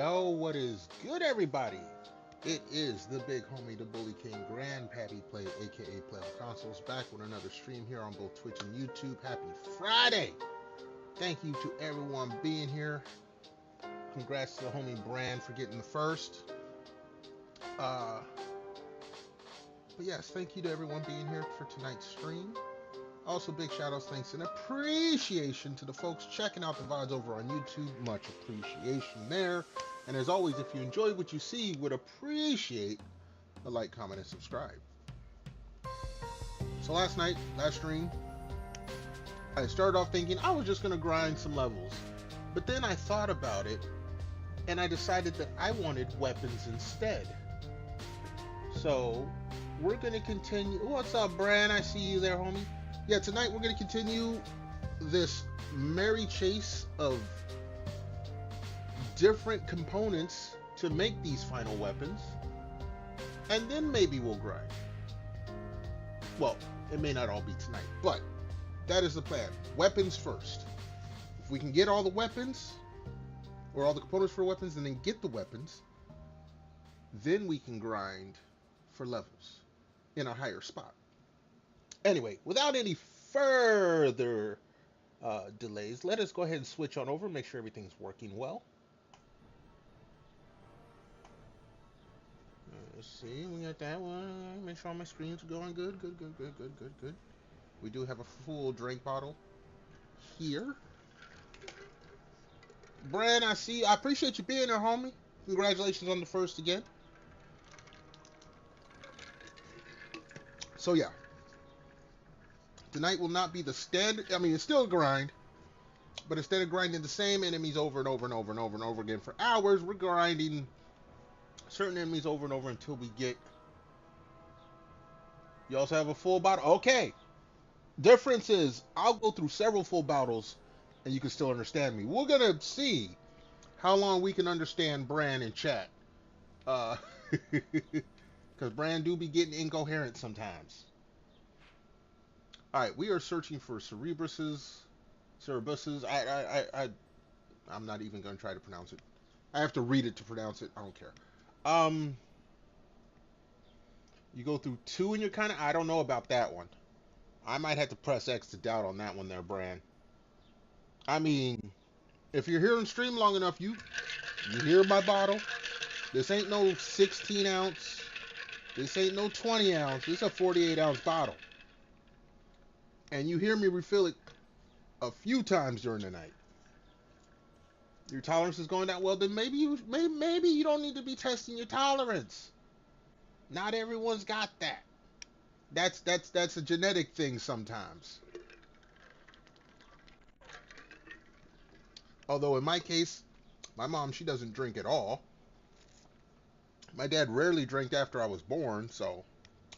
Yo, what is good, everybody? It is the big homie, the Bully King, Grandpappy Play, aka Play on Consoles, back with another stream here on both Twitch and YouTube. Happy Friday! Thank you to everyone being here. Congrats to the homie Brand for getting the first. But yes, thank you to everyone being here for tonight's stream. Also, big shout outs, thanks, and appreciation to the folks checking out the VODs over on YouTube. Much appreciation there. And as always, if you enjoy what you see, would appreciate a like, comment, and subscribe. So last stream, I started off thinking I was just going to grind some levels. But then I thought about it, and I decided that I wanted weapons instead. So we're going to continue. What's up, Bran? I see you there, homie. Yeah, tonight we're going to continue this merry chase of different components to make these final weapons, and then maybe we'll grind. Well, it may not all be tonight, but that is the plan. Weapons first. If we can get all the weapons, or all the components for weapons, and then get the weapons, then we can grind for levels in a higher spot. Anyway, without any further delays, let us go ahead and switch on over, make sure everything's working well. Let's see, we got that one. Make sure all my screens are going good. Good. We do have a full drink bottle here. Brad, I see. I appreciate you being there, homie. Congratulations on the first again. So yeah, tonight will not be the standard. I mean, it's still a grind, but instead of grinding the same enemies over and over again for hours, we're grinding certain enemies over and over until we get. You also have a full bottle. Okay. Difference is I'll go through several full bottles and you can still understand me. We're gonna see how long we can understand Bran in chat. Because Bran do be getting incoherent sometimes. Alright, we are searching for Cerebuses. I'm not even gonna try to pronounce it. I have to read it to pronounce it. I don't care. You go through 2 and you're kind of, I don't know about that one. I might have to press X to doubt on that one there, Bran. I mean, if you're here on stream long enough, you hear my bottle. This ain't no 16 ounce. This ain't no 20 ounce. This is a 48 ounce bottle. And you hear me refill it a few times during the night. Your tolerance is going down. Well, then maybe you don't need to be testing your tolerance. Not everyone's got that. That's a genetic thing sometimes. Although in my case, my mom, she doesn't drink at all. My dad rarely drank after I was born, so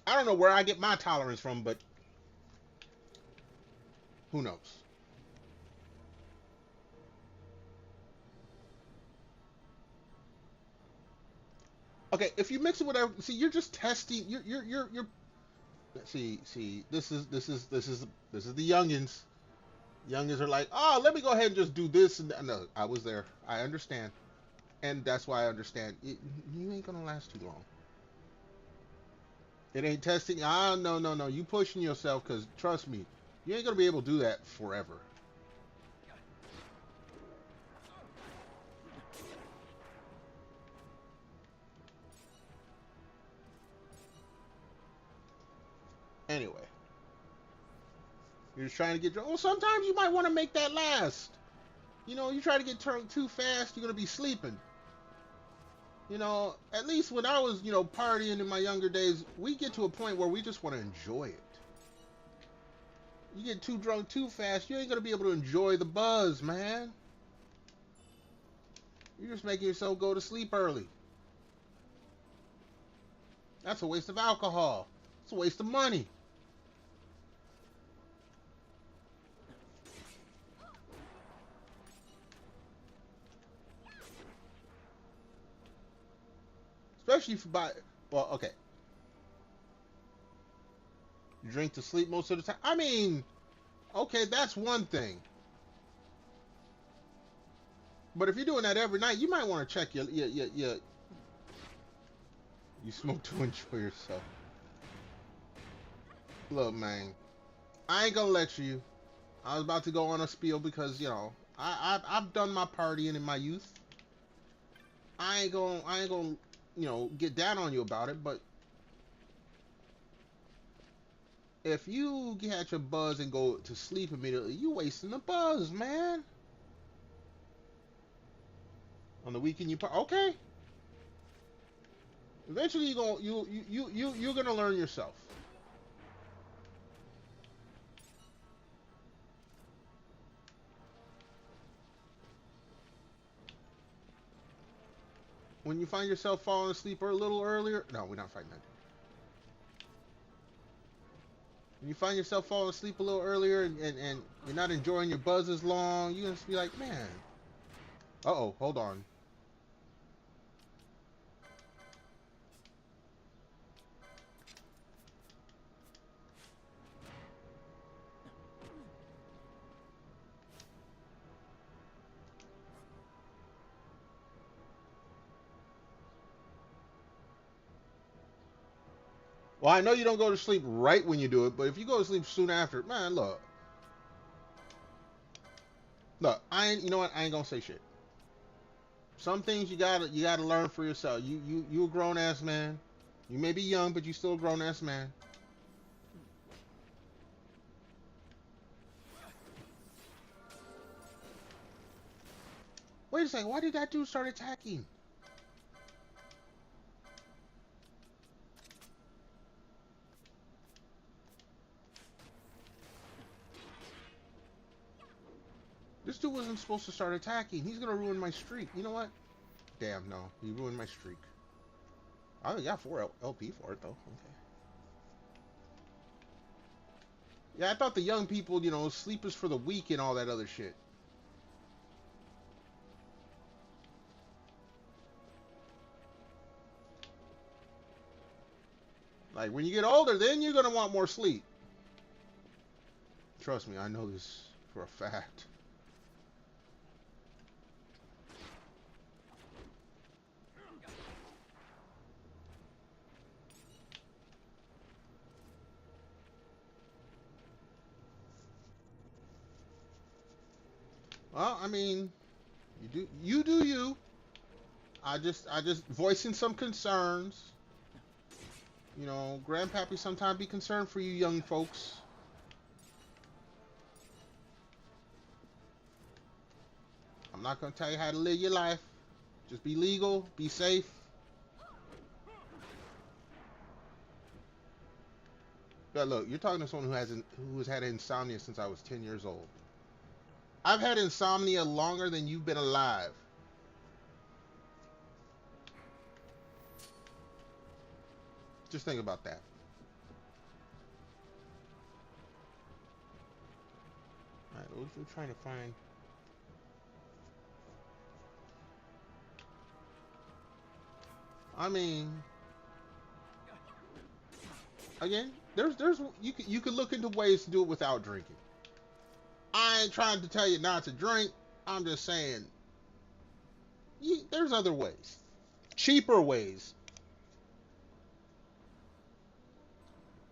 I don't know where I get my tolerance from, but who knows? Okay, if you mix it with everything, see, you're just testing. You're. See, this is the youngins. Youngins are like, oh, let me go ahead and just do this. And no, I was there. I understand, and that's why I understand. You ain't gonna last too long. It ain't testing. No. You pushing yourself, because trust me, you ain't gonna be able to do that forever. Anyway, you're just trying to get drunk. Well, sometimes you might want to make that last. You know, you try to get drunk too fast, you're going to be sleeping. You know, at least when I was, partying in my younger days, we get to a point where we just want to enjoy it. You get too drunk too fast, you ain't going to be able to enjoy the buzz, man. You're just making yourself go to sleep early. That's a waste of alcohol. It's a waste of money. Especially if you buy, well, okay. You drink to sleep most of the time. I mean, okay, that's one thing. But if you're doing that every night, you might want to check your you smoke to enjoy yourself. Look, man, I ain't gonna lecture you. I was about to go on a spiel because, you know, I've done my partying in my youth. I ain't gonna, you know, get down on you about it, but if you get your buzz and go to sleep immediately, you wasting the buzz, man. On the weekend okay. Eventually you're gonna learn yourself. When you find yourself falling asleep a little earlier, no, we're not fighting that. When you find yourself falling asleep a little earlier and you're not enjoying your buzz as long, you're gonna be like, man. Uh-oh, hold on. Well, I know you don't go to sleep right when you do it, but if you go to sleep soon after, man, look, you know what? I ain't gonna say shit. Some things you gotta learn for yourself. You a grown ass man. You may be young, but you still a grown ass man. Wait a second. Why did that dude start attacking? This dude wasn't supposed to start attacking. He's gonna ruin my streak. You know what? Damn, no. He ruined my streak. I only got 4 LP for it, though. Okay. Yeah, I thought the young people, you know, sleep is for the weak and all that other shit. Like, when you get older, then you're gonna want more sleep. Trust me, I know this for a fact. Well, I mean, you do you. I just voicing some concerns. You know, Grandpappy sometimes be concerned for you young folks. I'm not gonna tell you how to live your life. Just be legal, be safe. But look, you're talking to someone who has had insomnia since I was 10 years old. I've had insomnia longer than you've been alive. Just think about that. Alright, what we're trying to find. I mean, again, you could look into ways to do it without drinking. I ain't trying to tell you not to drink. I'm just saying, there's other ways, cheaper ways.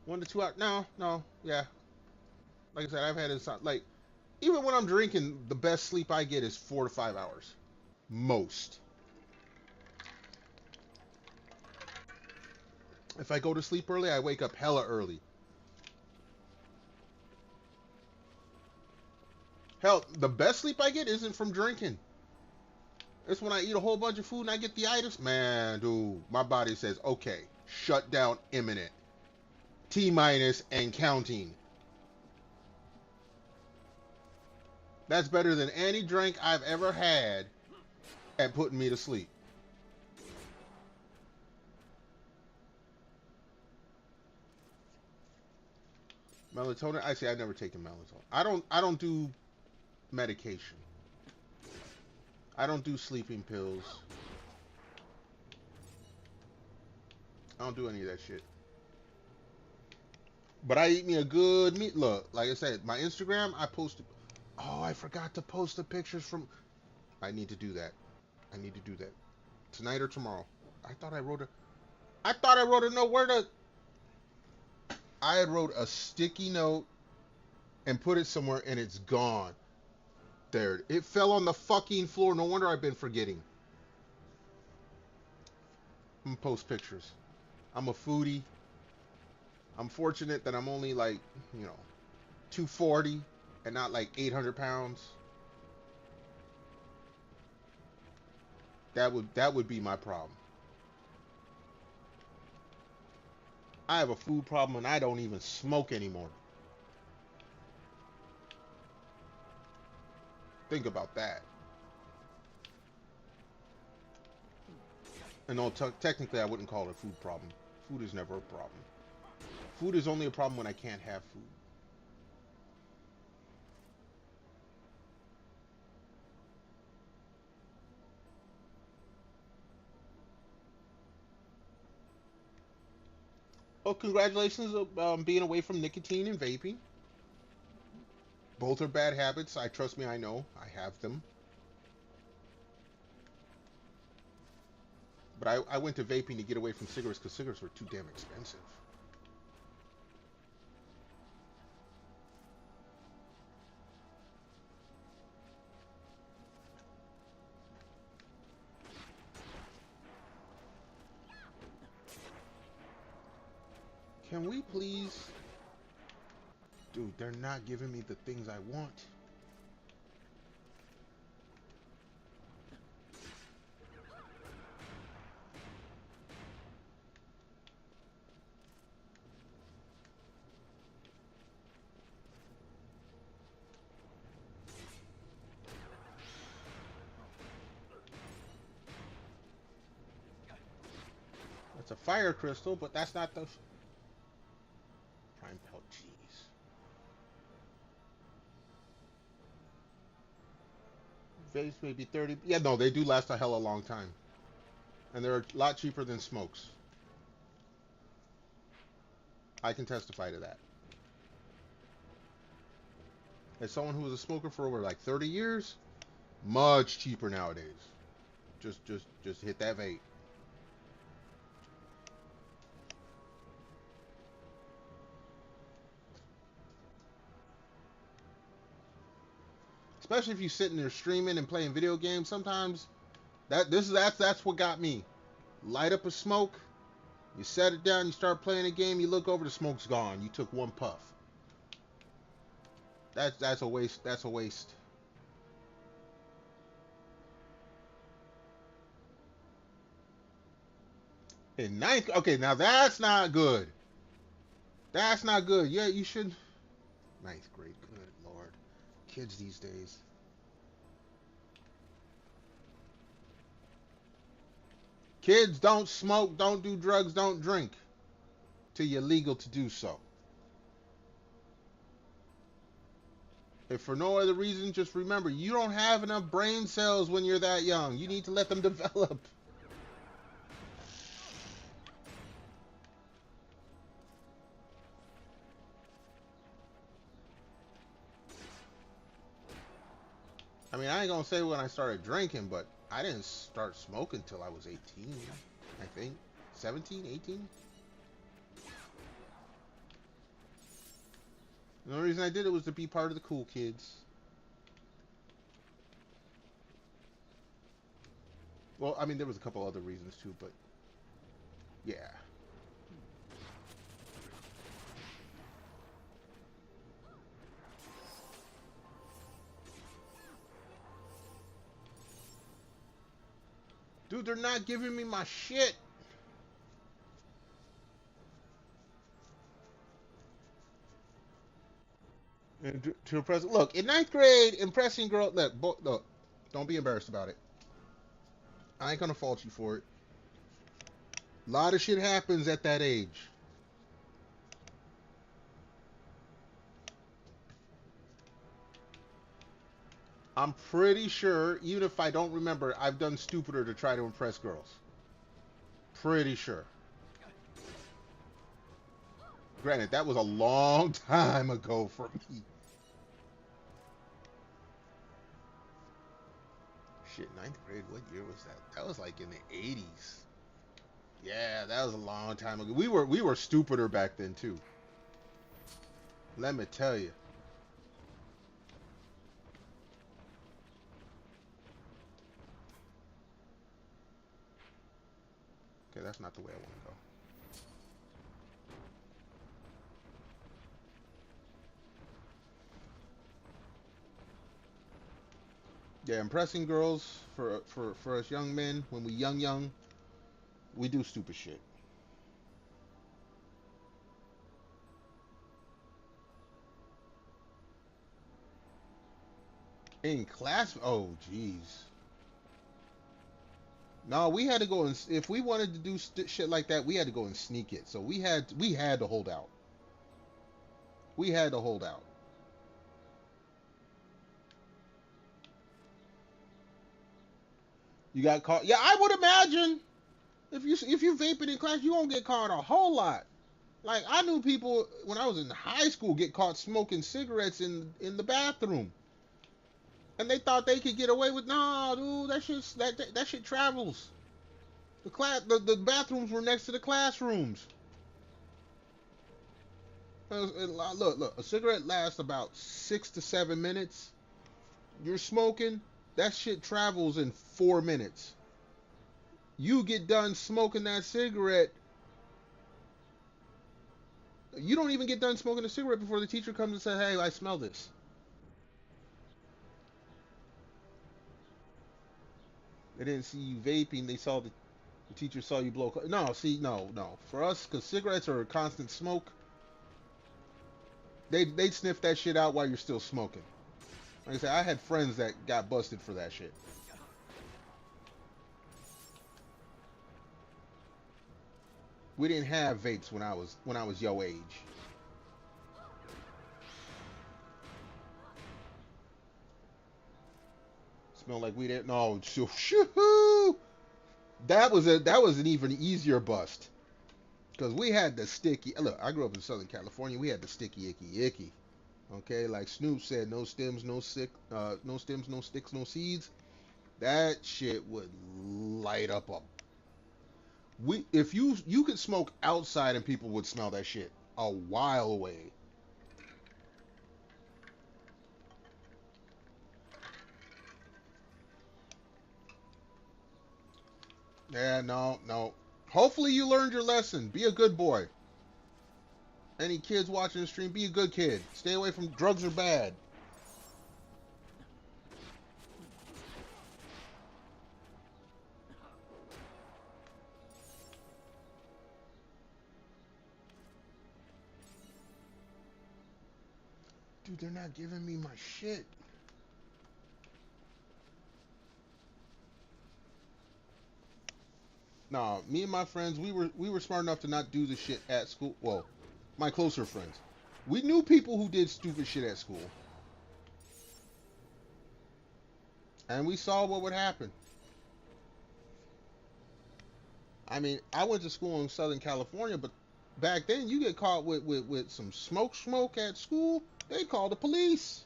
1 to 2 hours. No, yeah. Like I said, I've had insomnia. Like, even when I'm drinking, the best sleep I get is 4 to 5 hours, most. If I go to sleep early, I wake up hella early. Hell, the best sleep I get isn't from drinking. It's when I eat a whole bunch of food and I get the itis. Man, dude, my body says, okay, shut down imminent. T-minus and counting. That's better than any drink I've ever had at putting me to sleep. Melatonin? I say I've never taken melatonin. I don't do medication. I don't do sleeping pills. I don't do any of that shit. But I eat me a good meat. Look, like I said, my Instagram, I posted. Oh, I forgot to post the pictures from. I need to do that. I need to do that. Tonight or tomorrow. I thought I wrote a note. Where the... I had wrote a sticky note and put it somewhere and it's gone. There. It fell on the fucking floor. No wonder I've been forgetting. I'm gonna post pictures. I'm a foodie. I'm fortunate that I'm only like, 240 and not like 800 pounds. That would be my problem. I have a food problem and I don't even smoke anymore. Think about that. And no, technically I wouldn't call it a food problem. Food is never a problem. Food is only a problem when I can't have food. Oh, congratulations on being away from nicotine and vaping. Both are bad habits. Trust me, I know. I have them. But I went to vaping to get away from cigarettes because cigarettes were too damn expensive. Can we please... Dude, they're not giving me the things I want. It's a fire crystal, but that's not the... Prime pelt cheese. Vapes maybe 30... Yeah, no, they do last a hella long time. And they're a lot cheaper than smokes. I can testify to that. As someone who was a smoker for over like 30 years, much cheaper nowadays. Just hit that vape. Especially if you're sitting there streaming and playing video games, sometimes that's what got me. Light up a smoke, you set it down, you start playing a game, you look over, the smoke's gone. You took one puff. That's a waste. That's a waste. In ninth, okay, now that's not good. That's not good. Yeah, you should. Ninth grade, good lord. Kids these days. Kids don't smoke, don't do drugs, don't drink till you're legal to do so. If for no other reason, just remember, you don't have enough brain cells when you're that young. You need to let them develop. I mean, I ain't gonna say when I started drinking, but I didn't start smoking till I was 18, I think. 17, 18? The only reason I did it was to be part of the cool kids. Well, I mean, there was a couple other reasons too, but yeah. Dude, they're not giving me my shit. And to impress, look, in ninth grade, impressing girl. Look, don't be embarrassed about it. I ain't gonna fault you for it. A lot of shit happens at that age. I'm pretty sure, even if I don't remember, I've done stupider to try to impress girls. Pretty sure. Granted, that was a long time ago for me. Ninth grade, what year was that? That was like in the 80s. Yeah, that was a long time ago. We were stupider back then too. Let me tell you. Okay, that's not the way I want to go. Yeah, impressing girls for us young men, when we young, we do stupid shit. In class, oh jeez. No, we had to go and if we wanted to do shit like that, we had to go and sneak it. So we had to hold out. We had to hold out. You got caught. Yeah, I would imagine if you vaping in class, you won't get caught a whole lot. Like I knew people when I was in high school get caught smoking cigarettes in the bathroom, and they thought they could get away with. No, dude, that shit travels. The bathrooms were next to the classrooms. Look, a cigarette lasts about 6 to 7 minutes. You're smoking, that shit travels in 4 minutes. You get done smoking that cigarette. You don't even get done smoking a cigarette before the teacher comes and says, "Hey, I smell this." They didn't see you vaping. They saw the teacher saw you blow. No, see, no. For us, because cigarettes are a constant smoke, they'd sniff that shit out while you're still smoking. Like I said, I had friends that got busted for that shit. We didn't have vapes when I was your age. Smell like we didn't. No, shoo. That was an even easier bust. Because we had the sticky. Look, I grew up in Southern California. We had the sticky icky. Okay, like Snoop said, no stems, no stems, no sticks, no seeds. That shit would light up a. If you could smoke outside and people would smell that shit a while away. Yeah, no. Hopefully you learned your lesson. Be a good boy. Any kids watching the stream, be a good kid. Stay away from drugs are bad. Dude, they're not giving me my shit. Nah, me and my friends, we were smart enough to not do the shit at school. Well, my closer friends. We knew people who did stupid shit at school. And we saw what would happen. I mean, I went to school in Southern California, but back then you get caught with some smoke at school, they call the police.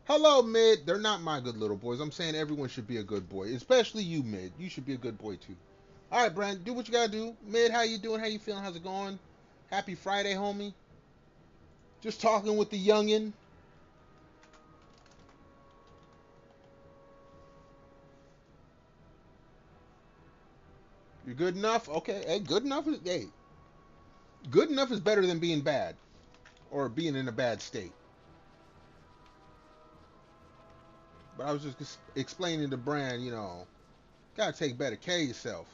Hello, Mid. They're not my good little boys. I'm saying everyone should be a good boy, especially you, Mid. You should be a good boy too. All right, Brand, do what you gotta do. Mid, how you doing? How you feeling? How's it going? Happy Friday, homie. Just talking with the youngin. You're good enough? Okay. Hey, good enough is better than being bad or being in a bad state. But I was just explaining to Brand, gotta take better care of yourself.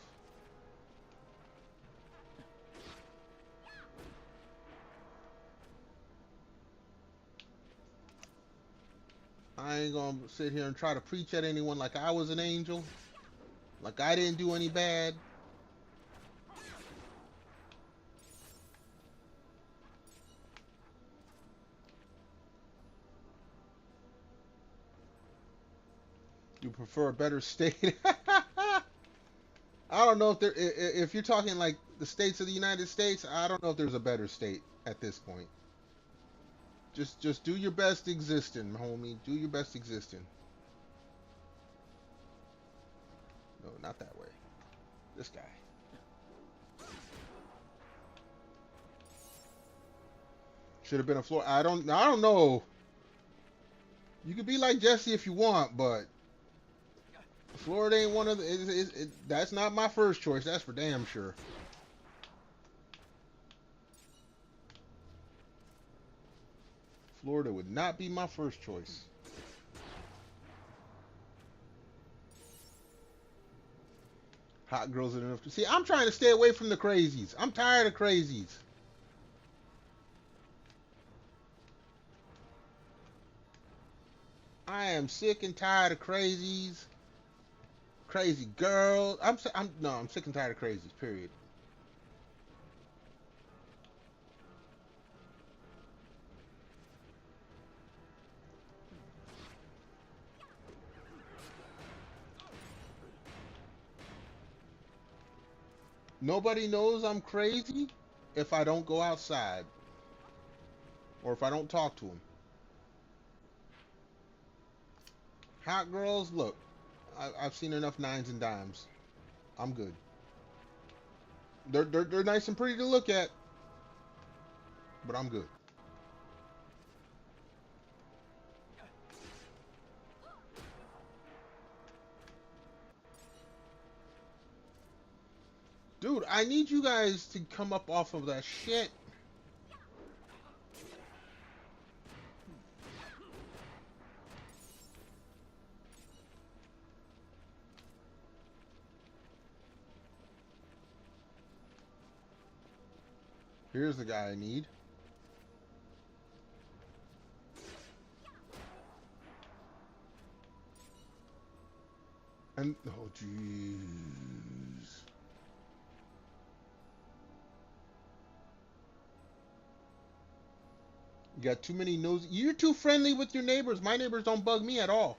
I ain't gonna sit here and try to preach at anyone like I was an angel, like I didn't do any bad. You prefer a better state? I don't know if you're talking like the states of the United States. I don't know if there's a better state at this point. Just do your best existing, homie. Do your best existing. No, not that way. This guy. Should have been a floor. I don't know. You could be like Jesse if you want, but Florida ain't one of the. That's not my first choice. That's for damn sure. Florida would not be my first choice. Hot girls are enough to see. I'm trying to stay away from the crazies. I'm tired of crazies. I am sick and tired of crazies. Crazy girls. I'm sick and tired of crazies. Period. Nobody knows I'm crazy if I don't go outside or if I don't talk to them. Hot girls, look, I've seen enough nines and dimes. I'm good. They're nice and pretty to look at, but I'm good. Dude, I need you guys to come up off of that shit. Here's the guy I need. And, oh jeez. You got too many nosy. You're too friendly with your neighbors. My neighbors don't bug me at all.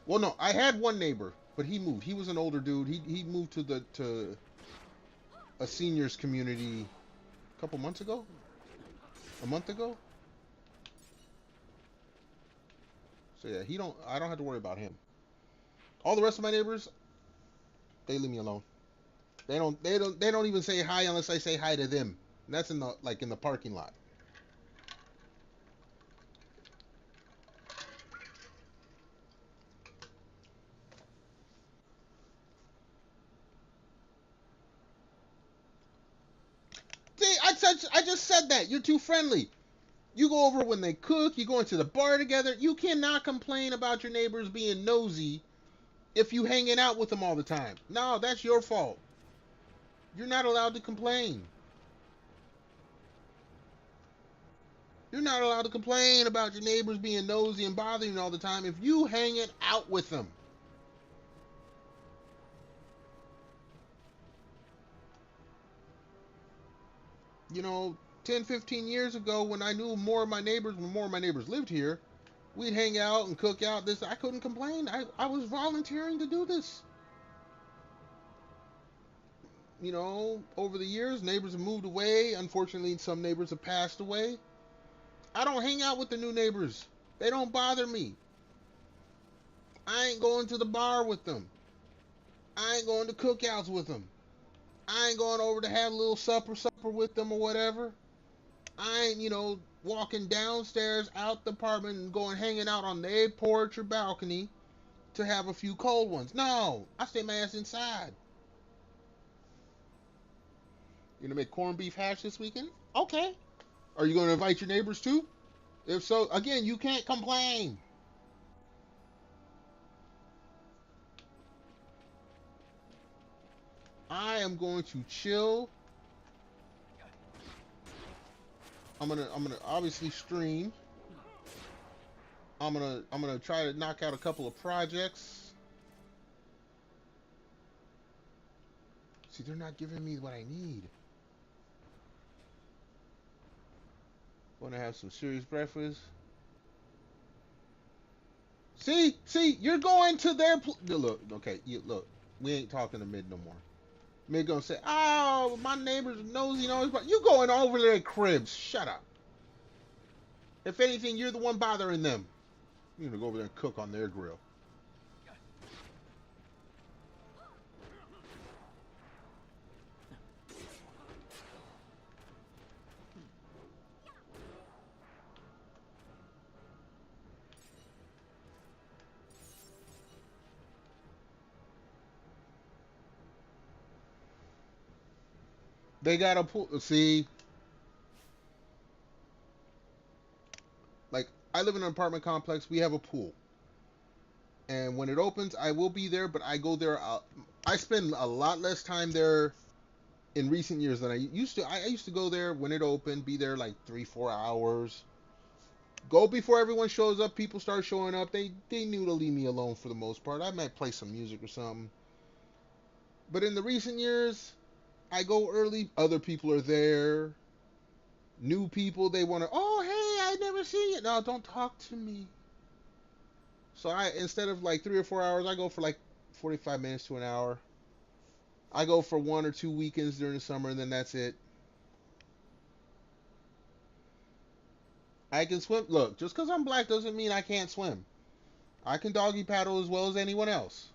Well, no, I had one neighbor, but he moved. He was an older dude. He moved to a seniors community a couple months ago. A month ago. So yeah, I don't have to worry about him. All the rest of my neighbors, they leave me alone. They don't even say hi unless I say hi to them. And that's in the parking lot. See, I just said that. You're too friendly. You go over when they cook, you go into the bar together. You cannot complain about your neighbors being nosy if you hanging out with them all the time. No, that's your fault. You're not allowed to complain. You're not allowed to complain about your neighbors being nosy and bothering you all the time if you hanging out with them. You know, 10, 15 years ago when I knew more of my neighbors, when more of my neighbors lived here, we'd hang out and cook out this. I couldn't complain. I was volunteering to do this. You know, over the years, neighbors have moved away. Unfortunately, some neighbors have passed away. I don't hang out with the new neighbors. They don't bother me. I ain't going to the bar with them. I ain't going to cookouts with them. I ain't going over to have a little supper with them or whatever. I ain't, walking downstairs out the apartment and going hanging out on their porch or balcony to have a few cold ones. No, I stay my ass inside. You gonna make corned beef hash this weekend? Okay. Are you gonna invite your neighbors too? If so, again, you can't complain. I am going to chill. I'm gonna obviously stream. I'm gonna try to knock out a couple of projects. See, they're not giving me what I need. Want to have some serious breakfast. See, you're going to their look. Okay, look, we ain't talking to Mid no more. Mid gonna say, "Oh, my neighbor's nosy, but you going over their cribs? Shut up." If anything, you're the one bothering them. You're gonna go over there and cook on their grill. They got a pool. See, like, I live in an apartment complex. We have a pool. And when it opens, I will be there, but I go there. I spend a lot less time there in recent years than I used to. I used to go there when it opened, be there like 3-4 hours. Go before everyone shows up. People start showing up. They knew to leave me alone for the most part. I might play some music or something. But in the recent years, I go early. Other people are there. New people, they want to, oh, hey, I never seen you. No, don't talk to me. So instead of like 3 or 4 hours, I go for like 45 minutes to an hour. I go for 1 or 2 weekends during the summer, and then that's it. I can swim. Look, just because I'm black doesn't mean I can't swim. I can doggy paddle as well as anyone else.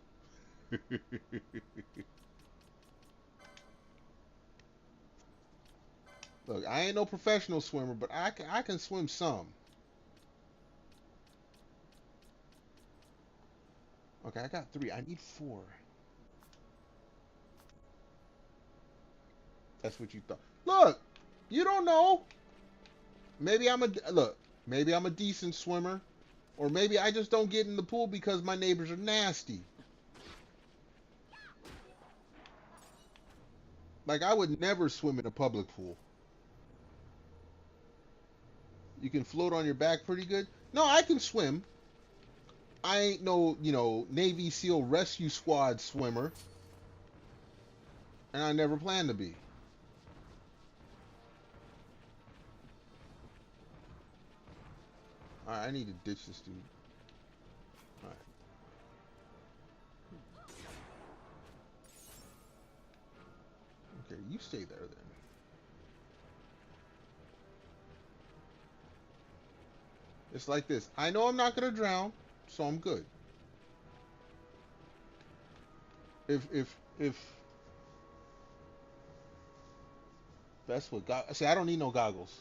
Look, I ain't no professional swimmer, but I can swim some. Okay, I got 3. I need 4. That's what you thought. Look, you don't know. Maybe maybe I'm a decent swimmer, or maybe I just don't get in the pool because my neighbors are nasty. Like, I would never swim in a public pool. You can float on your back pretty good. No, I can swim. I ain't no, Navy SEAL Rescue Squad swimmer. And I never plan to be. Alright, I need to ditch this dude. Alright. Okay, you stay there then. It's like this. I know I'm not gonna drown, so I'm good. If that's what see, I don't need no goggles.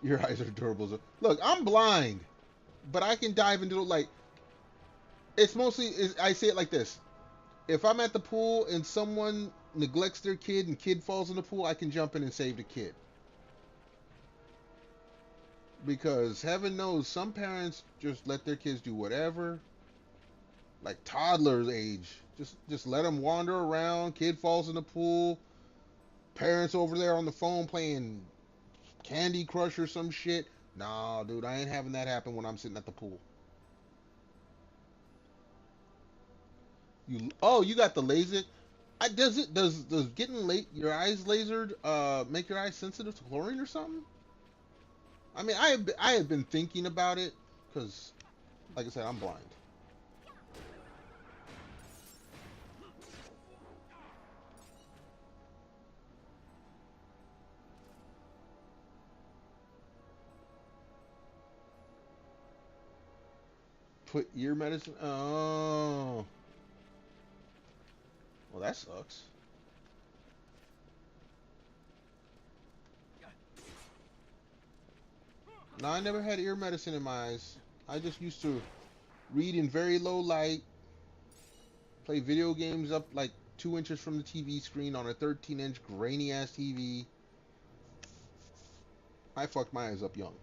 Your eyes are durable. Look, I'm blind, but I can dive into like. It's mostly. I say it like this: if I'm at the pool and someone neglects their kid and kid falls in the pool, I can jump in and save the kid. Because heaven knows some parents just let their kids do whatever, like toddlers age. Just let them wander around. Kid falls in the pool. Parents over there on the phone playing Candy Crush or some shit. Nah, dude, I ain't having that happen when I'm sitting at the pool. You got the LASIK. Does getting your eyes lasered make your eyes sensitive to chlorine or something? I mean, I have been thinking about it because, like I said, I'm blind. Put ear medicine. Oh, well, that sucks. No, I never had ear medicine in my eyes. I just used to read in very low light, play video games up like 2 inches from the TV screen on a 13-inch grainy ass TV. I fucked my eyes up young.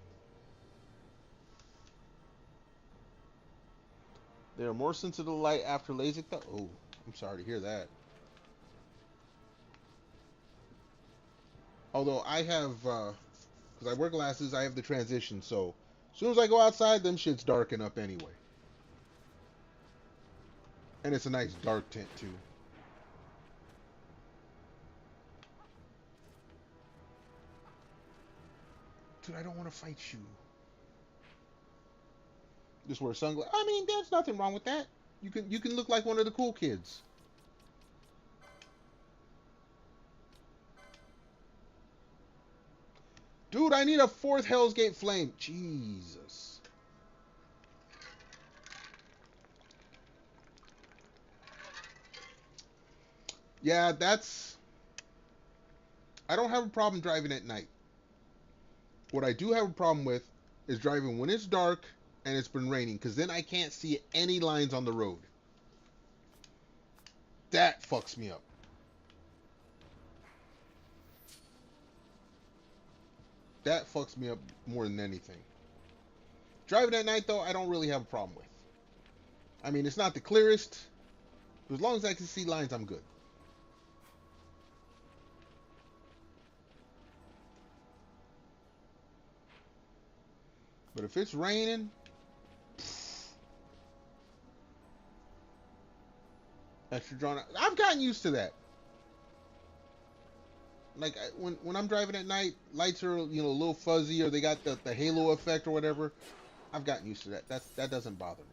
They are more sensitive to light after LASIK. Oh, I'm sorry to hear that. Although I have, because I wear glasses, I have the transition. So as soon as I go outside, them shits darken up anyway. And it's a nice dark tint too. Dude, I don't want to fight you. Just wear sunglasses. I mean, there's nothing wrong with that. You can look like one of the cool kids. Dude, I need a 4th Hell's Gate flame. Jesus. Yeah, that's... I don't have a problem driving at night. What I do have a problem with is driving when it's dark and it's been raining, because then I can't see any lines on the road. That fucks me up. That fucks me up more than anything. Driving at night, though, I don't really have a problem with. I mean, it's not the clearest, but as long as I can see lines, I'm good. But if it's raining, extra drawn out. I've gotten used to that. Like when I'm driving at night, lights are, you know, a little fuzzy, or they got the halo effect or whatever. I've gotten used to that. That doesn't bother me.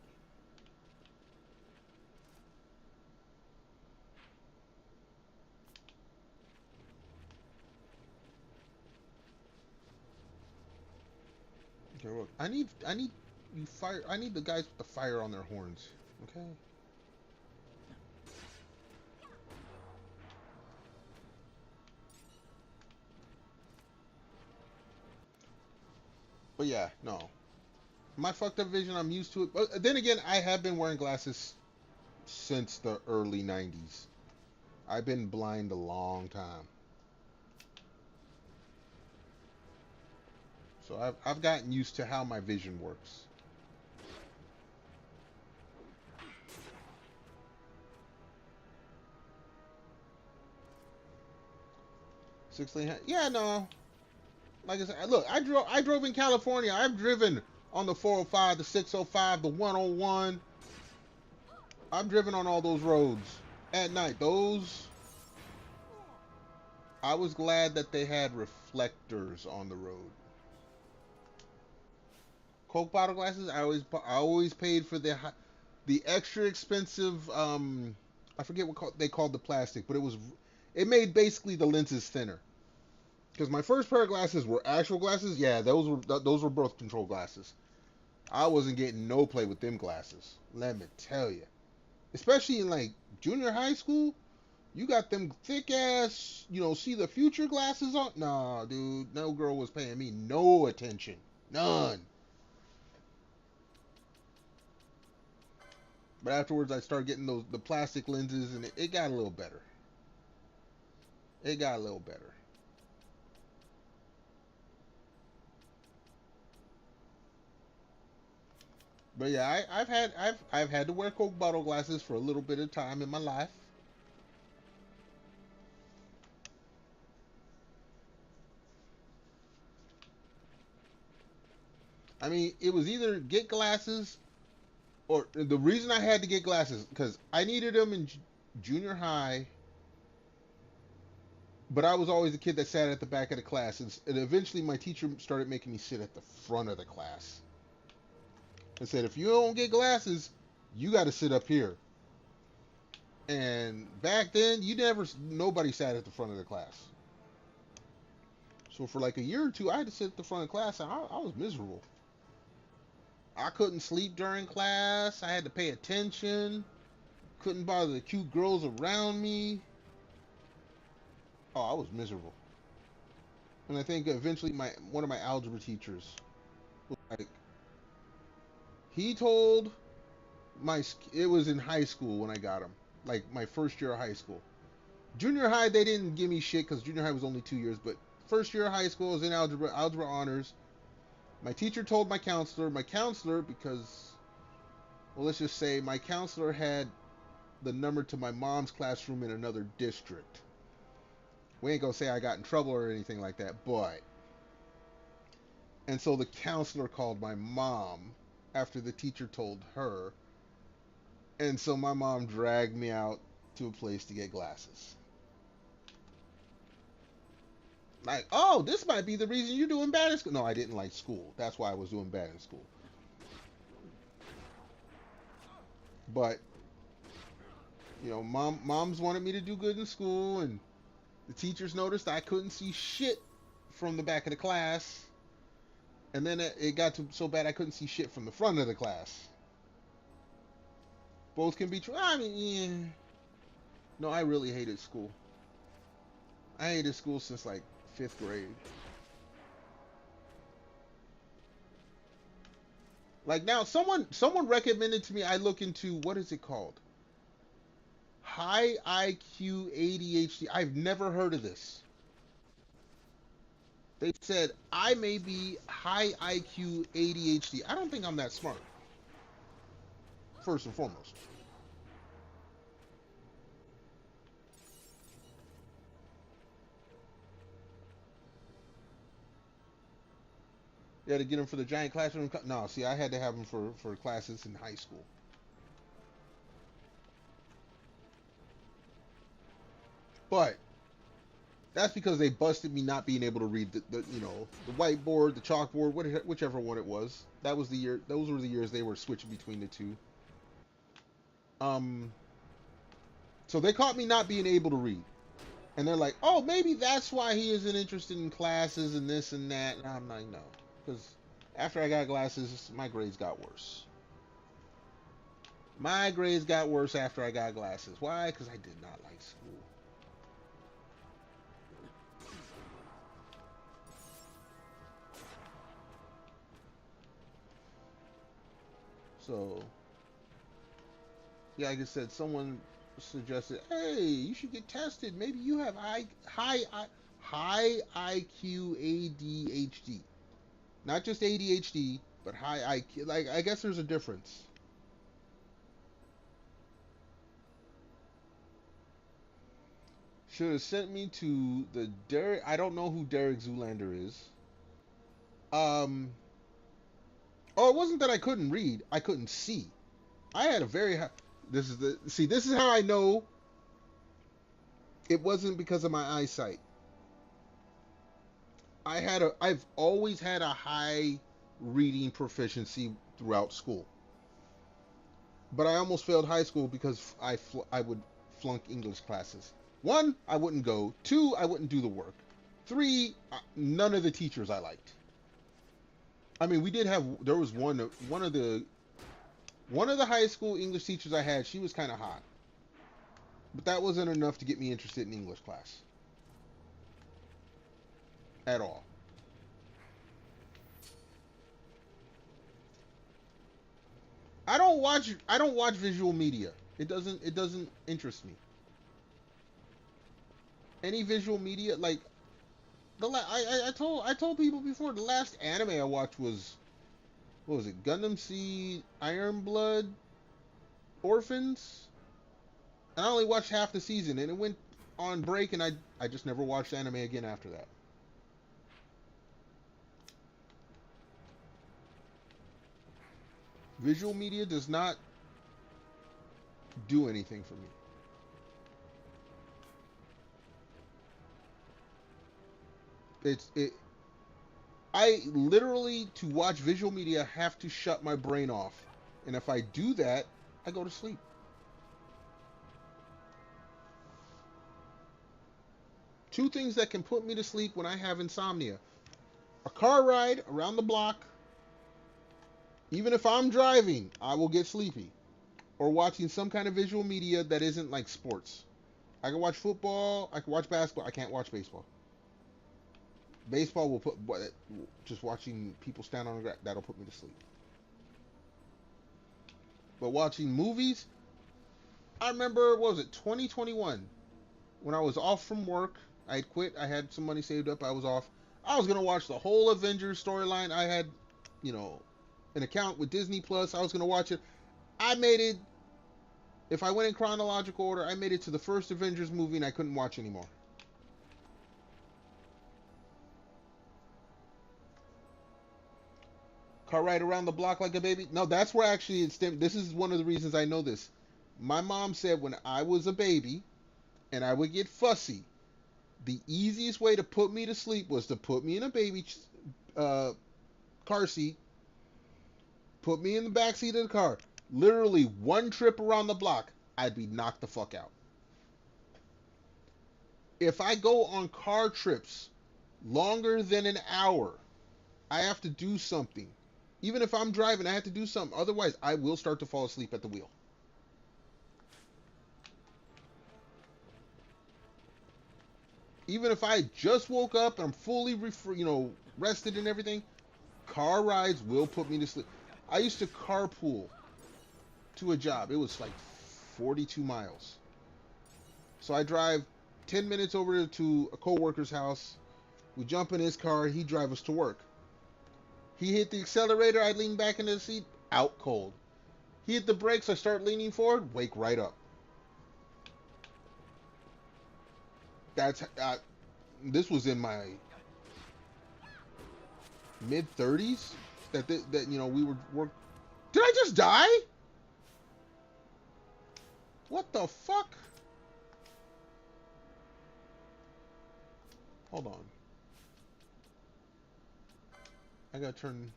Okay, look. I need you fire. I need the guys with the fire on their horns. Okay. But yeah, no. My fucked up vision, I'm used to it. But then again, I have been wearing glasses since the early 90s. I've been blind a long time. So I've gotten used to how my vision works. Six lane. Yeah, no. Like I said, look, I drove in California. I've driven on the 405, the 605, the 101. I've driven on all those roads at night. Those, I was glad that they had reflectors on the road. Coke bottle glasses, I always paid for the extra expensive. I forget what they called the plastic, but it made basically the lenses thinner. Because my first pair of glasses were actual glasses. Yeah, those were birth control glasses. I wasn't getting no play with them glasses. Let me tell you. Especially in like junior high school, you got them thick ass, you know, see the future glasses on. Nah, dude, no girl was paying me no attention. None. But afterwards, I started getting the plastic lenses, and it got a little better. It got a little better. But yeah, I've had to wear Coke bottle glasses for a little bit of time in my life. I mean, it was either get glasses, or the reason I had to get glasses because I needed them in junior high, but I was always the kid that sat at the back of the class, and eventually my teacher started making me sit at the front of the class. And said, if you don't get glasses, you got to sit up here. And back then, nobody sat at the front of the class. So for like a year or two, I had to sit at the front of the class, and I was miserable. I couldn't sleep during class. I had to pay attention. Couldn't bother the cute girls around me. Oh, I was miserable. And I think eventually one of my algebra teachers was like, he told it was in high school when I got him, like my first year of high school. Junior high, they didn't give me shit because junior high was only 2 years, but first year of high school, I was in algebra honors. My teacher told my counselor, because, well, let's just say my counselor had the number to my mom's classroom in another district. We ain't gonna say I got in trouble or anything like that, but, and so the counselor called my mom after the teacher told her, and so my mom dragged me out to a place to get glasses. Like, oh, this might be the reason you're doing bad in school. No, I didn't like school. That's why I was doing bad in school. But, you know, moms wanted me to do good in school, and the teachers noticed I couldn't see shit from the back of the class, and then it got to so bad I couldn't see shit from the front of the class. Both can be true. I mean, yeah. No, I really hated school. I hated school since like 5th grade. Like now, someone recommended to me I look into, what is it called? High IQ ADHD. I've never heard of this. They said I may be high IQ ADHD. I don't think I'm that smart. First and foremost. You had to get them for the giant classroom. No, see, I had to have them for classes in high school. But that's because they busted me not being able to read the whiteboard, the chalkboard, whichever one it was. That was the year. Those were the years they were switching between the two. So they caught me not being able to read, and they're like, "Oh, maybe that's why he isn't interested in classes and this and that." And I'm like, "No," because after I got glasses, my grades got worse. My grades got worse after I got glasses. Why? Because I did not like school. So, yeah, like I said, someone suggested, hey, you should get tested. Maybe you have high IQ ADHD. Not just ADHD, but high IQ. Like, I guess there's a difference. Should have sent me to the Derek. I don't know who Derek Zoolander is. Um. Oh, it wasn't that I couldn't read. I couldn't see. I had a very high. This is the. See, this is how I know it wasn't because of my eyesight. I've always had a high reading proficiency throughout school. But I almost failed high school because I would flunk English classes. One, I wouldn't go. Two, I wouldn't do the work. Three, none of the teachers I liked. I mean, there was one of the high school English teachers I had, she was kind of hot. But that wasn't enough to get me interested in English class. At all. I don't watch visual media. It doesn't interest me. Any visual media, like I told people before, the last anime I watched was, what was it? Gundam Seed, Iron Blood, Orphans. And I only watched half the season, and it went on break, and I just never watched anime again after that. Visual media does not do anything for me. I literally, to watch visual media, have to shut my brain off. And if I do that, I go to sleep. Two things that can put me to sleep when I have insomnia: a car ride around the block. Even if I'm driving, I will get sleepy. Or watching some kind of visual media that isn't like sports. I can watch football, I can watch basketball, I can't watch baseball. Baseball will just watching people stand on the ground, that'll put me to sleep. But watching movies, I remember, what was it, 2021, when I was off from work. I had quit, I had some money saved up, I was off. I was going to watch the whole Avengers storyline. I had, an account with Disney Plus. I was going to watch it. I made it, if I went in chronological order, I made it to the first Avengers movie and I couldn't watch anymore. Car ride around the block like a baby. No, that's where actually it stemmed. This is one of the reasons I know this. My mom said when I was a baby and I would get fussy, the easiest way to put me to sleep was to put me in a baby car seat, put me in the back seat of the car. Literally one trip around the block, I'd be knocked the fuck out. If I go on car trips longer than an hour, I have to do something. Even if I'm driving, I have to do something. Otherwise, I will start to fall asleep at the wheel. Even if I just woke up and I'm fully, rested and everything, car rides will put me to sleep. I used to carpool to a job. It was like 42 miles. So I drive 10 minutes over to a coworker's house. We jump in his car. He drives us to work. He hit the accelerator. I lean back into the seat. Out cold. He hit the brakes. I start leaning forward. Wake right up. This was in my mid 30s. We were work. Did I just die? What the fuck? Hold on. I gotta turn.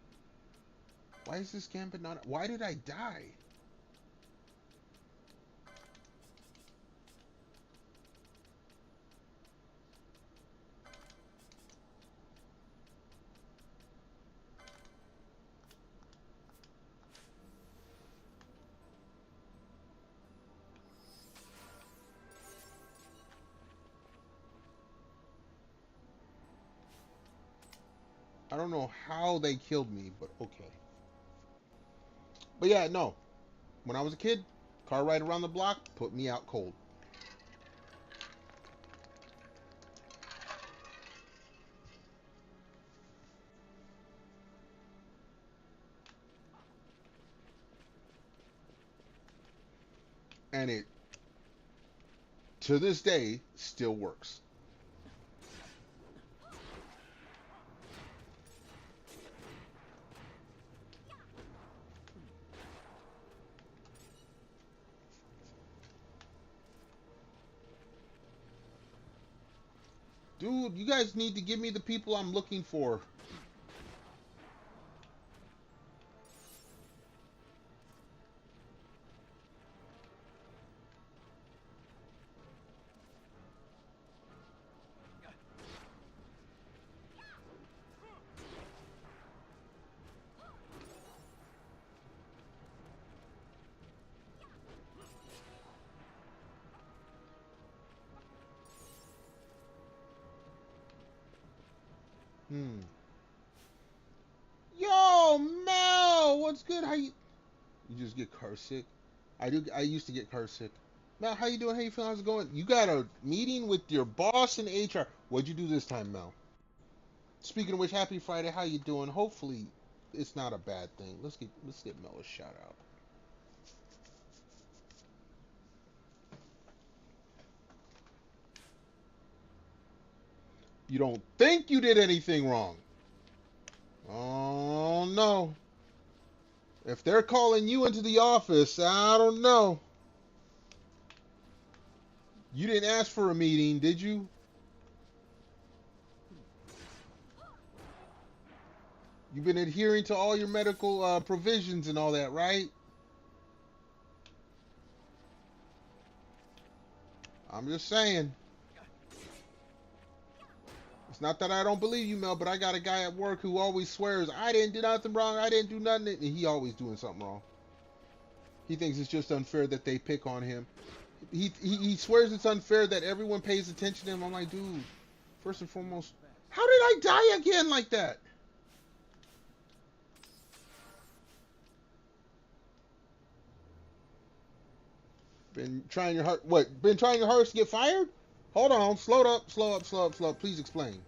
Why is this gambit not? Why did I die? I don't know how they killed me, but okay. But yeah, no. When I was a kid, car ride around the block put me out cold. And it, to this day, still works. Dude, you guys need to give me the people I'm looking for. Yo, Mel, what's good? How you? You just get car sick? I do. I used to get car sick. Mel, how you doing? How you feeling? How's it going? You got a meeting with your boss in HR. What'd you do this time, Mel? Speaking of which, happy Friday. How you doing? Hopefully, it's not a bad thing. Let's get Mel a shout out. You don't think you did anything wrong? Oh no. If they're calling you into the office, I don't know. You didn't ask for a meeting, did you? You've been adhering to all your medical provisions and all that, right? I'm just saying. It's not that I don't believe you, Mel, but I got a guy at work who always swears, I didn't do nothing wrong, I didn't do nothing, and he always doing something wrong. He thinks it's just unfair that they pick on him. He swears it's unfair that everyone pays attention to him. I'm like, dude, first and foremost, how did I die again like that? Been trying your hard, what? Been trying your hardest to get fired? Hold on, slow up. Please explain.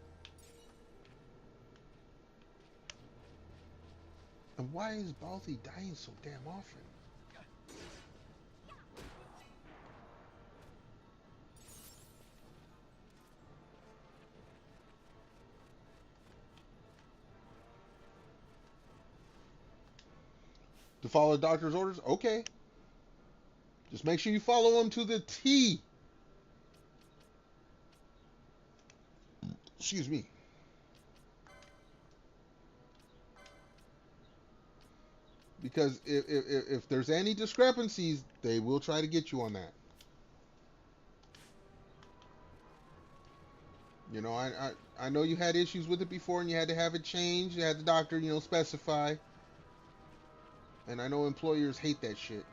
And why is Balti dying so damn often? To follow the doctor's orders? Okay. Just make sure you follow them to the T. Excuse me. Because if there's any discrepancies, they will try to get you on that. You know, I know you had issues with it before and you had to have it changed. You had the doctor, you know, specify. And I know employers hate that shit.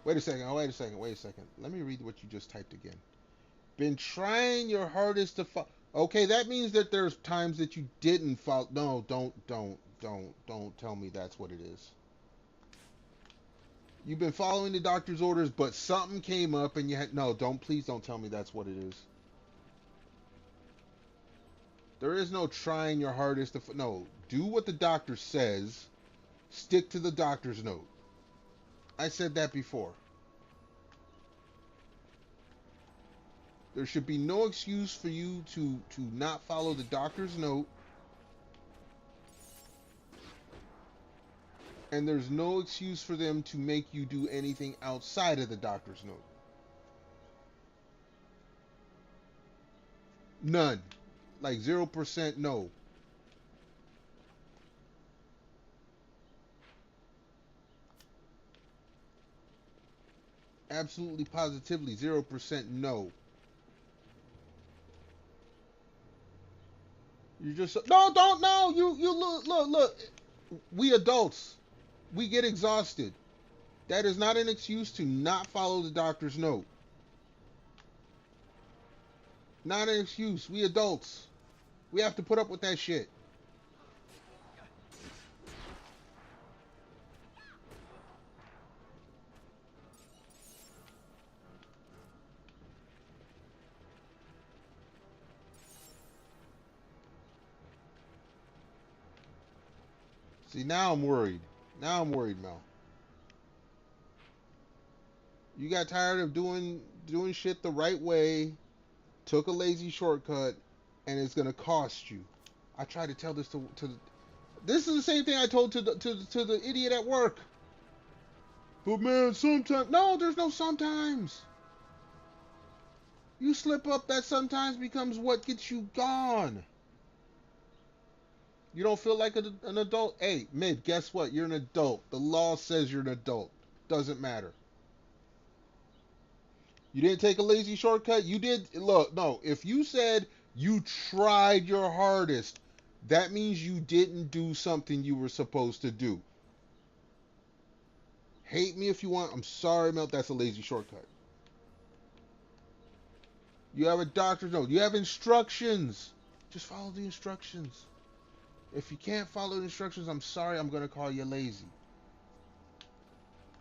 Wait a second. Oh, wait a second. Wait a second. Let me read what you just typed again. Been trying your hardest to follow. Okay, that means that there's times that you didn't follow. No, don't tell me that's what it is. You've been following the doctor's orders, but something came up and you had no. Please don't tell me that's what it is. There is no trying your hardest to no. Do what the doctor says. Stick to the doctor's note. I said that before. There should be no excuse for you to not follow the doctor's note. And there's no excuse for them to make you do anything outside of the doctor's note. None. Like 0% no. Absolutely positively 0% no. You just no. You look. We adults, we get exhausted. That is not an excuse to not follow the doctor's note. Not an excuse. We adults, we have to put up with that shit. See, now I'm worried. Now I'm worried, Mel. You got tired of doing shit the right way, took a lazy shortcut, and it's gonna cost you. I tried to tell this to this is the same thing I told to the idiot at work. But man, sometimes no, there's no sometimes. You slip up, that sometimes becomes what gets you gone. You don't feel like an adult? Hey, mid, guess what? You're an adult. The law says you're an adult. Doesn't matter. You didn't take a lazy shortcut? You did. Look, no. If you said you tried your hardest, that means you didn't do something you were supposed to do. Hate me if you want. I'm sorry, Mel. That's a lazy shortcut. You have a doctor's note. You have instructions. Just follow the instructions. If you can't follow the instructions, I'm sorry, I'm going to call you lazy.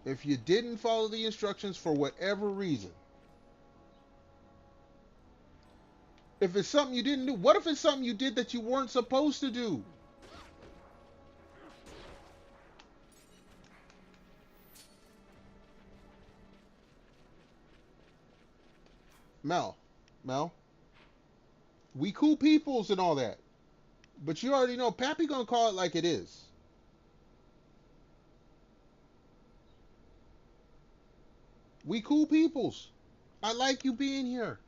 If you didn't follow the instructions for whatever reason, if it's something you didn't do, what if it's something you did that you weren't supposed to do? Mel, we cool peoples and all that. But you already know, Pappy gonna call it like it is. We cool peoples. I like you being here.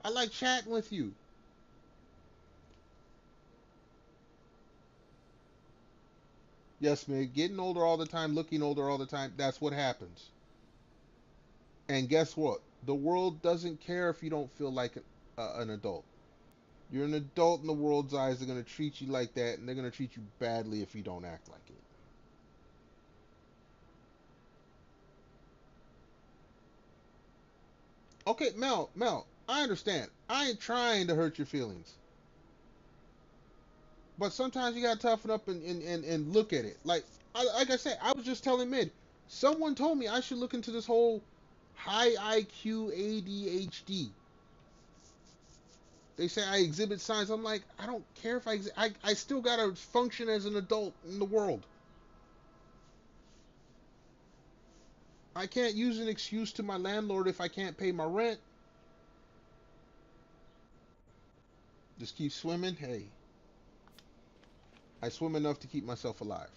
I like chatting with you. Yes, man, getting older all the time, looking older all the time, that's what happens. And guess what? The world doesn't care if you don't feel like an adult. You're an adult in the world's eyes. They're going to treat you like that, and they're going to treat you badly if you don't act like it. Okay, Mel, I understand. I ain't trying to hurt your feelings. But sometimes you got to toughen up and look at it. Like I said, I was just telling Mid, someone told me I should look into this whole high IQ ADHD. They say I exhibit signs. I'm like, I don't care if I still got to function as an adult in the world. I can't use an excuse to my landlord if I can't pay my rent. Just keep swimming. Hey, I swim enough to keep myself alive.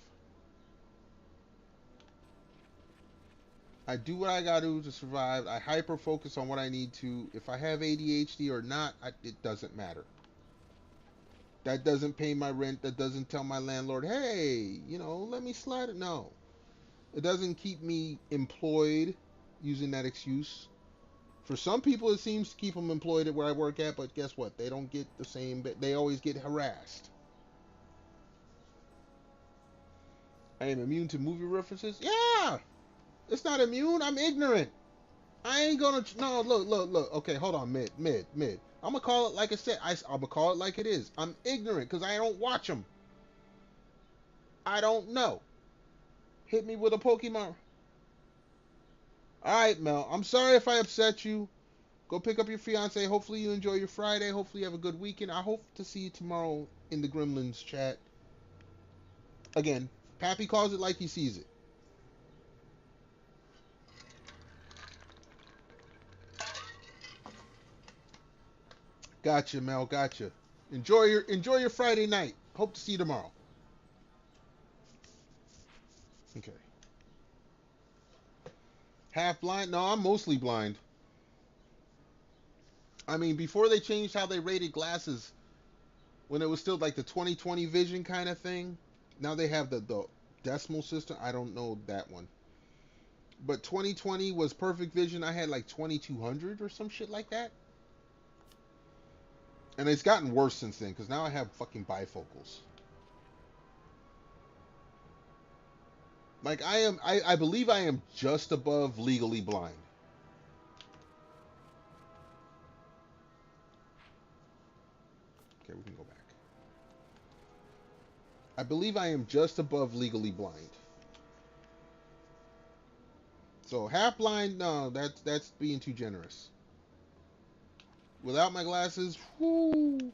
I do what I gotta do to survive. I hyper focus on what I need to. If I have ADHD or not, it doesn't matter. That doesn't pay my rent. That doesn't tell my landlord, hey, let me slide it. No. It doesn't keep me employed using that excuse. For some people, it seems to keep them employed at where I work at, but guess what? They don't get the same, they always get harassed. I am immune to movie references? Yeah! It's not immune, I'm ignorant. I ain't gonna, no, look. Okay, hold on, mid. I'm gonna call it like I said, I'm gonna call it like it is. I'm ignorant because I don't watch them. I don't know. Hit me with a Pokemon. Alright, Mel, I'm sorry if I upset you. Go pick up your fiance. Hopefully you enjoy your Friday. Hopefully you have a good weekend. I hope to see you tomorrow in the Gremlins chat. Again, Pappy calls it like he sees it. Gotcha, Mel. Gotcha. Enjoy your Friday night. Hope to see you tomorrow. Okay. Half blind? No, I'm mostly blind. I mean, before they changed how they rated glasses, when it was still like the 20/20 vision kind of thing, now they have the decimal system. I don't know that one. But 20/20 was perfect vision. I had like 2200 or some shit like that. And it's gotten worse since then because now I have fucking bifocals. Like I believe I am just above legally blind. Okay, we can go back. I believe I am just above legally blind. So half blind, no, that's being too generous. Without my glasses, whoo.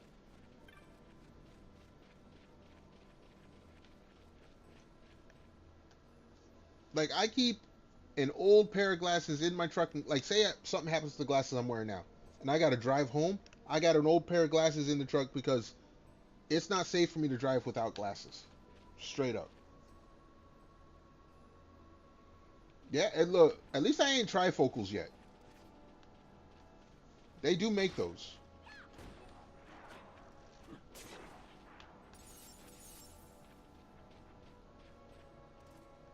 Like I keep an old pair of glasses in my truck. Like say something happens to the glasses I'm wearing now, and I got to drive home. I got an old pair of glasses in the truck because it's not safe for me to drive without glasses. Straight up. Yeah, and look, at least I ain't trifocals yet. They do make those.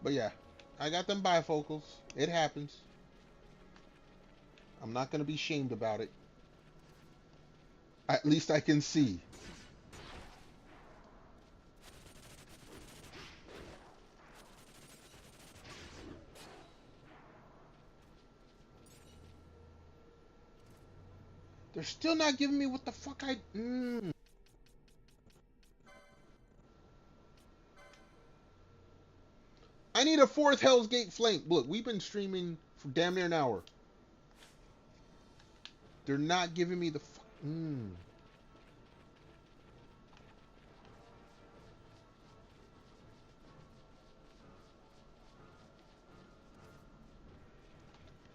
But yeah, I got them bifocals. It happens. I'm not gonna be shamed about it. At least I can see. They're still not giving me what the fuck I... I need a fourth Hell's Gate flame. Look, we've been streaming for damn near an hour. They're not giving me the...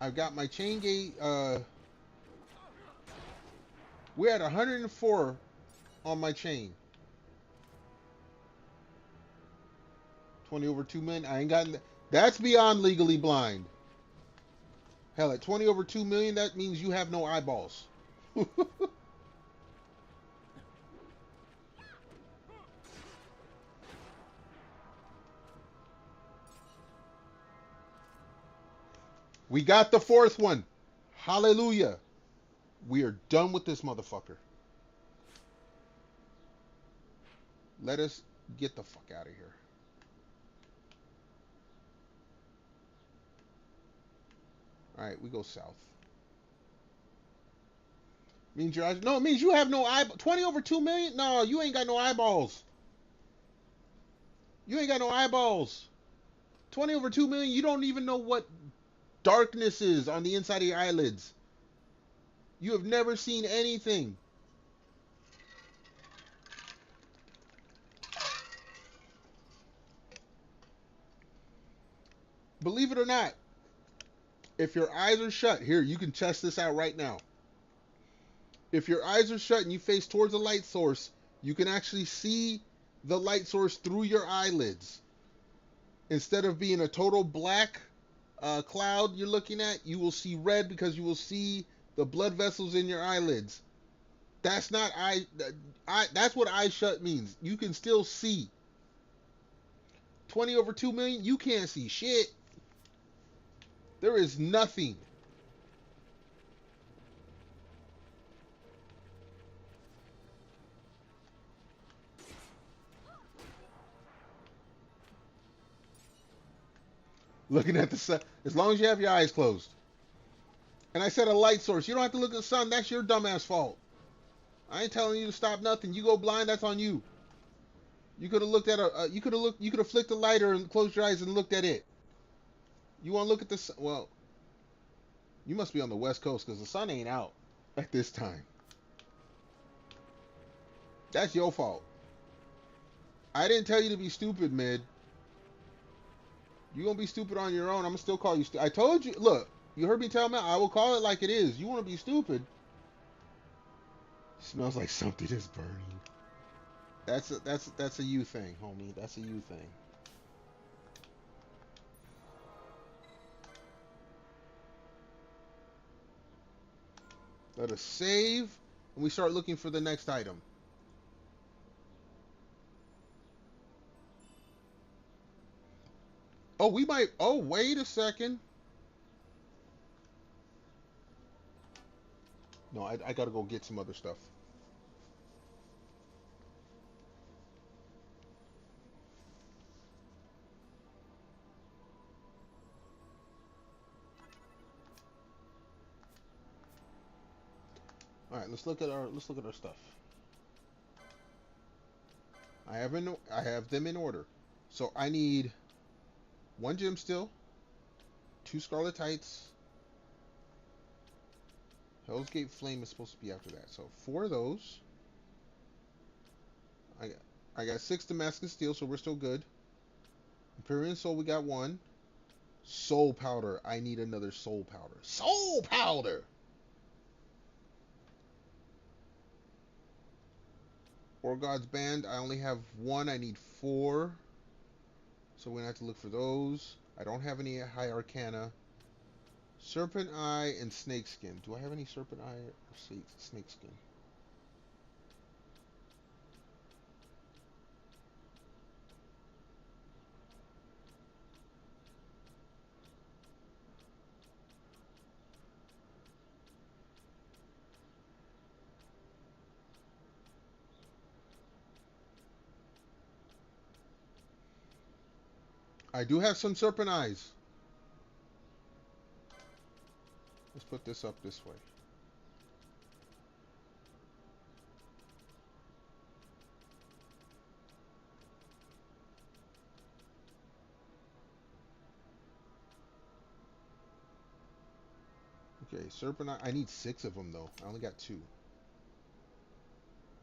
I've got my chain gate... We're at 104 on my chain. 20 over 2 million. I ain't gotten... That's beyond legally blind. Hell, at 20 over 2 million, that means you have no eyeballs. We got the fourth one. Hallelujah. We are done with this motherfucker. Let us get the fuck out of here. Alright, we go south. Means your eyes... No, it means you have no eyeball. 20 over 2 million? No, you ain't got no eyeballs. You ain't got no eyeballs. 20 over 2 million, you don't even know what darkness is on the inside of your eyelids. You have never seen anything. Believe it or not, if your eyes are shut, here, you can test this out right now. If your eyes are shut and you face towards a light source, you can actually see the light source through your eyelids. Instead of being a total black cloud you're looking at, you will see red because you will see the blood vessels in your eyelids. That's not that's what eye shut means. You can still see. 20 over 2 million, you can't see shit. There is nothing. Looking at the sun. As long as you have your eyes closed. And I said a light source. You don't have to look at the sun. That's your dumbass fault. I ain't telling you to stop nothing. You go blind, that's on you. You could have looked at a. You could have looked. You could have flicked the lighter and closed your eyes and looked at it. You want to look at the sun? Well, you must be on the West Coast because the sun ain't out at this time. That's your fault. I didn't tell you to be stupid, mid. You gonna be stupid on your own. I'm gonna still call you stupid. I told you. Look, you heard me tell me. I will call it like it is. You want to be stupid? Smells like something is burning. That's a you thing, homie. That's a you thing. Let us save, and we start looking for the next item. Oh, we might. Oh, wait a second. No, I gotta go get some other stuff. All right, let's look at our stuff. I have them in order. So I need 1 gem still, 2 scarlet tights. Hell's Gate Flame is supposed to be after that. So 4 of those. I got 6 Damascus Steel, so we're still good. Empyrean Soul, we got 1. Soul Powder. I need another Soul Powder. Soul Powder! Or God's Band, I only have 1. I need 4. So we're going to have to look for those. I don't have any High Arcana. Serpent Eye and Snake Skin. Do I have any Serpent Eye or Snake Skin? I do have some Serpent Eyes. Let's put this up this way. Okay, Serpent Eye. I need 6 of them, though. I only got 2.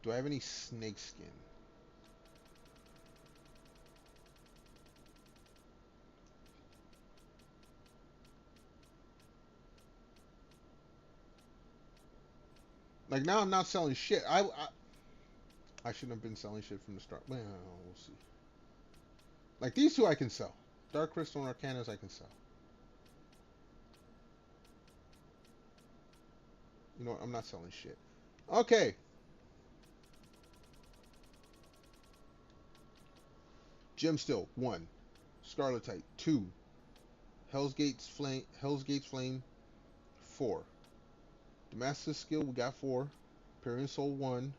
Do I have any Snake Skin? Like, now I'm not selling shit. I shouldn't have been selling shit from the start. Well, we'll see. Like, these 2 I can sell. Dark Crystal and Arcanas I can sell. You know what? I'm not selling shit. Okay. Gem Still, 1. Scarletite, 2. Hell's Gates Flame, 4. Damascus Skill, we got 4. Empyrean Soul, 1.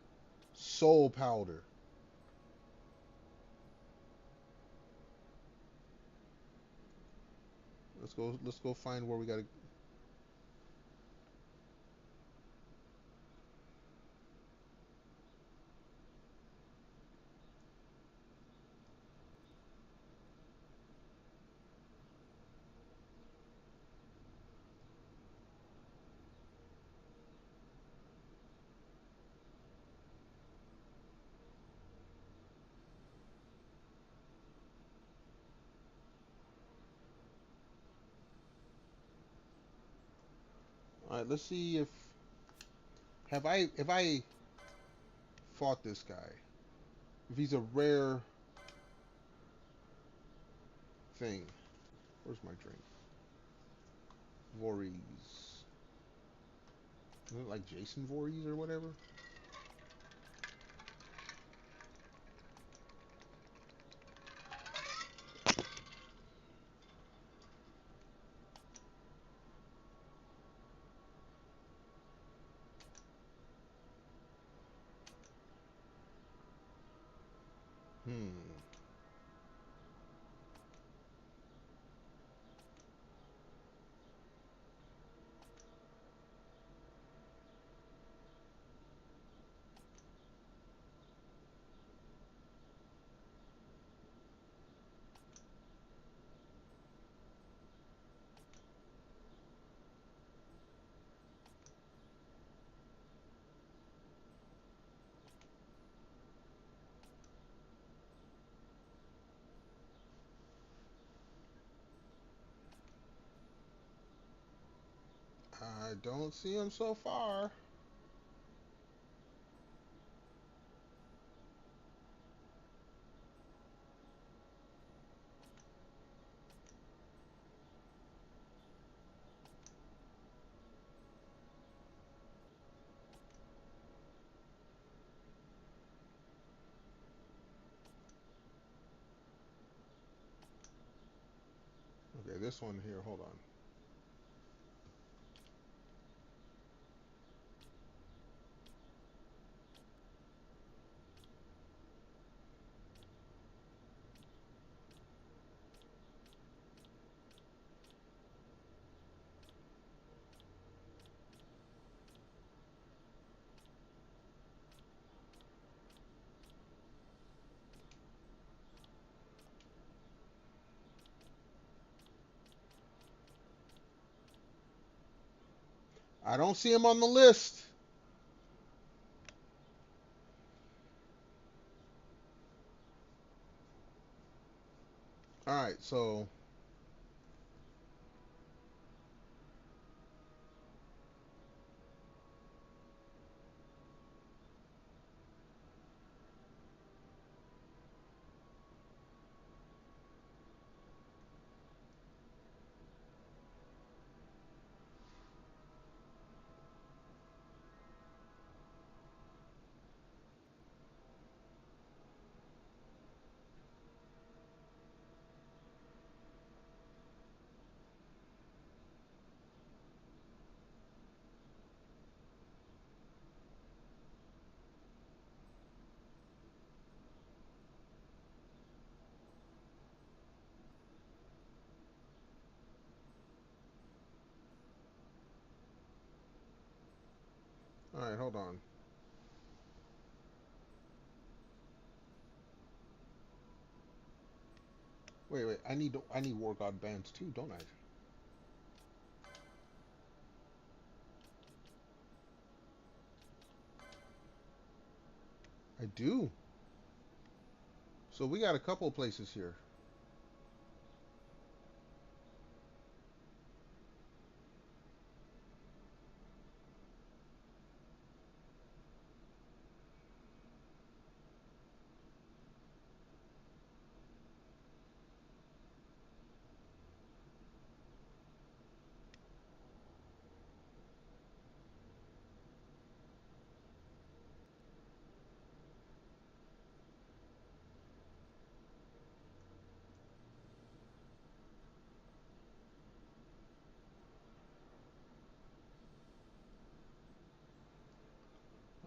Soul Powder. Let's go find where we gotta. Alright, let's see if I fought this guy. If he's a rare thing. Where's my drink? Voorhees. Isn't it like Jason Voorhees or whatever? Hmm. I don't see him so far. Okay, this one here, hold on. I don't see him on the list. All right, so all right, hold on. Wait. I need War God bands too, don't I? I do. So we got a couple places here.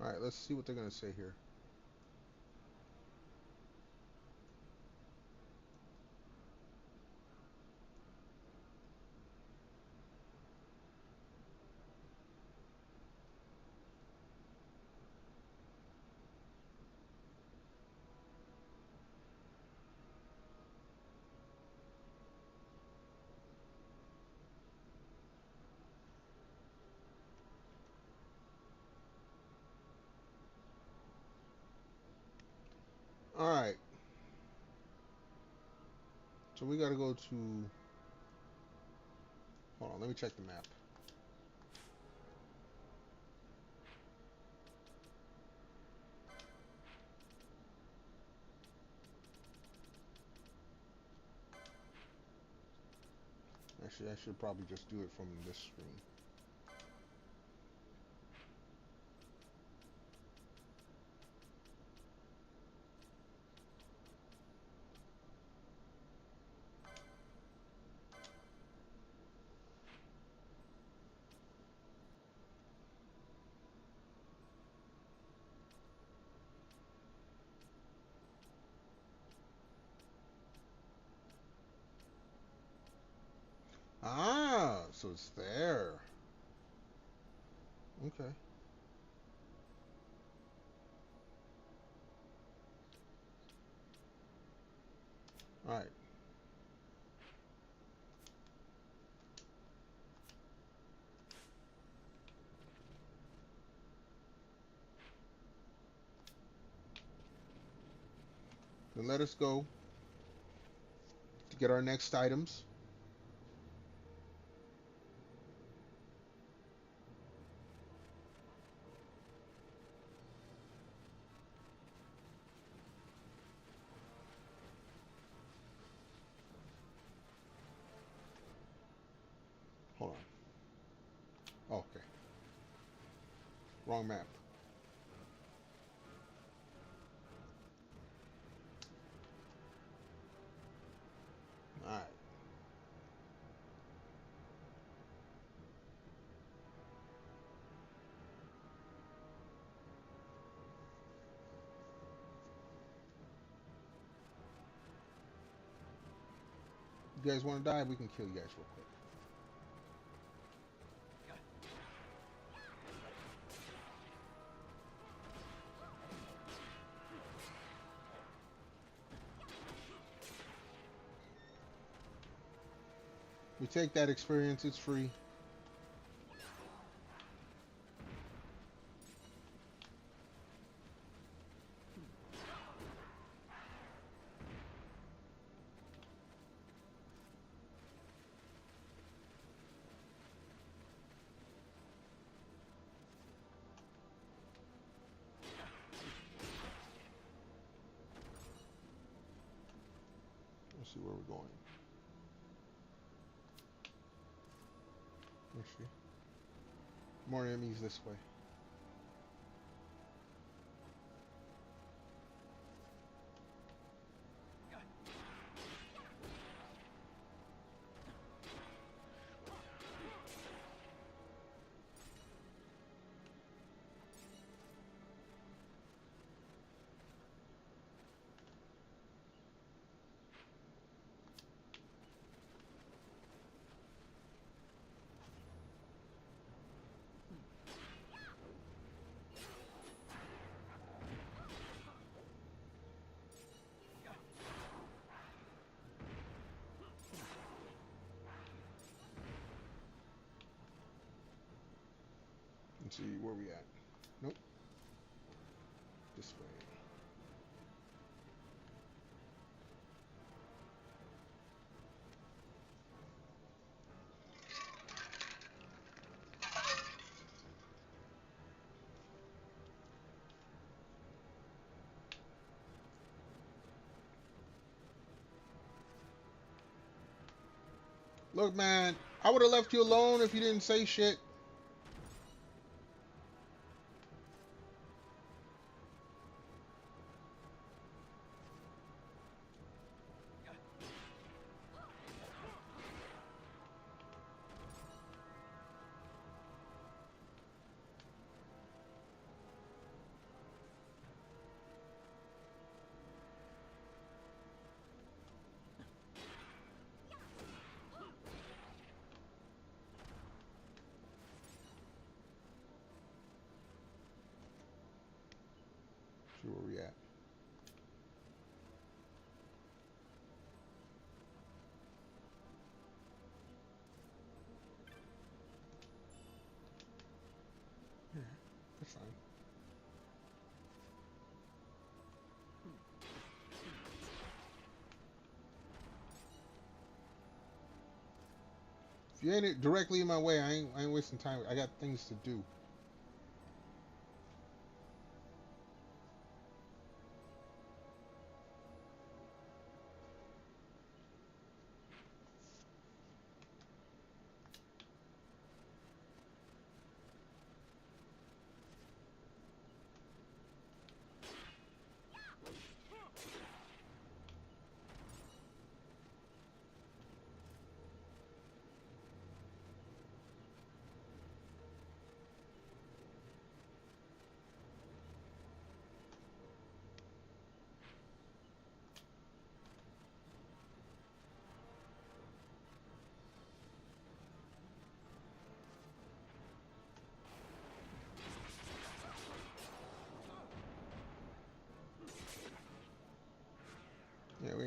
All right, let's see what they're gonna say here. All right. So we gotta go to. Hold on, let me check the map. Actually, I should probably just do it from this screen. so it's there. Okay. All right. Then let us go to get our next items. Hold on. Okay. Wrong map. All right. You guys want to die? We can kill you guys real quick. We take that experience. It's free. Let's see where we're going. Let's see. More enemies this way. Let's see where we at. Nope. This way. Look, man, I would have left you alone if you didn't say shit. See where we at. Yeah, that's fine. If you ain't directly in my way, I ain't wasting time. I got things to do.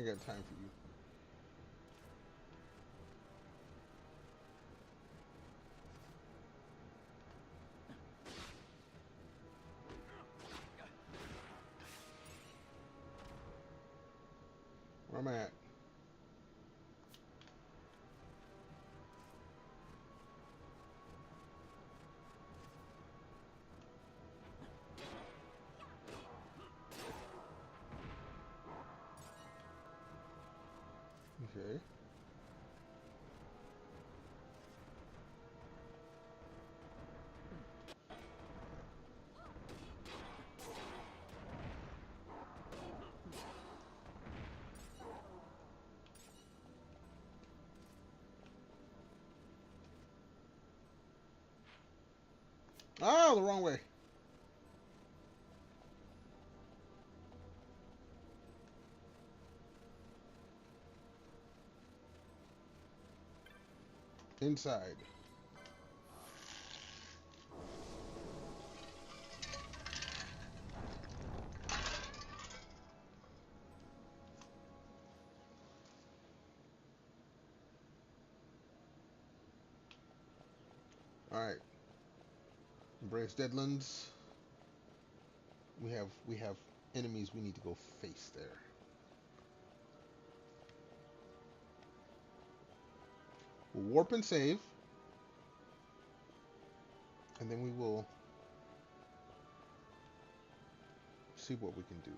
ain't got time for you. Where am I at? Okay. Oh, the wrong way. Inside. All right. Embrace Deadlands. We have enemies we need to go face there. We'll warp and save, and then we will see what we can do.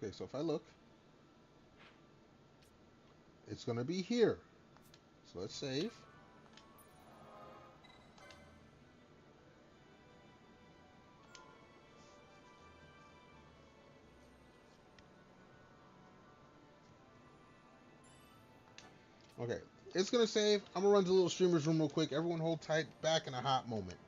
Okay, so if I look, it's going to be here. So let's save. Okay, it's going to save. I'm going to run to the little streamer's room real quick. Everyone hold tight. Back in a hot moment.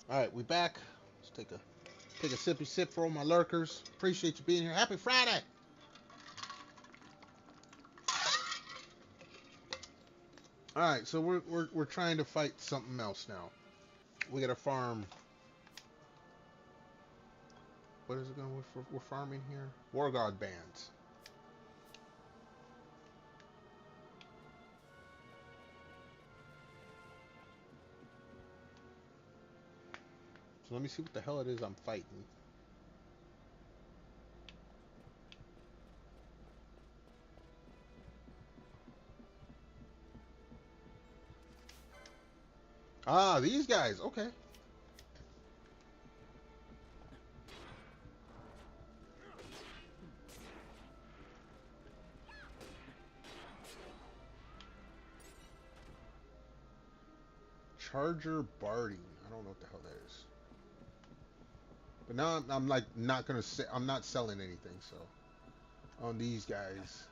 All right, we back. Let's take a sippy sip for all my lurkers. Appreciate you being here. Happy Friday. All right, so we're trying to fight something else now. We gotta farm. What is it going? We're farming here. War God bands. So let me see what the hell it is I'm fighting. Ah, these guys. Okay. Charger Barding. I don't know what the hell that is. But now I'm like not gonna say. I'm not selling anything. So on these guys.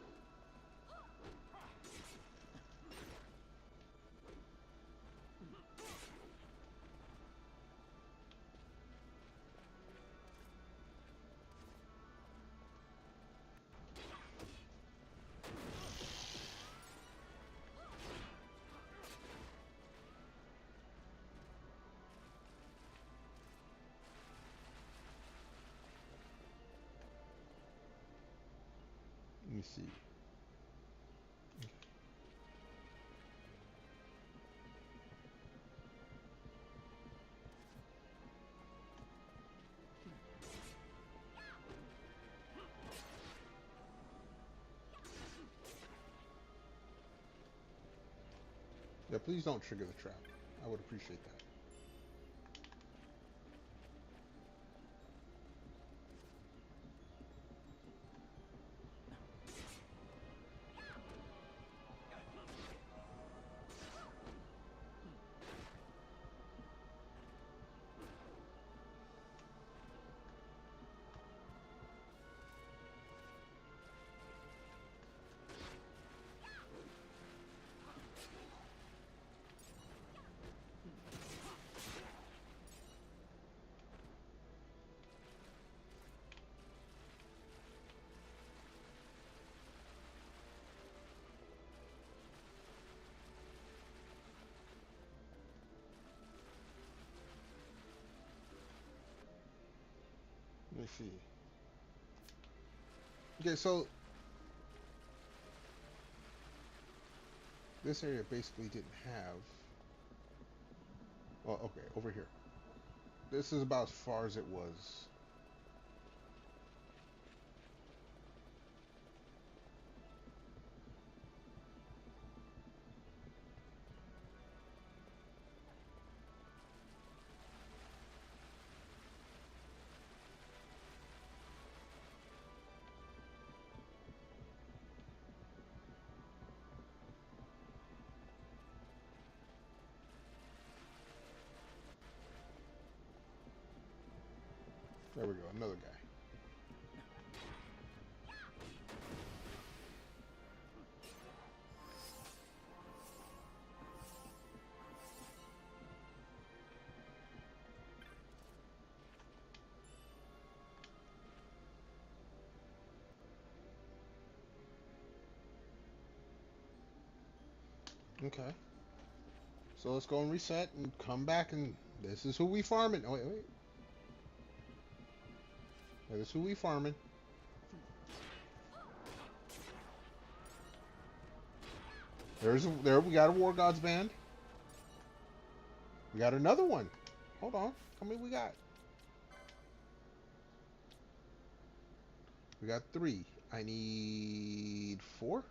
Let me see. Yeah, please don't trigger the trap. I would appreciate that. Let me see. Okay, so this area basically didn't have. Well, okay, over here. This is about as far as it was. There we go, another guy. Okay. So let's go and reset and come back, and this is who we farming. Oh, wait. Yeah, this is who we farming. There we got a War Gods band. We got another one. Hold on. How many we got? We got 3. I need 4.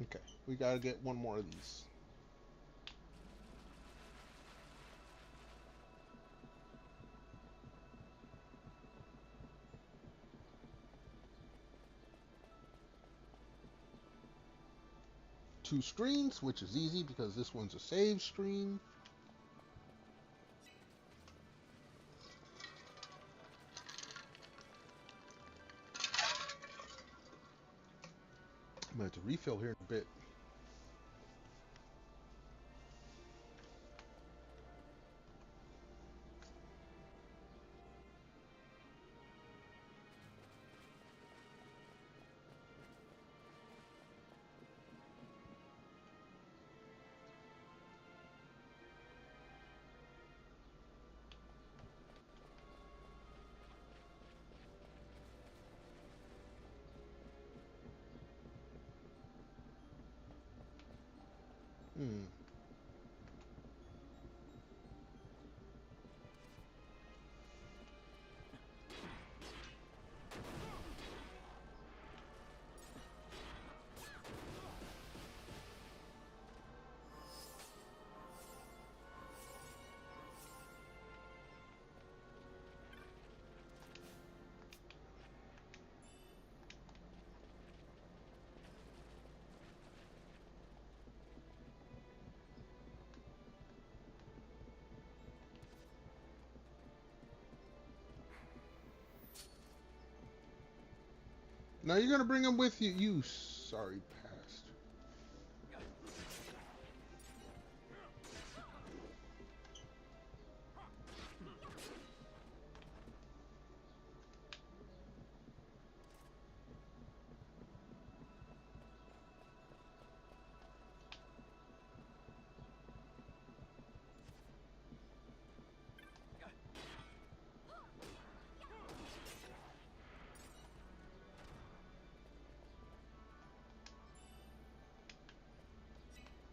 Okay. We gotta get one more of these. Two screens, which is easy because this one's a save screen. I'm going to have to refill here in a bit. Hmm. Now you're gonna bring him with you. You sorry past.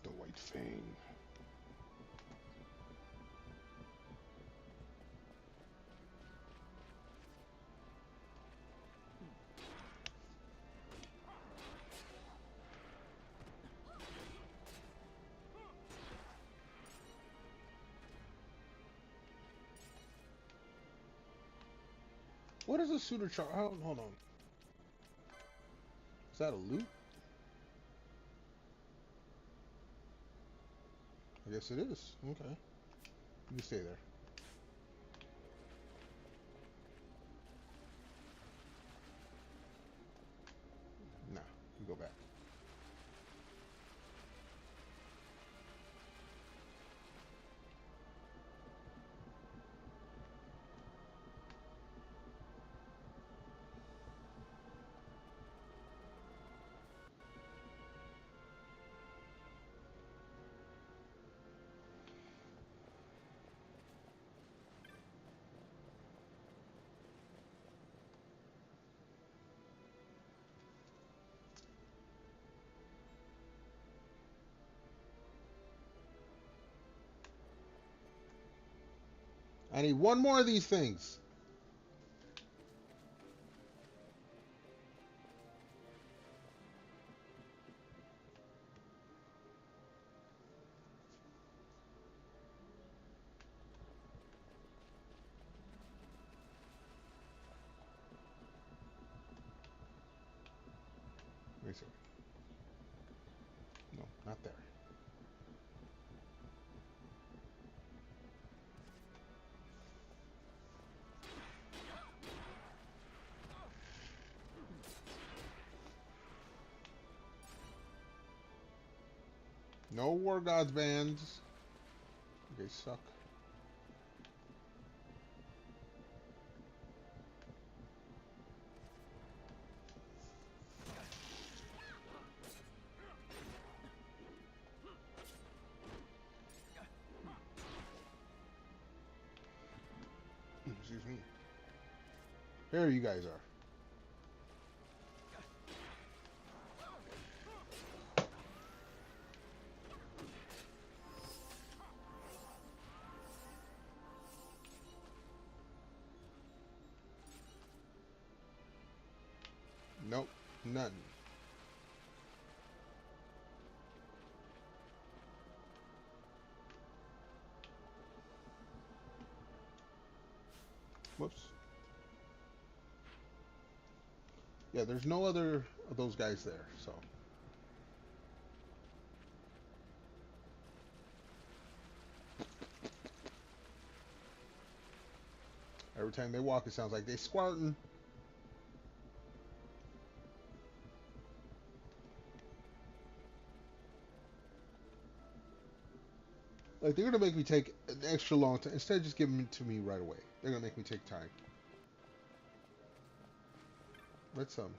The White Fang. What is a suitor char? Hold on. Is that a loot? I guess it is. Okay. You stay there. Nah, you go back. I need one more of these things. Wait a second. No, not there. No War Gods bands. They suck. Excuse me. There you guys are. Nope, none. Whoops. Yeah, there's no other of those guys there, so. Every time they walk, it sounds like they squirting. Like, they're gonna make me take an extra long time instead of just giving it to me right away. They're gonna make me take time. Let's save.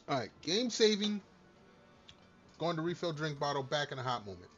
All right, game saving. Going to refill drink bottle. Back in a hot moment.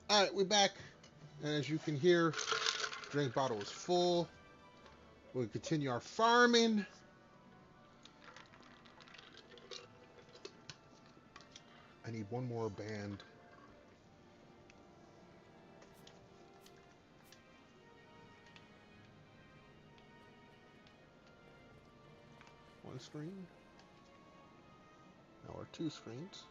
All right, we're back, and as you can hear, drink bottle is full. We'll continue our farming. I need one more band. One screen. Now our two screens.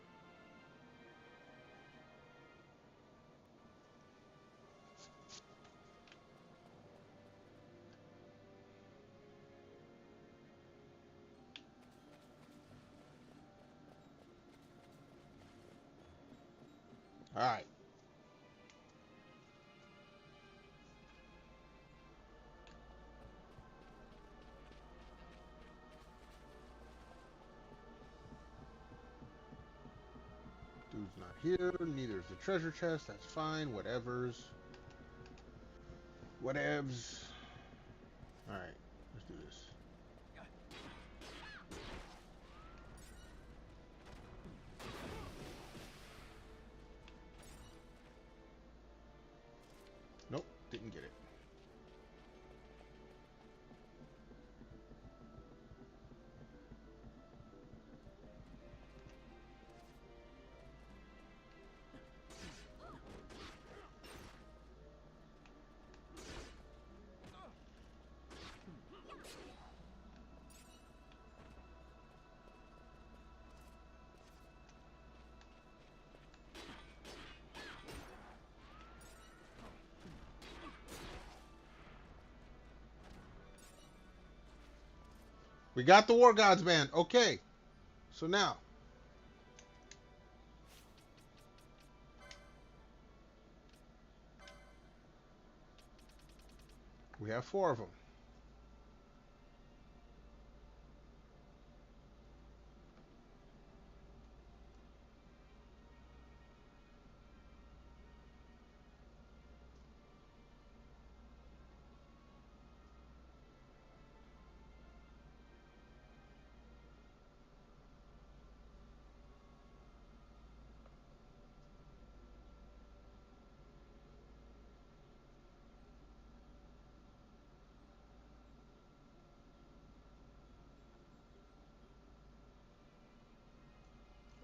All right. Dude's not here. Neither is the treasure chest. That's fine. Whatevers. Whatevs. All right. Let's do this. Nope. Didn't get it. We got the War Gods band. Okay. So now. We have 4 of them.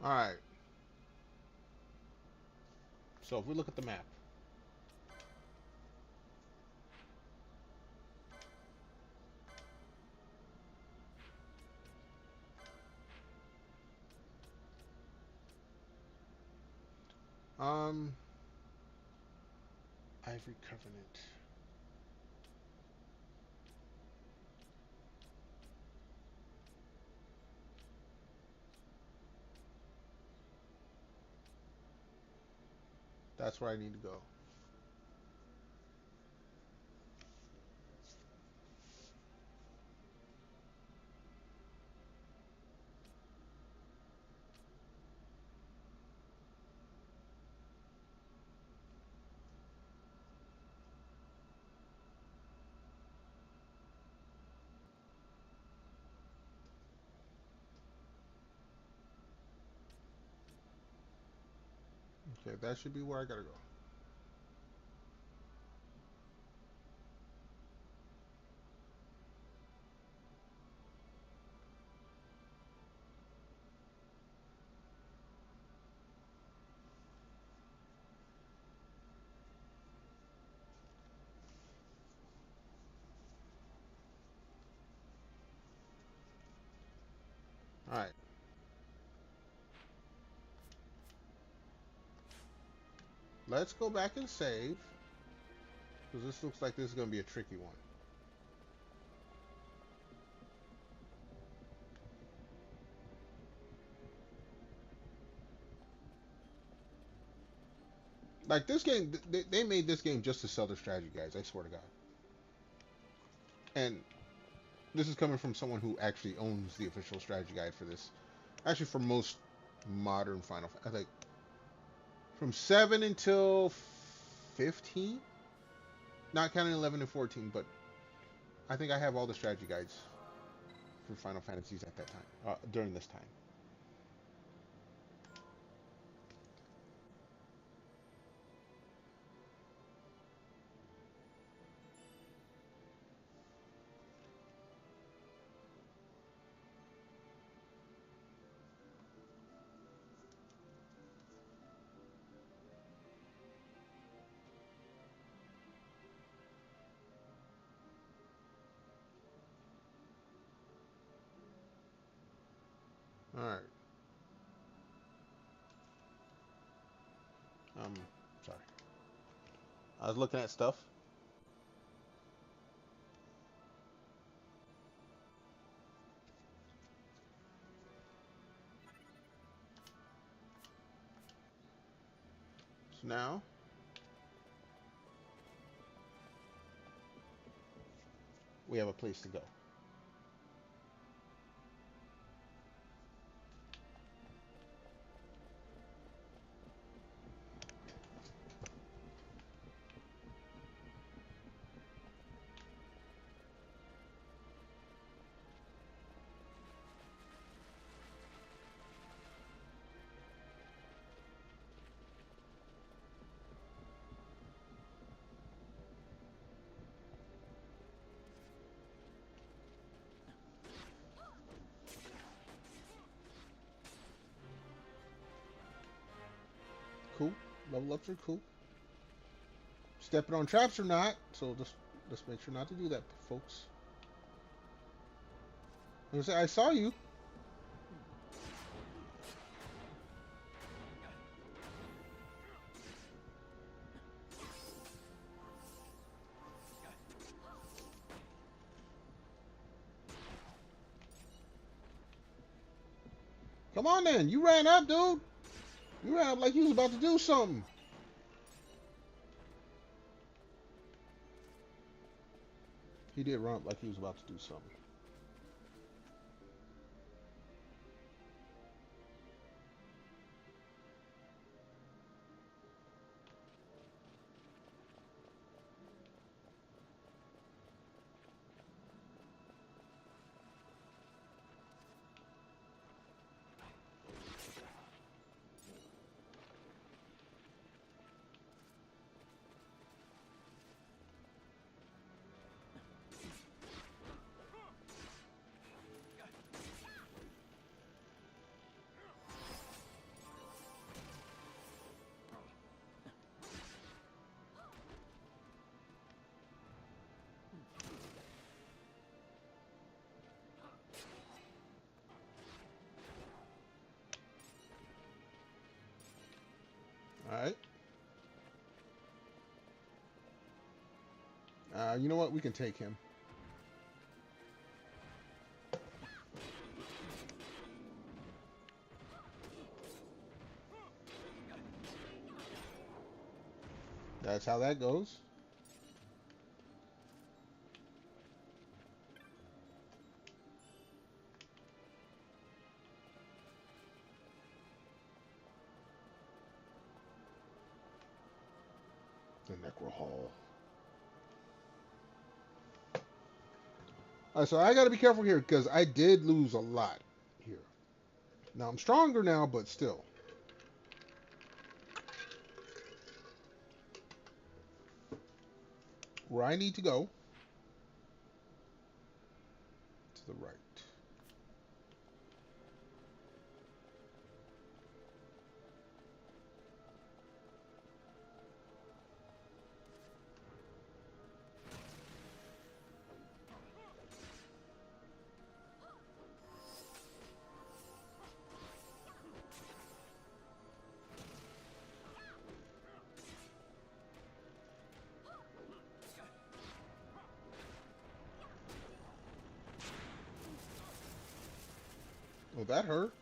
All right. So if we look at the map, Ivory Covenant. That's where I need to go. Okay, that should be where I gotta go. All right. Let's go back and save, because this looks like this is gonna be a tricky one. Like this game, they made this game just to sell their strategy guides. I swear to God. And this is coming from someone who actually owns the official strategy guide for this. Actually, for most modern Final Fantasy, I think from 7 until 15, not counting 11 and 14, but I think I have all the strategy guides for Final Fantasies at that time, during this time. All right. Sorry. I was looking at stuff. So now we have a place to go. Cool. Level ups are cool. Stepping on traps or not, so just make sure not to do that, folks. I'm gonna say I saw you. Come on then. You ran up, dude. You ran up like you was about to do something. He did run up like he was about to do something. All right. You know what? We can take him. That's how that goes. The Necro Hall. All right, so I got to be careful here because I did lose a lot here. Now I'm stronger now, but still. Where I need to go. To the right. Oh, that hurt.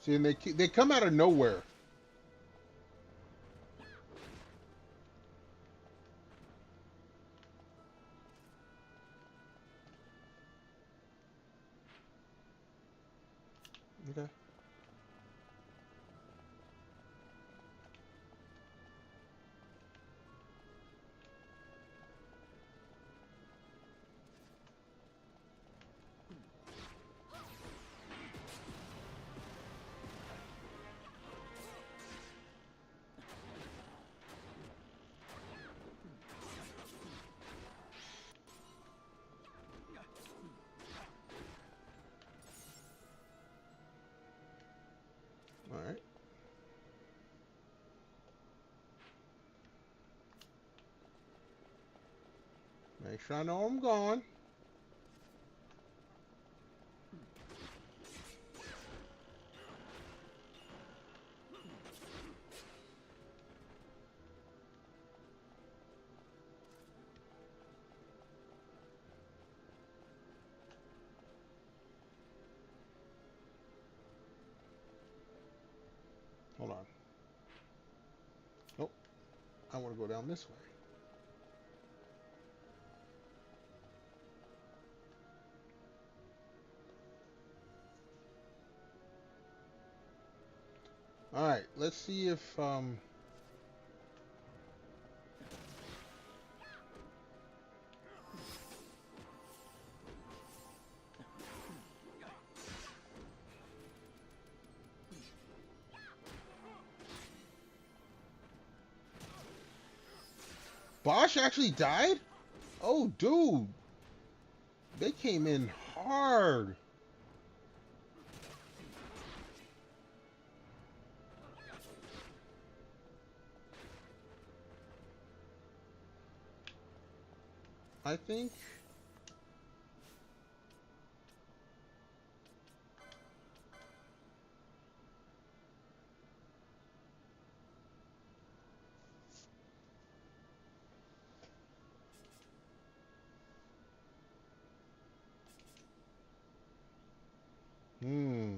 See, and they come out of nowhere. Okay. All right. Make sure I know I'm going. Hold on. Oh, I want to go down this way. All right, let's see if Bosch actually died? Oh, dude. They came in hard. I think. Hmm.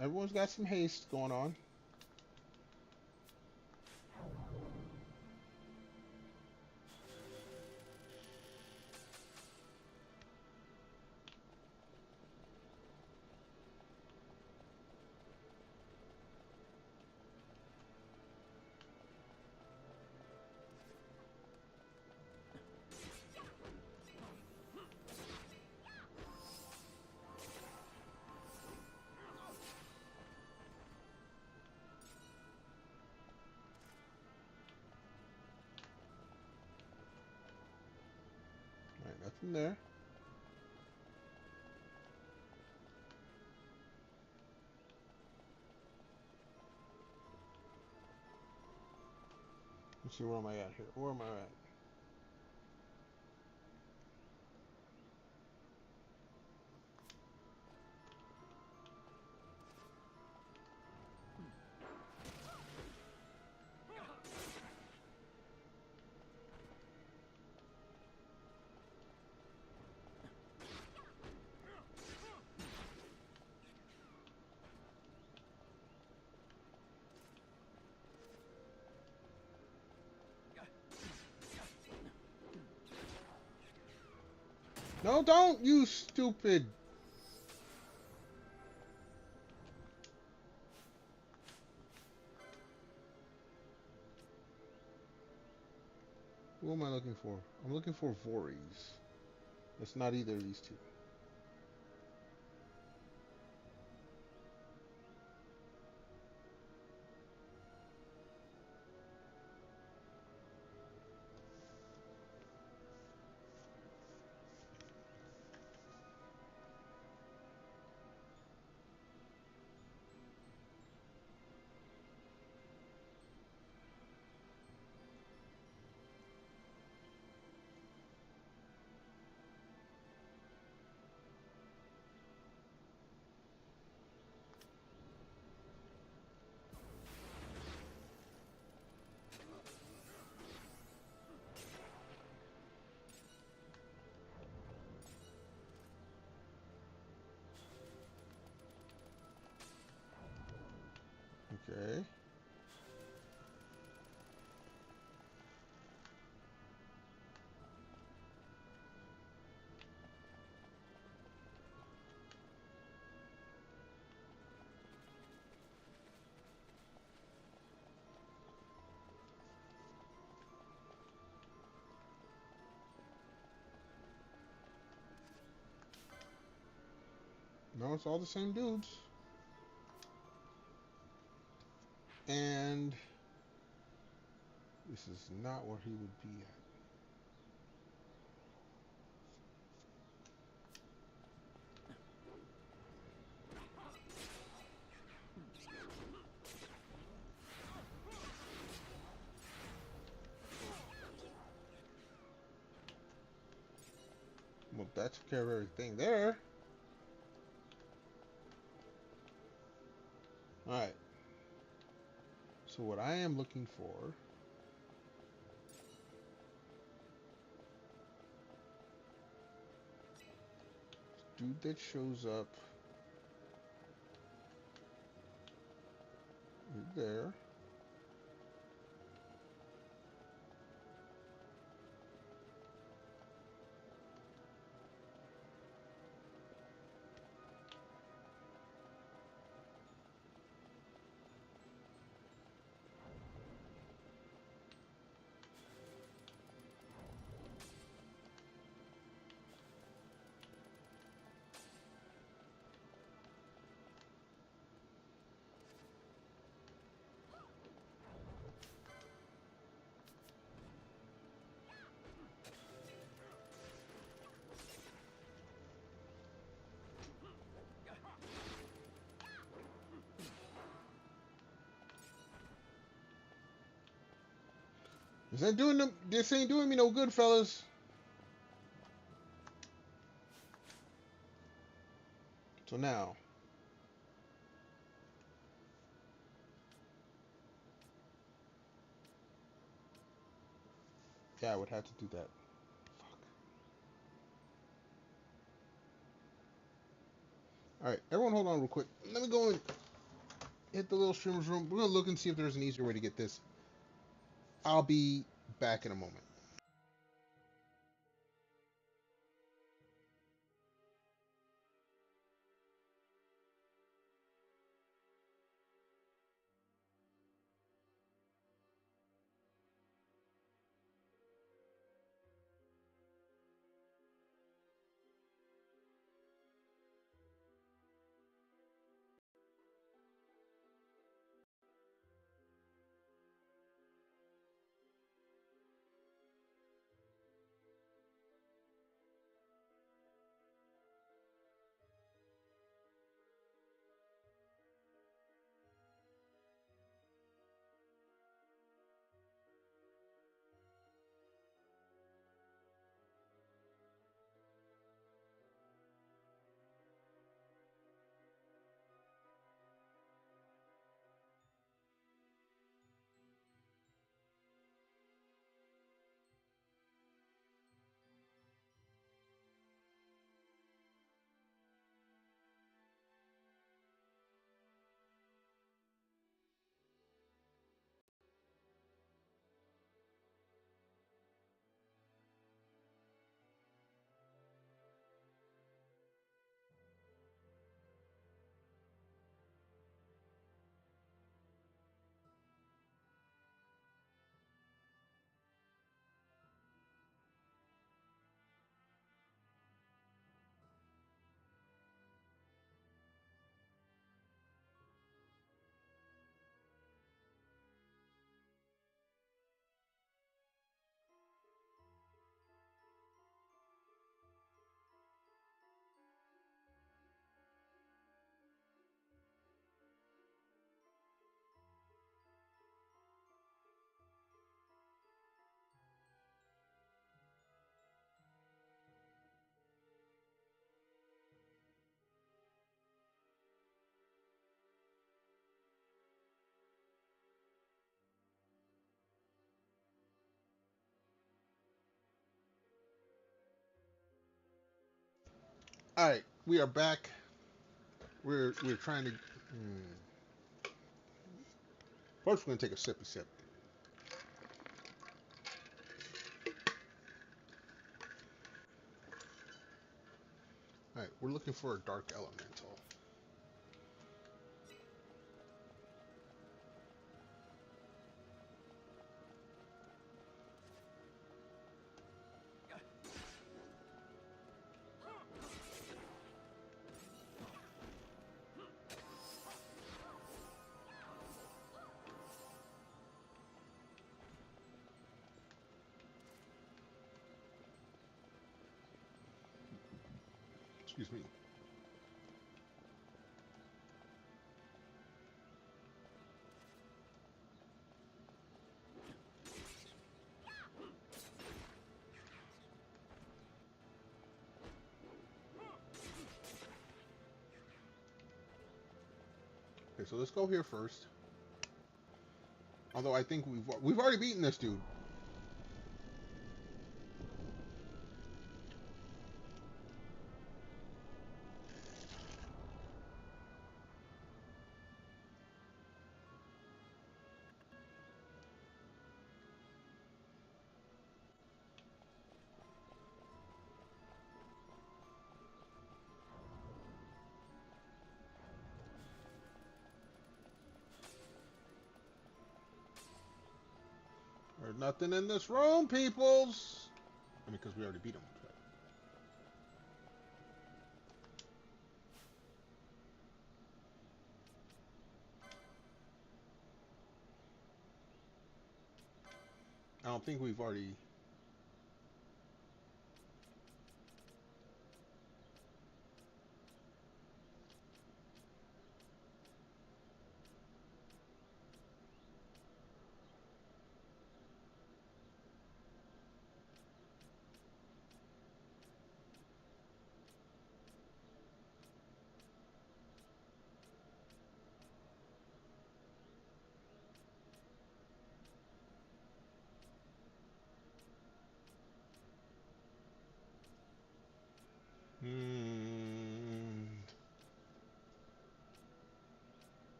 Everyone's got some haste going on. All right, nothing there. Let's see, where am I at here? Where am I at? No, don't, you stupid. Who am I looking for? I'm looking for Voorhees. It's not either of these two. Okay. No, it's all the same dudes. And this is not where he would be at. Well, that took care of everything there. Alright. So what I am looking for is dude that shows up right there. This ain't doing me no good, fellas. So now, yeah, I would have to do that. Fuck. All right, everyone, hold on real quick. Let me go in. hit the little streamer's room. We're gonna look and see if there's an easier way to get this. I'll be back in a moment. All right, we are back. We're trying to. First, we're gonna take a sippy sip. All right, we're looking for a dark elemental. Excuse me. Okay, so let's go here first. Although I think we've already beaten this dude. There's nothing in this room, peoples. I mean, because we already beat him. But... I don't think we've already.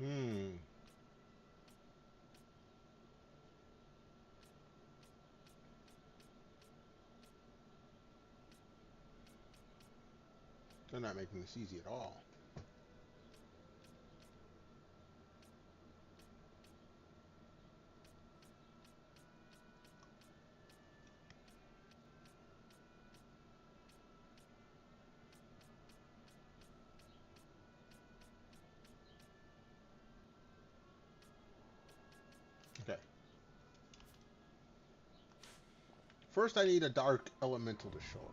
Hmm. They're not making this easy at all. Okay. First, I need a dark elemental to show up.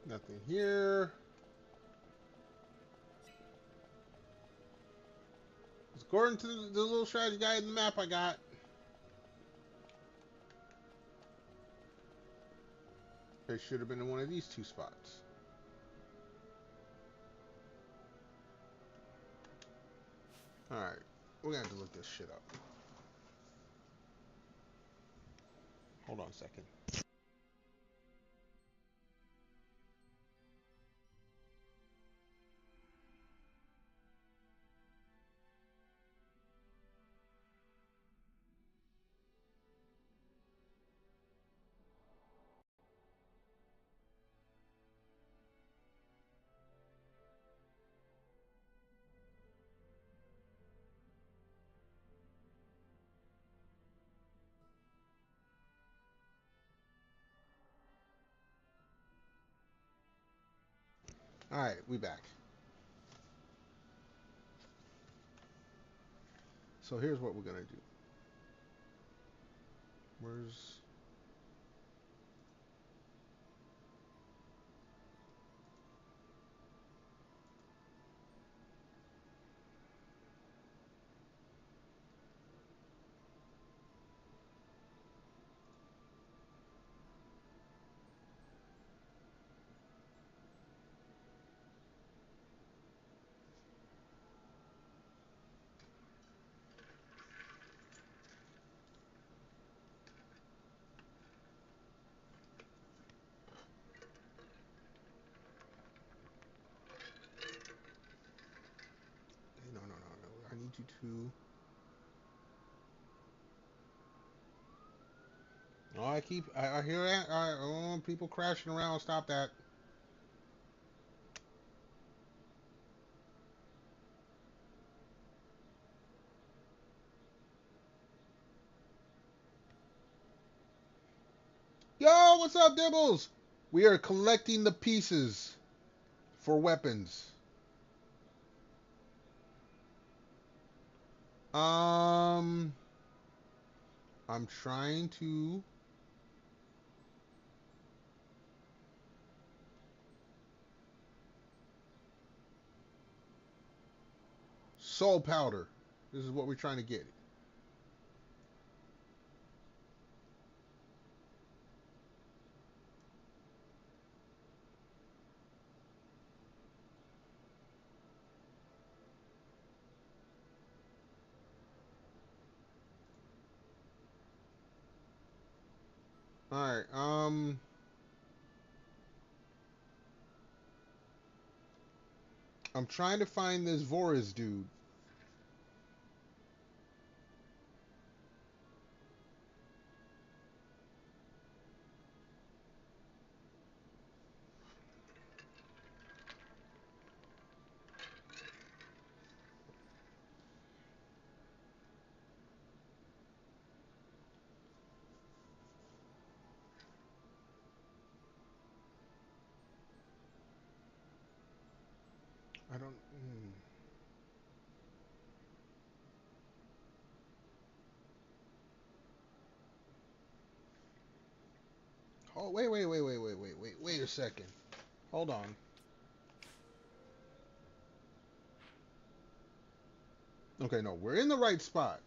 Nothing here. According to the little strategy guide in the map I got. It should have been in one of these two spots. Alright. We're gonna have to look this shit up. Hold on a second. Alright, we back. So here's what we're gonna do. Where's... No. I need you to... Oh, I hear that. Oh, people crashing around. Stop that. Yo, what's up, Dibbles? We are collecting the pieces for weapons. I'm trying to... Soul powder. This is what we're trying to get. Alright, I'm trying to find this Voris dude. I don't... Oh, wait a second. Hold on. Okay, no, we're in the right spot.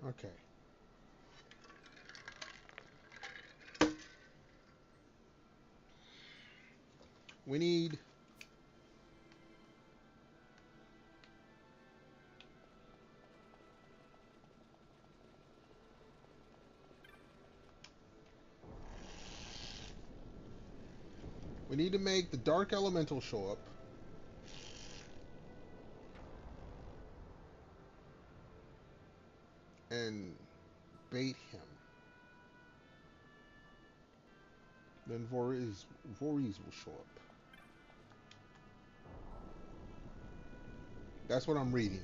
Okay. We need to make the dark elemental show up. And bait him. Then Voorhees will show up. That's what I'm reading.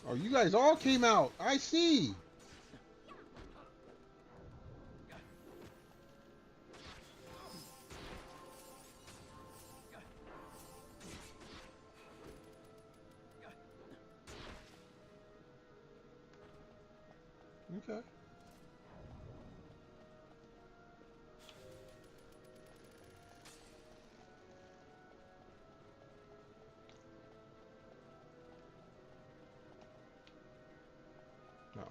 Oh, you guys all came out. I see. Okay. No.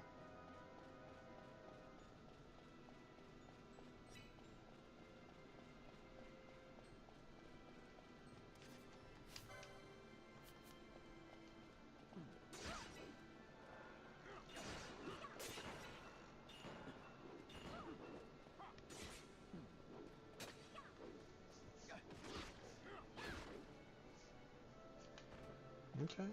Okay.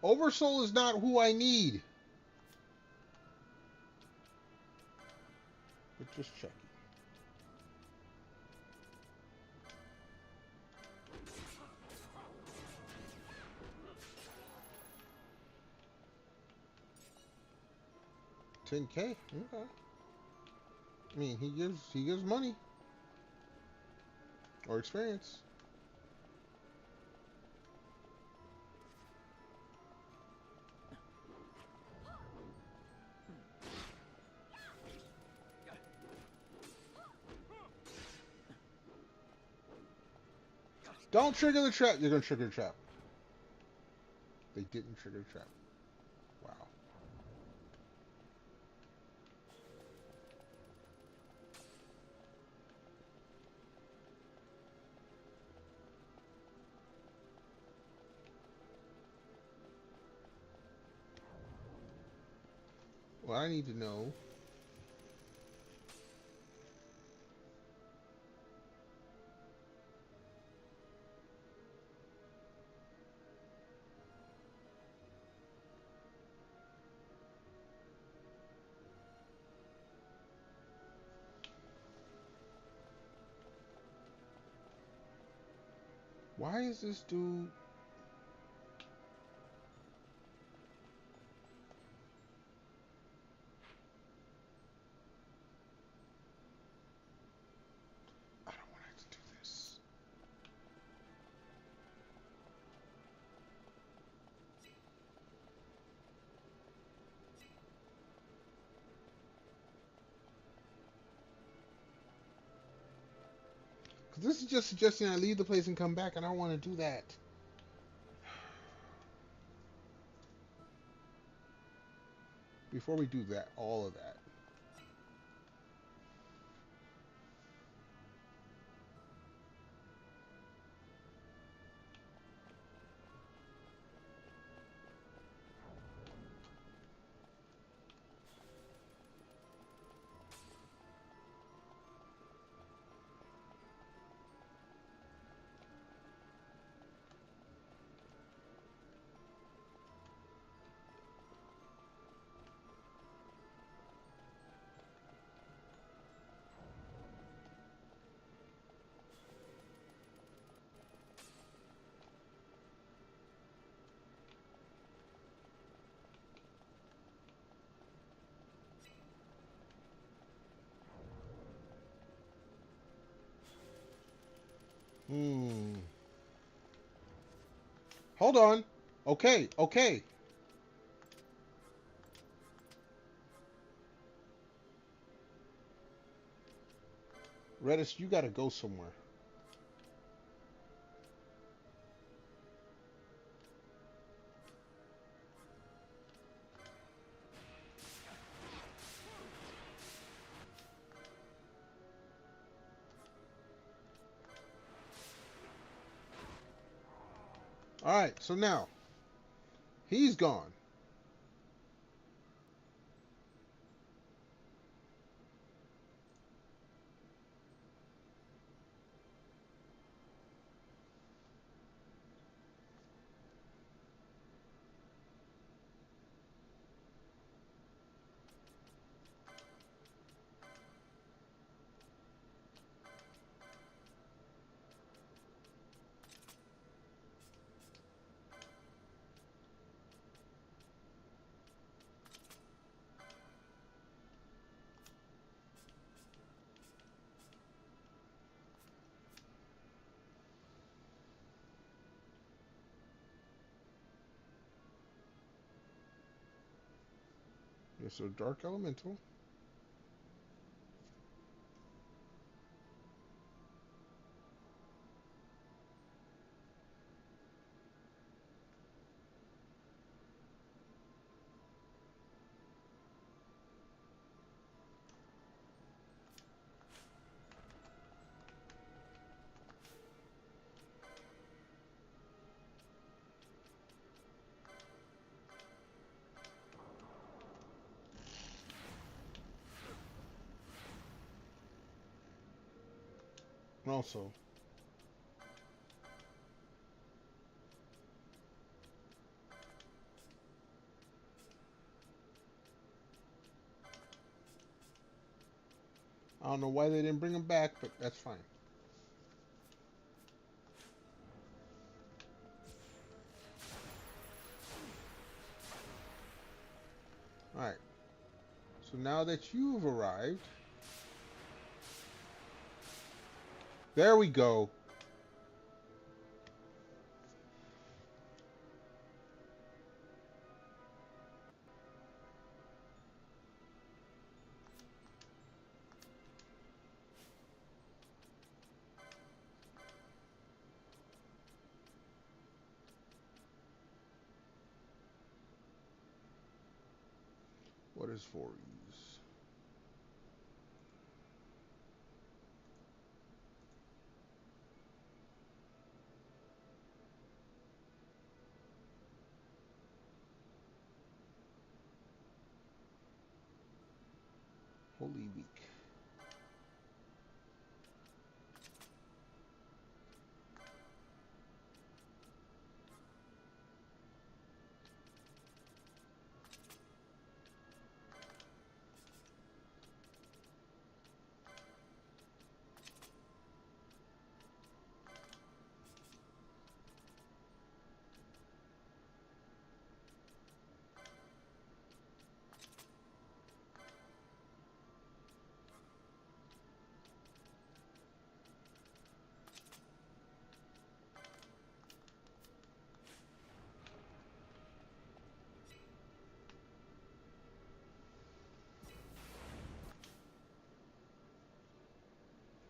Oversoul is not who I need. But just checking. $10K. Okay. I mean, he gives money or experience. Don't trigger the trap. You're gonna trigger the trap. They didn't trigger the trap. Wow. Well, I need to know. Why is this dude... I don't want to have to do this. this is just suggesting I leave the place and come back, and I don't want to do that. Before we do that, all of that. Hold on. Okay, okay. Redis, you gotta go somewhere. Alright, so now, he's gone. Yes, so Dark Elemental. And also, I don't know why they didn't bring him back, but that's fine. Alright. So now that you've arrived, there we go. What is 4E's? Holy Week.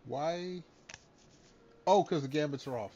Why? Oh, because the gambits are off.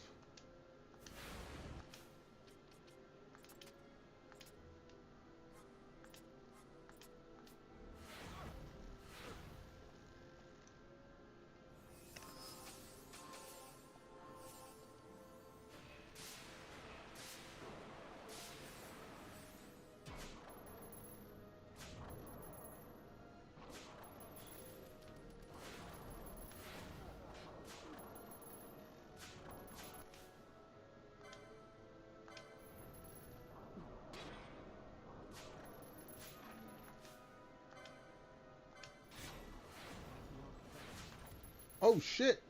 Oh shit.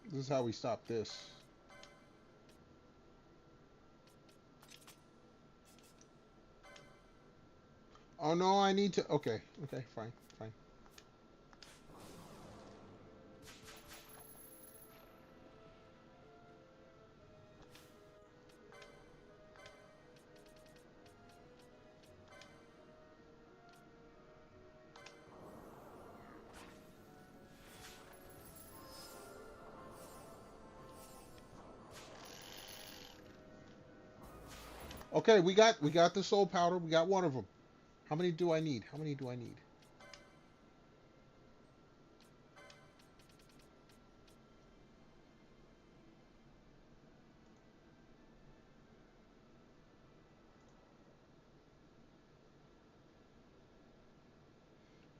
This is how we stop this. Oh no, I need to. Okay, okay, fine, fine. Okay, we got the soul powder. We got one of them. How many do I need? How many do I need?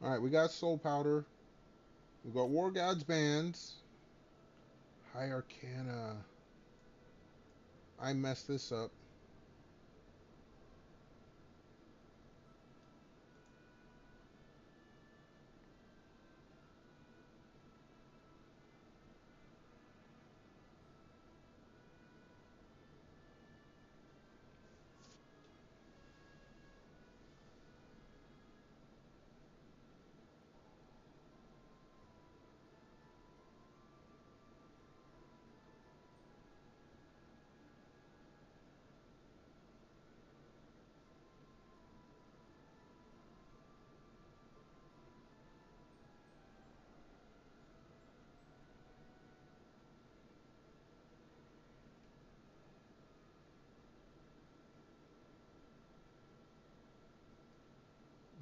All right, we got soul powder. We got War God's bands. High Arcana. I messed this up.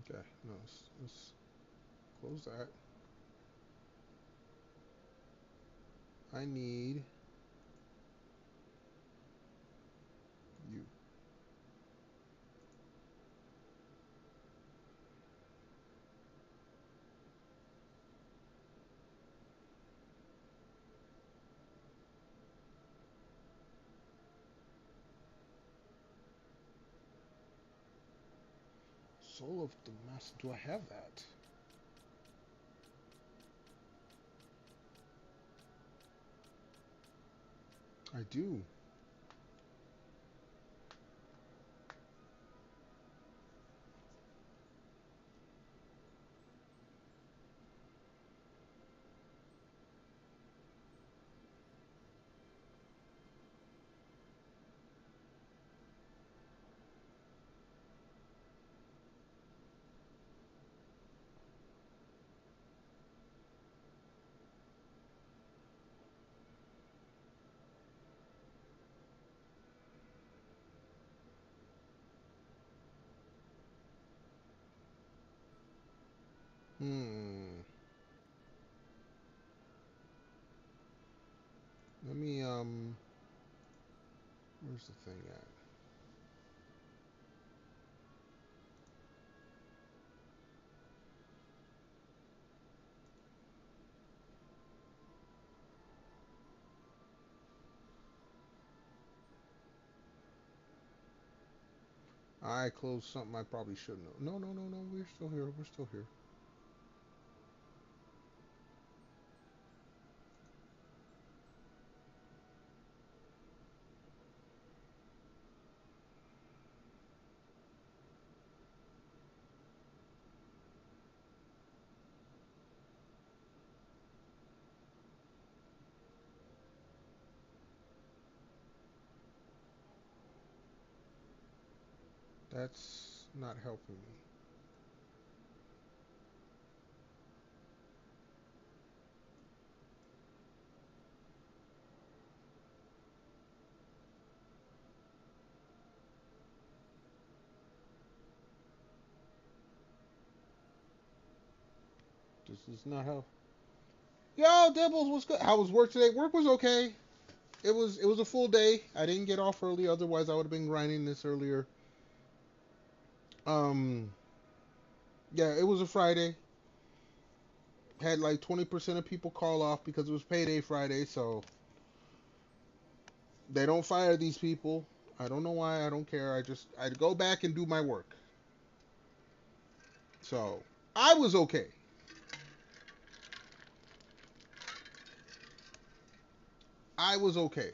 Okay, no, let's close that. I need you. Soul of the Master. Do I have that? I do. Let me, where's the thing at? I closed something I probably shouldn't have. No, no, no, no. We're still here. We're still here. That's not helping me. This is not help. Yo, Dibbles, what's good? How was work today? Work was okay. It was a full day. I didn't get off early, otherwise I would have been grinding this earlier. Um, yeah, it was a Friday. Had like 20% of people call off because it was payday Friday, so they don't fire these people. I don't know why. I don't care. I'd go back and do my work. So I was okay. I was okay.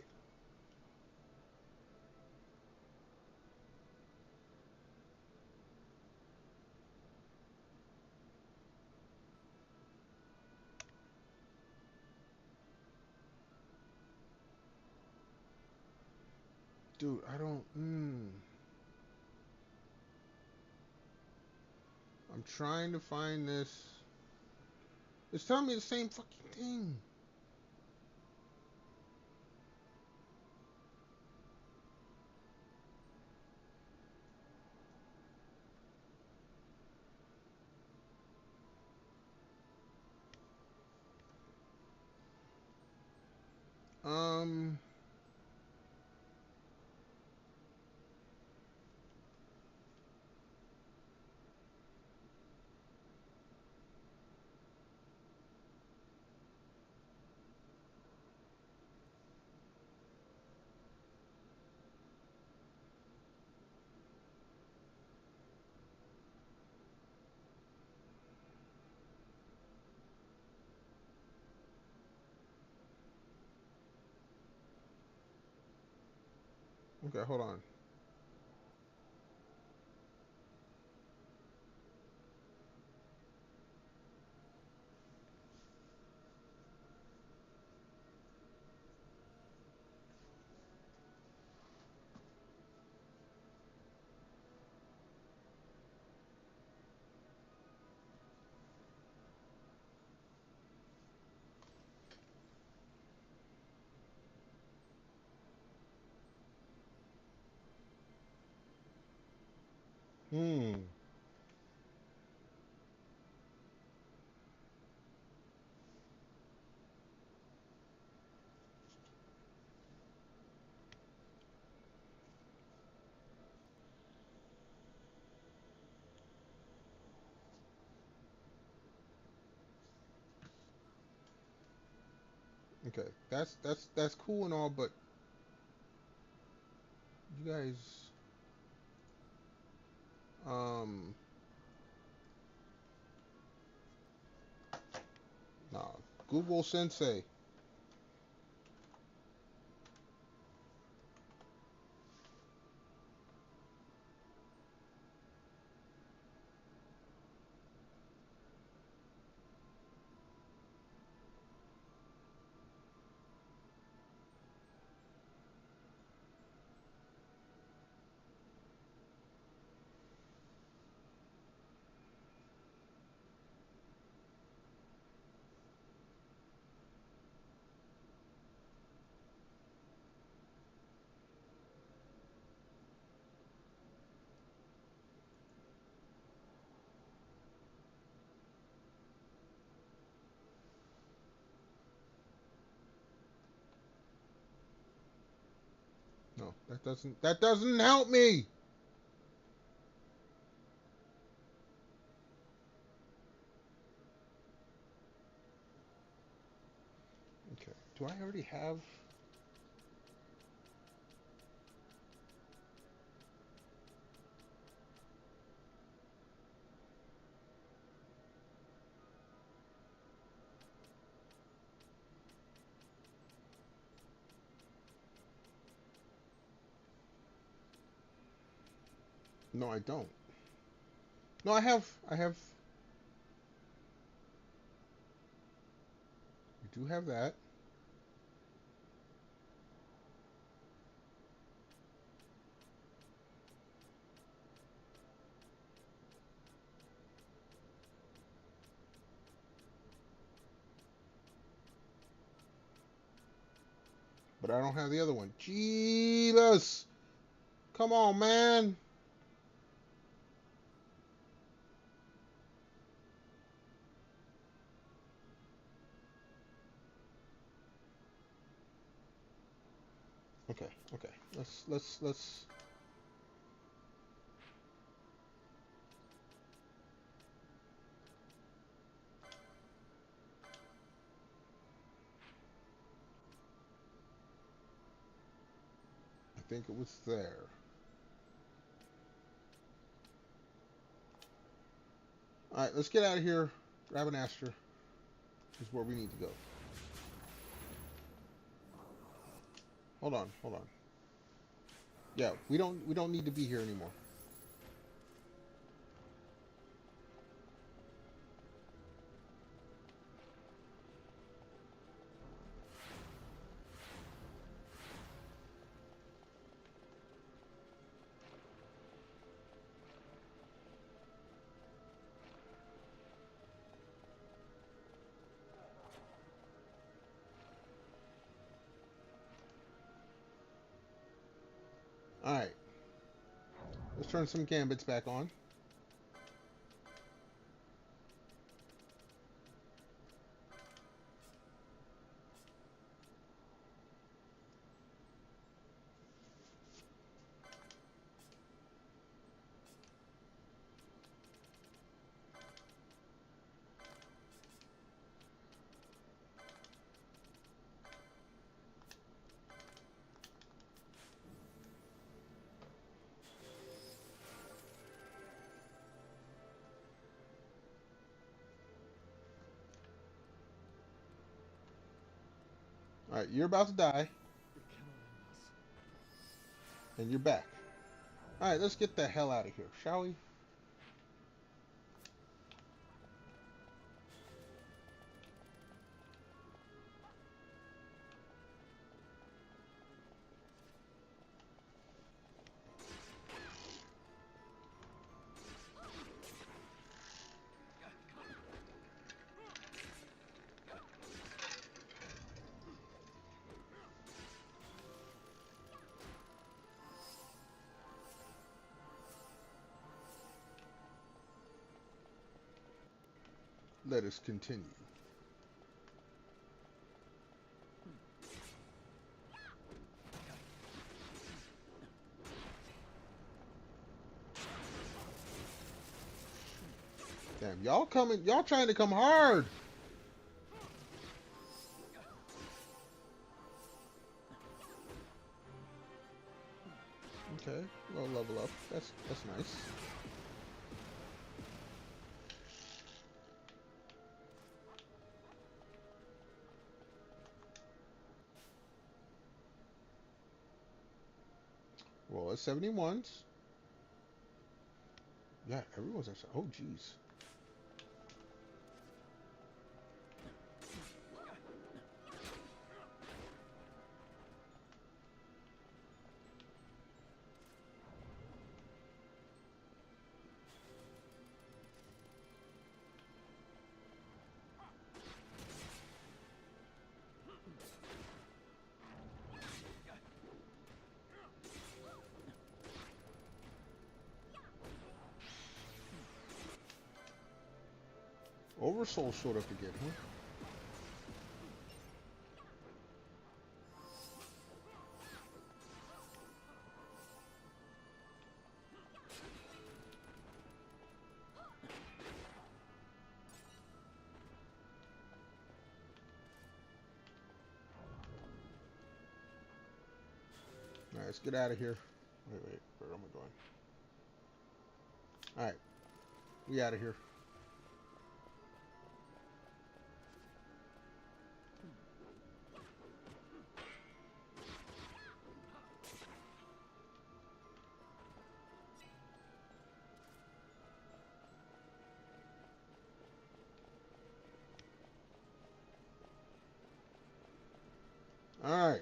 Dude, I don't. I'm trying to find this. It's telling me the same fucking thing. Um. Okay, hold on. Hmm. Okay, that's cool and all, but you guys, um, nah. Google Sensei. No, that doesn't help me. Okay. Do I already have? No, I don't. No, I have. We do have that. But I don't have the other one. Jeebus! Come on, man. Okay, okay. Let's. I think it was there. All right, let's get out of here. Grab an Astra. Is where we need to go. Hold on. Yeah, we don't need to be here anymore. All right. Let's turn some gambits back on. All right, you're about to die. And you're back. All right, let's get the hell out of here, shall we? Let us continue. Damn, y'all trying to come hard. Okay, we'll level up. That's nice. Well, it's 71s. Yeah, everyone's at. Oh, jeez. Oversoul showed up again, huh? Alright, let's get out of here. Wait, where am I going? Alright, we out of here. Alright.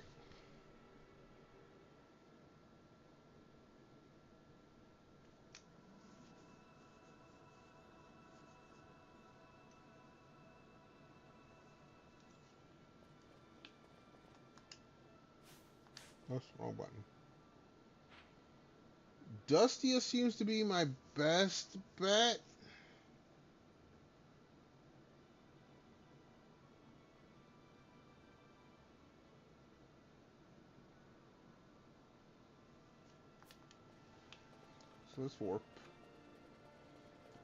Oops, wrong button. Dustia seems to be my best bet. So let's warp.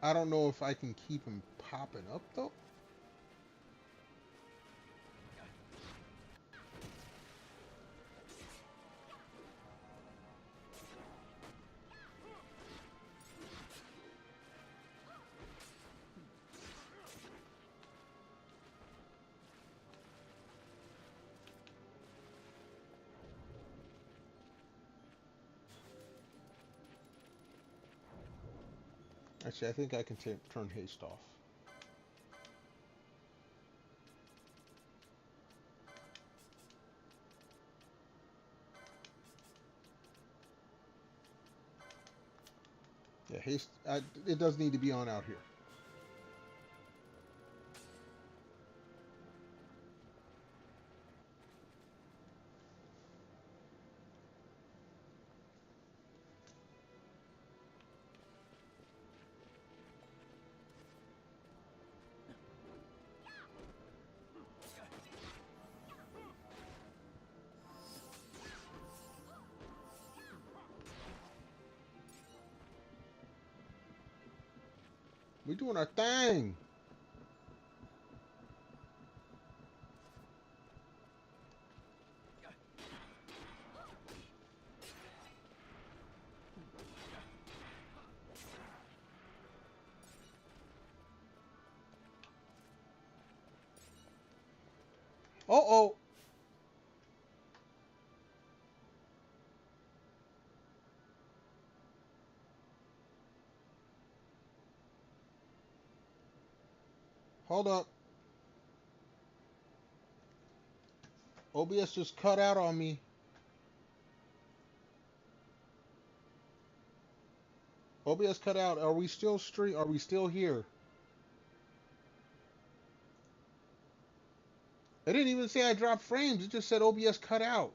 I don't know if I can keep him popping up though. Actually, I think I can turn haste off. Yeah, haste. It does need to be on out here. We doing our thing. Uh-oh. Hold up. OBS just cut out on me. OBS cut out. Are we still Are we still here? It didn't even say I dropped frames. It just said OBS cut out.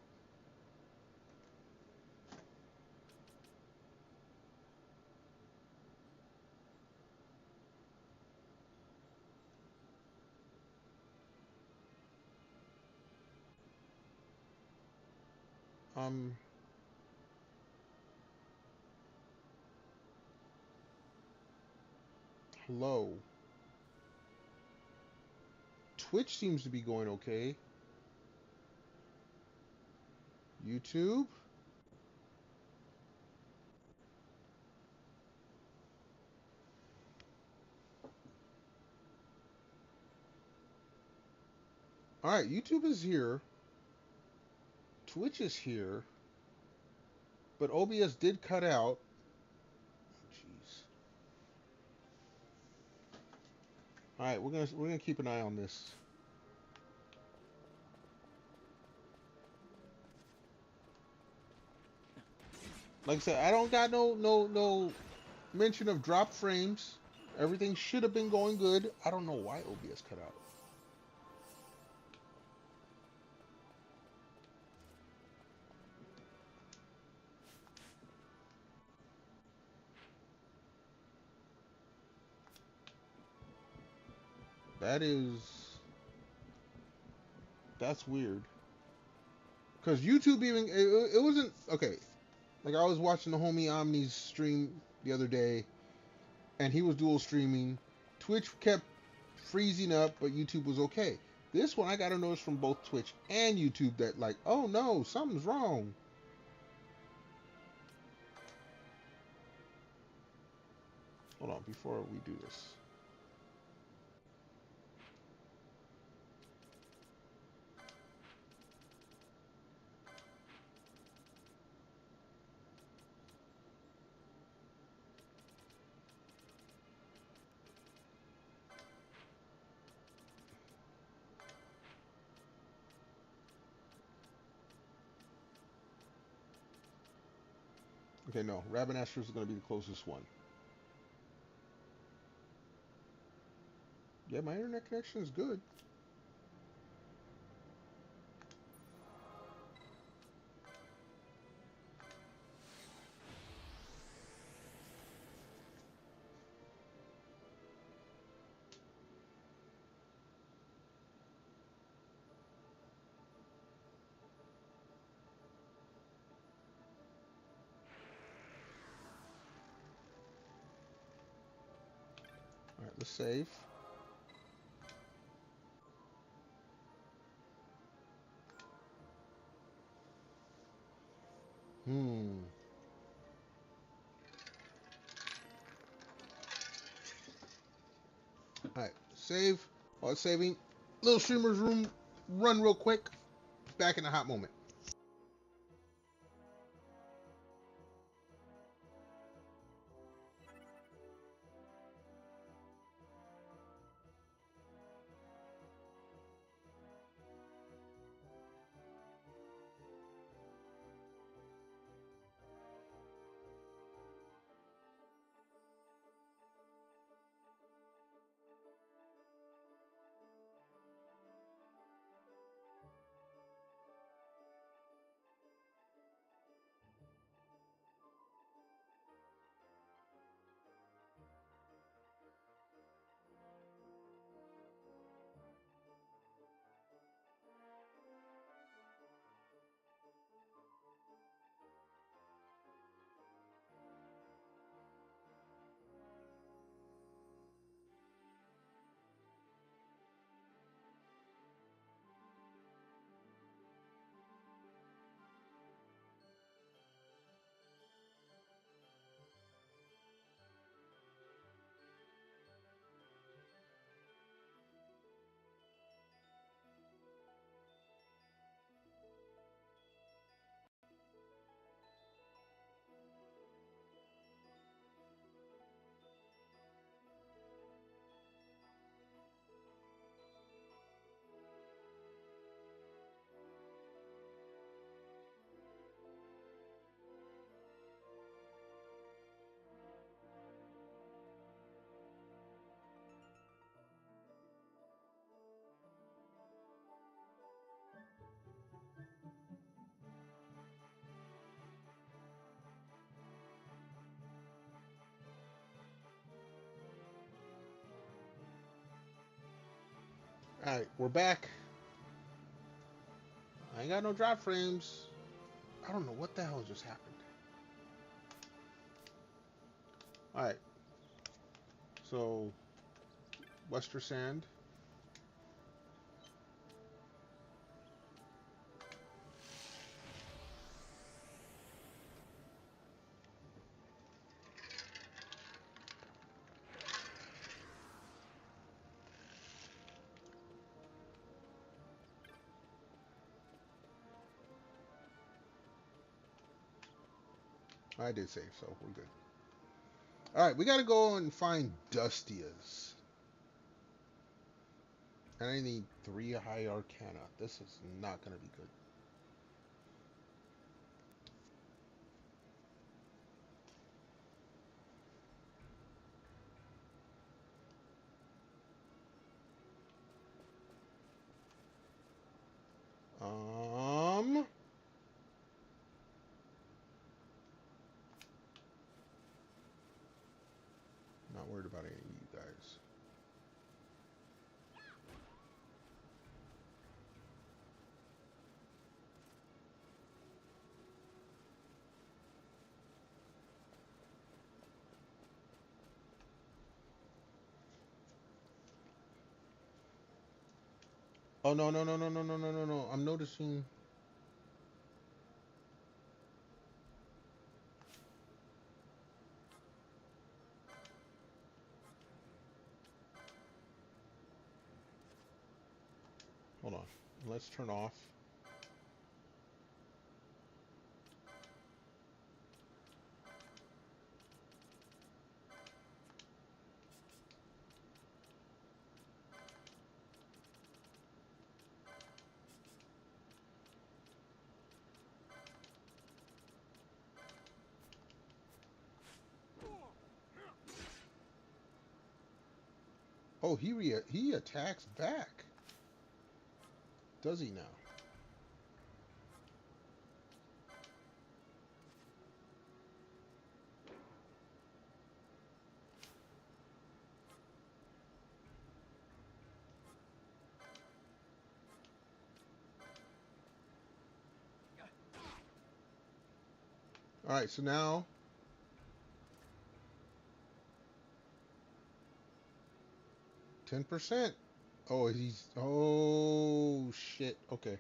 Hello. Twitch seems to be going okay. YouTube? Alright, YouTube is here. Twitch is here. But OBS did cut out. Jeez. Alright, we're gonna keep an eye on this. Like I said, I don't got no mention of drop frames. Everything should have been going good. I don't know why OBS cut out. That's weird. Because YouTube even, it wasn't, okay. Like I was watching the homie Omni's stream the other day, and he was dual streaming. Twitch kept freezing up, but YouTube was okay. This one I got a notice from both Twitch and YouTube that like, oh no, something's wrong. Hold on, before we do this. Okay, no, Rabbinaster is going to be the closest one. Yeah, my internet connection is good. All right, let's save. All right, save. While it's saving, little streamer's room run real quick. Back in a hot moment. All right, we're back. I ain't got no drop frames. I don't know what the hell just happened. All right. So, Wester Sand. I did save, so we're good. All right, we got to go and find Dustias. And I need 3 high arcana. This is not going to be good. Not worried about any of you guys. Oh, no, no, no, no, no, no, no, no, no. I'm noticing. let's turn off. Oh, he attacks back. Does he now? All right, so now 10%. Oh, he's, oh shit. Okay.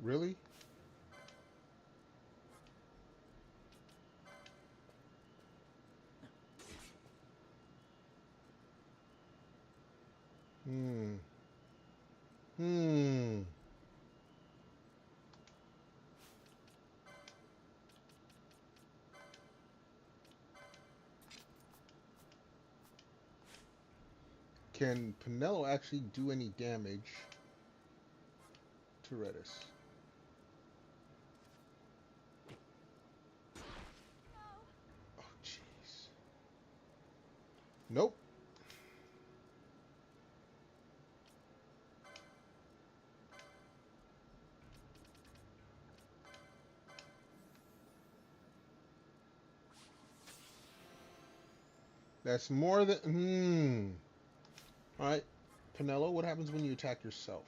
Really? Hmm. Hmm. Can Pinello actually do any damage to Redis? Oh, jeez. Nope. That's more than... All right. Pinello, what happens when you attack yourself?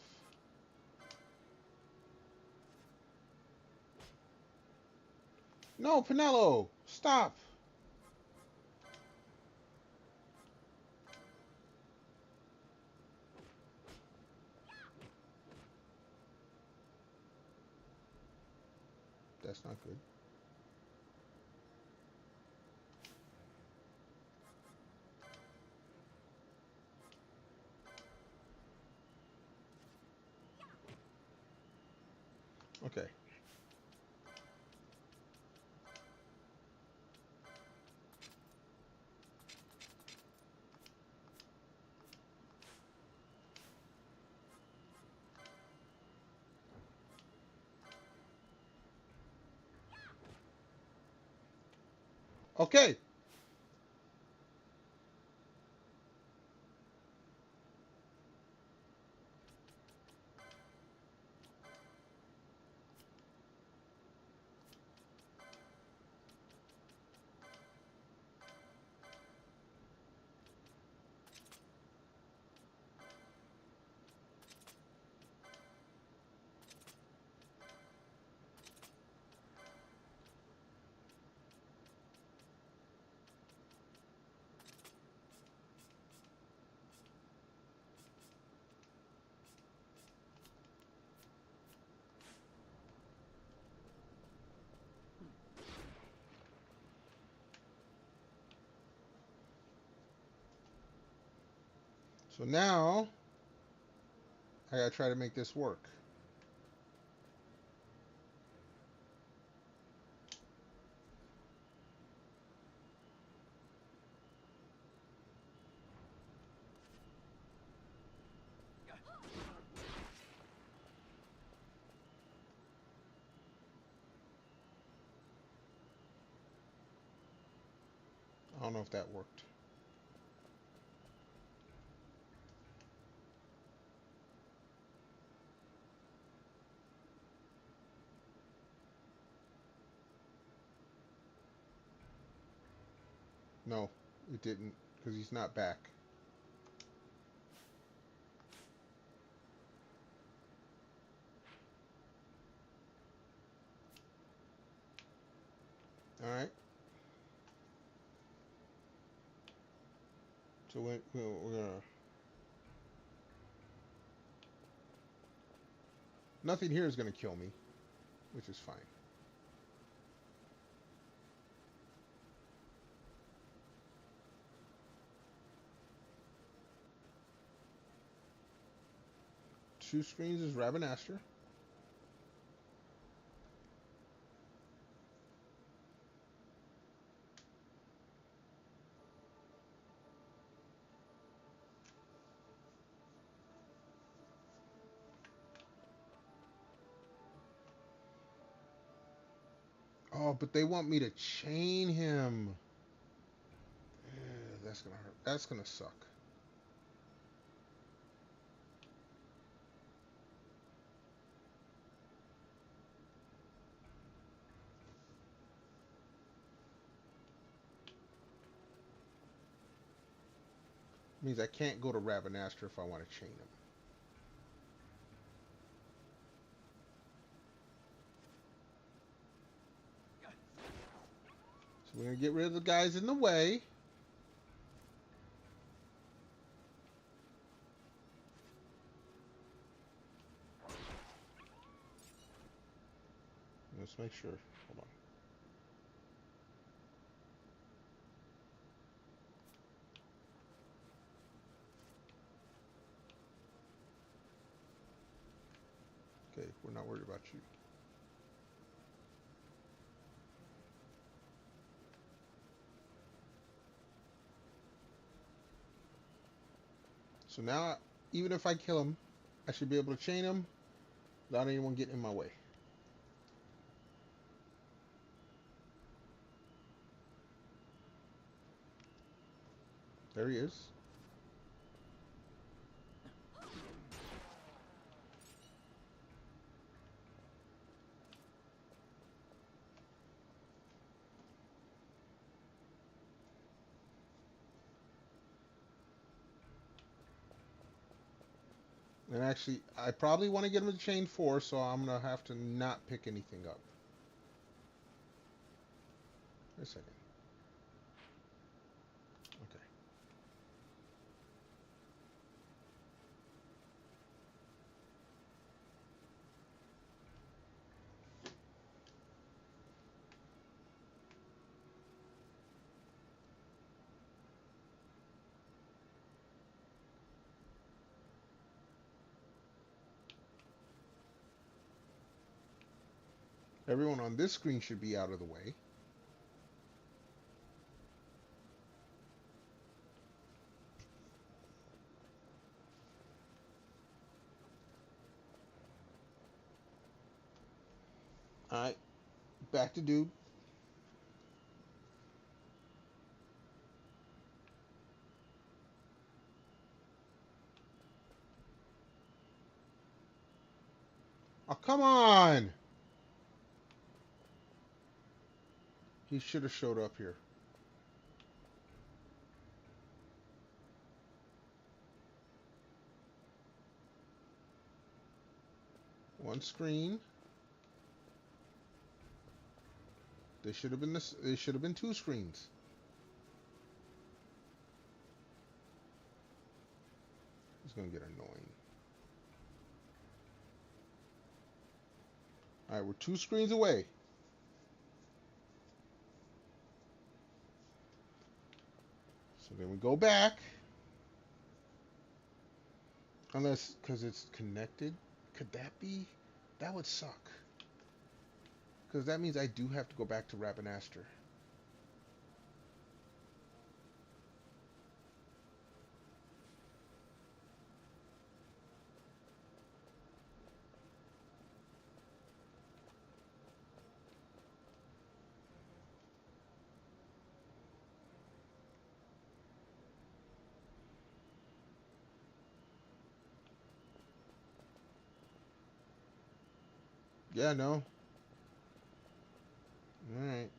No, Pinello! Stop! That's not good. Okay. Okay. So now, I gotta try to make this work. I don't know if that worked. No, it didn't, because he's not back. Alright. So we're gonna... Nothing here is going to kill me, which is fine. Two screens is Ravenaster. Oh, but they want me to chain him. That's gonna hurt. That's gonna suck. Means I can't go to Ravenaster if I want to chain him. So we're gonna get rid of the guys in the way. Let's make sure. Hold on. Okay, we're not worried about you. So now, even if I kill him, I should be able to chain him without anyone getting in my way. There he is. And actually, I probably want to get him to chain 4, so I'm going to have to not pick anything up. Wait a second. Okay. Everyone on this screen should be out of the way. Alright, back to dude. Oh, come on! He should have showed up here. One screen. They should have been this. They should have been 2 screens. It's gonna get annoying. All right, we're 2 screens away. So then we go back. Unless, because it's connected. Could that be? That would suck. Because that means I do have to go back to Ravenaster. Yeah, no. Alright.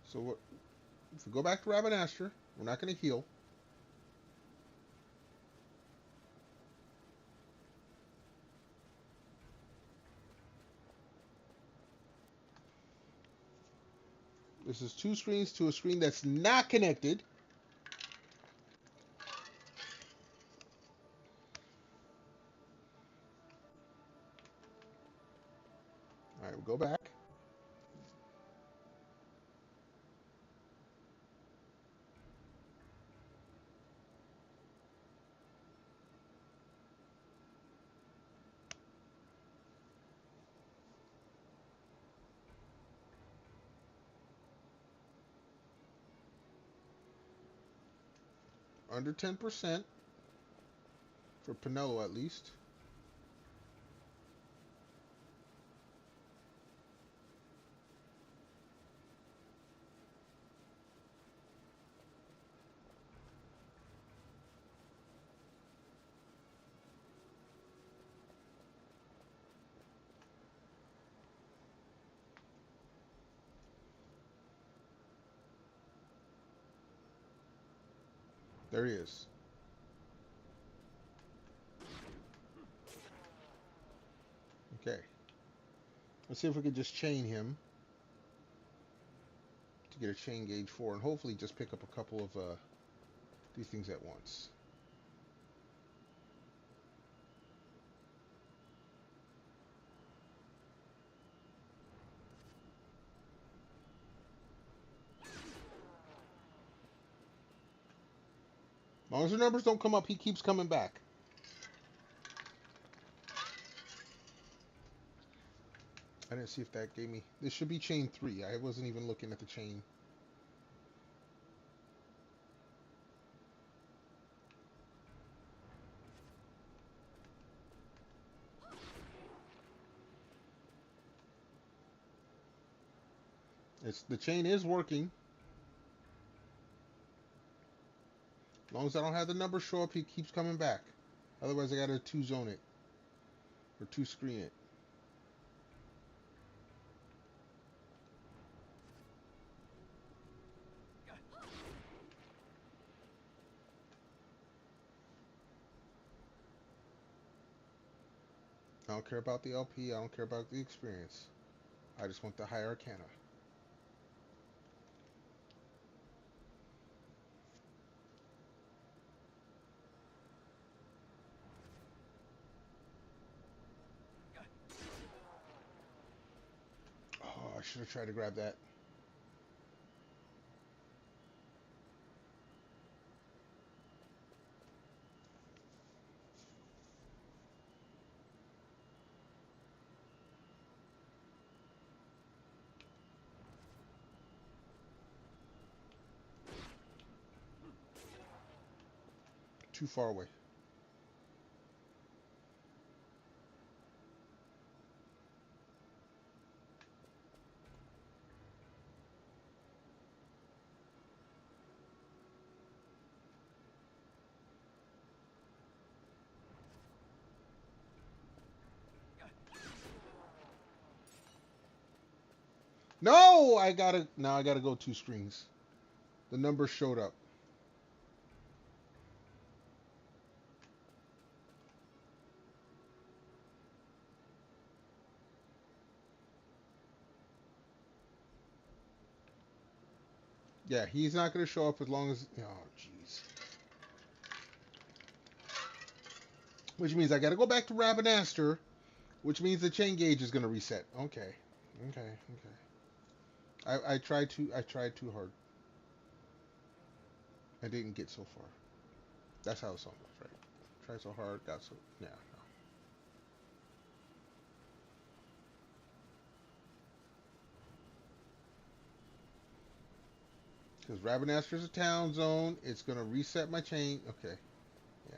So what? If we go back to Ravenaster, we're not going to heal. This is 2 screens to a screen that's not connected. All right, we'll go back. Under 10% for Pinello at least. There he is. Okay. Let's see if we can just chain him to get a chain gauge 4 and hopefully just pick up a couple of these things at once. As long as the numbers don't come up, he keeps coming back. I didn't see if that gave me... This should be chain 3. I wasn't even looking at the chain. The chain is working. As long as I don't have the numbers show up, he keeps coming back. Otherwise, I gotta 2 zone it. Or 2 screen it. I don't care about the LP. I don't care about the experience. I just want the high arcana. Oh, I should have tried to grab that. Too far away. No, now I gotta go 2 screens. The numbers showed up. Yeah, he's not gonna show up as long as... Oh, jeez. Which means I gotta go back to Rabbinaster, which means the chain gauge is gonna reset. Okay. I tried too hard. I didn't get so far. That's how the song goes, right? Tried so hard, got so... Yeah, no. Because Rabbinaster's a town zone. It's going to reset my chain. Okay. Yeah.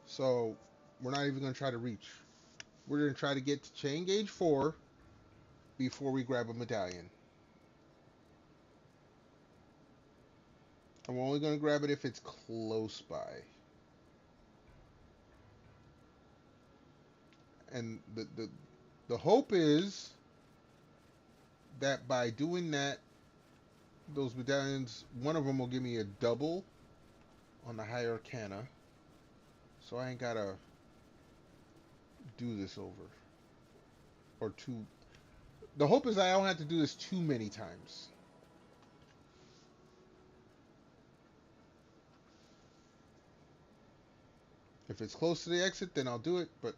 So, we're not even going to try to reach. We're going to try to get to chain gauge 4 before we grab a medallion. I'm only going to grab it if it's close by. And the hope is that by doing that, those medallions, one of them will give me a double on the high arcana. So I ain't gotta do this over. Or too. The hope is I don't have to do this too many times. If it's close to the exit, then I'll do it, but...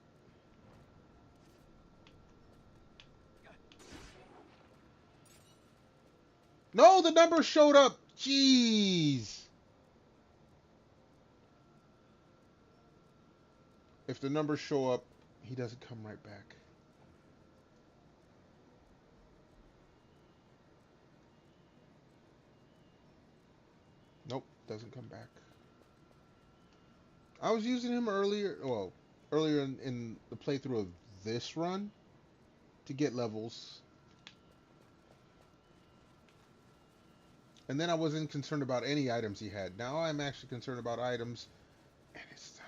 No, the number showed up! Jeez! If the numbers show up, he doesn't come right back. Nope, doesn't come back. I was using him earlier, well, earlier in the playthrough of this run to get levels. And then I wasn't concerned about any items he had. Now I'm actually concerned about items. And it's...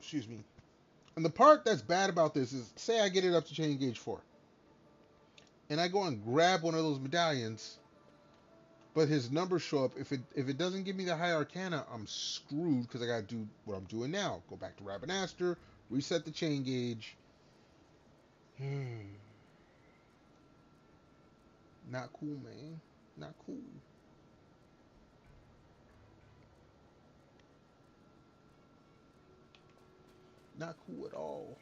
Excuse me. And the part that's bad about this is, say I get it up to chain gauge 4. And I go and grab one of those medallions, but his numbers show up. If it doesn't give me the high arcana, I'm screwed because I got to do what I'm doing now. Go back to Rabbinaster, reset the chain gauge. Not cool, man. Not cool. Not cool at all.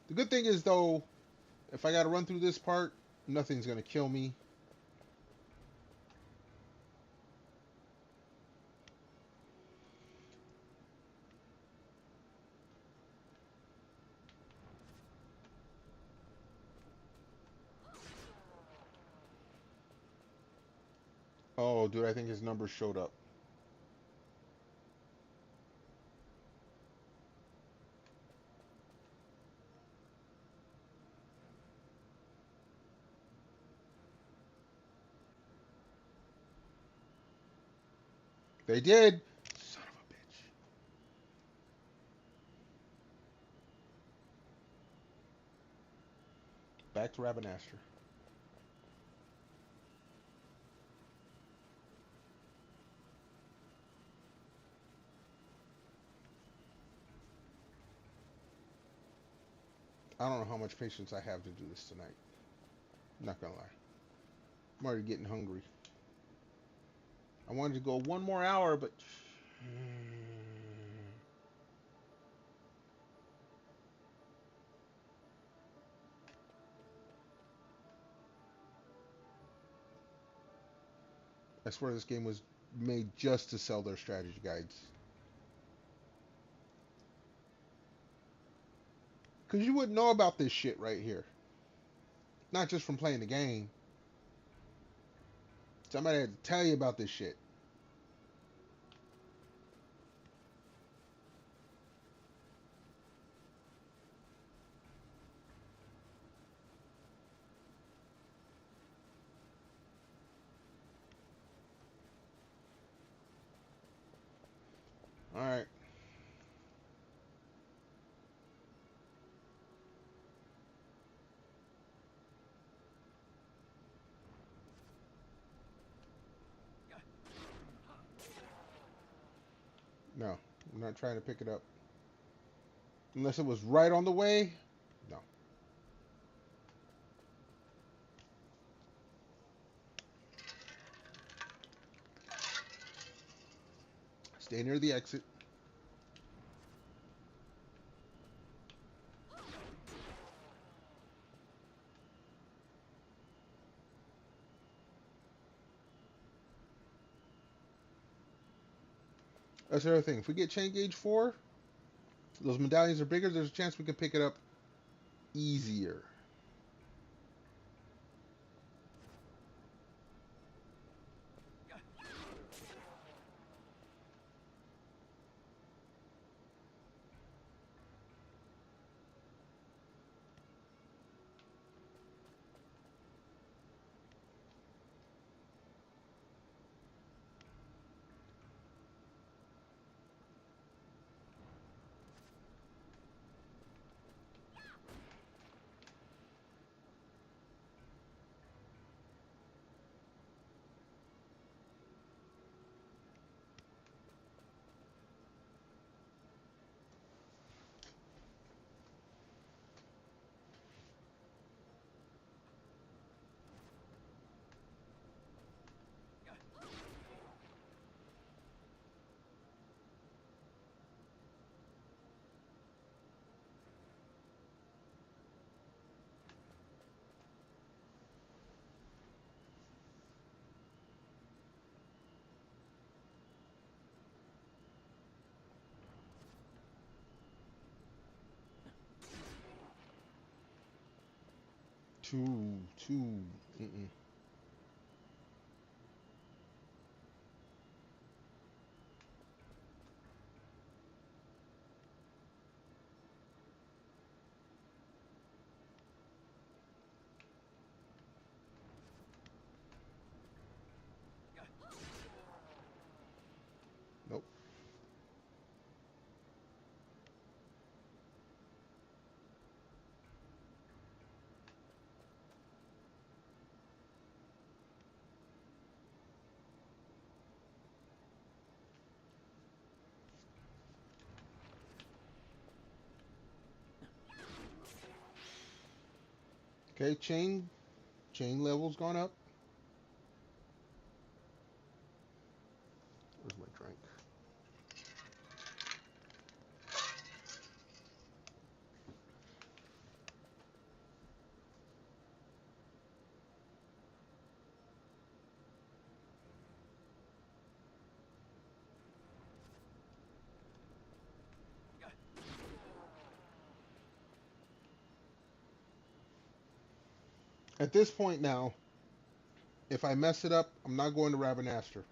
The good thing is, though, if I got to run through this part, nothing's going to kill me. Oh, dude, I think his numbers showed up. They did. Son of a bitch. Back to Rabbinaster. I don't know how much patience I have to do this tonight. I'm not gonna lie. I'm already getting hungry. I wanted to go one more hour, but... I swear this game was made just to sell their strategy guides. Because you wouldn't know about this shit right here. Not just from playing the game. Somebody had to tell you about this shit. Alright. No, I'm not trying to pick it up. Unless it was right on the way. No. Stay near the exit. That's the other thing. If we get chain gauge 4, those medallions are bigger, there's a chance we can pick it up easier. Too. Mm-mm. Nope. Okay, chain level's gone up. Where's my drink? At this point now, if I mess it up, I'm not going to Ravenaster.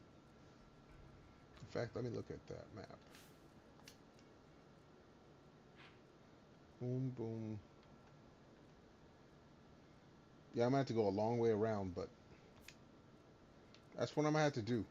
In fact, let me look at that map. Boom, boom. Yeah, I'm going to have to go a long way around, but that's what I'm going to have to do.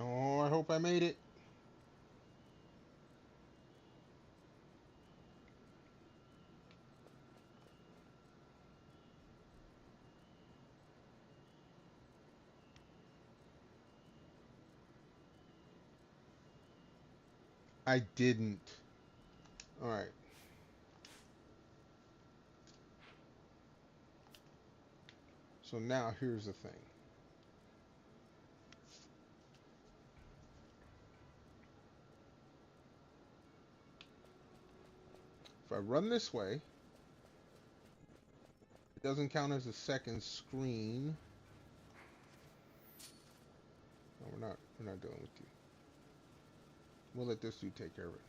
Oh, I hope I made it. I didn't. All right. So now here's the thing. If I run this way, it doesn't count as a second screen. No, we're not dealing with you. We'll let this dude take care of it.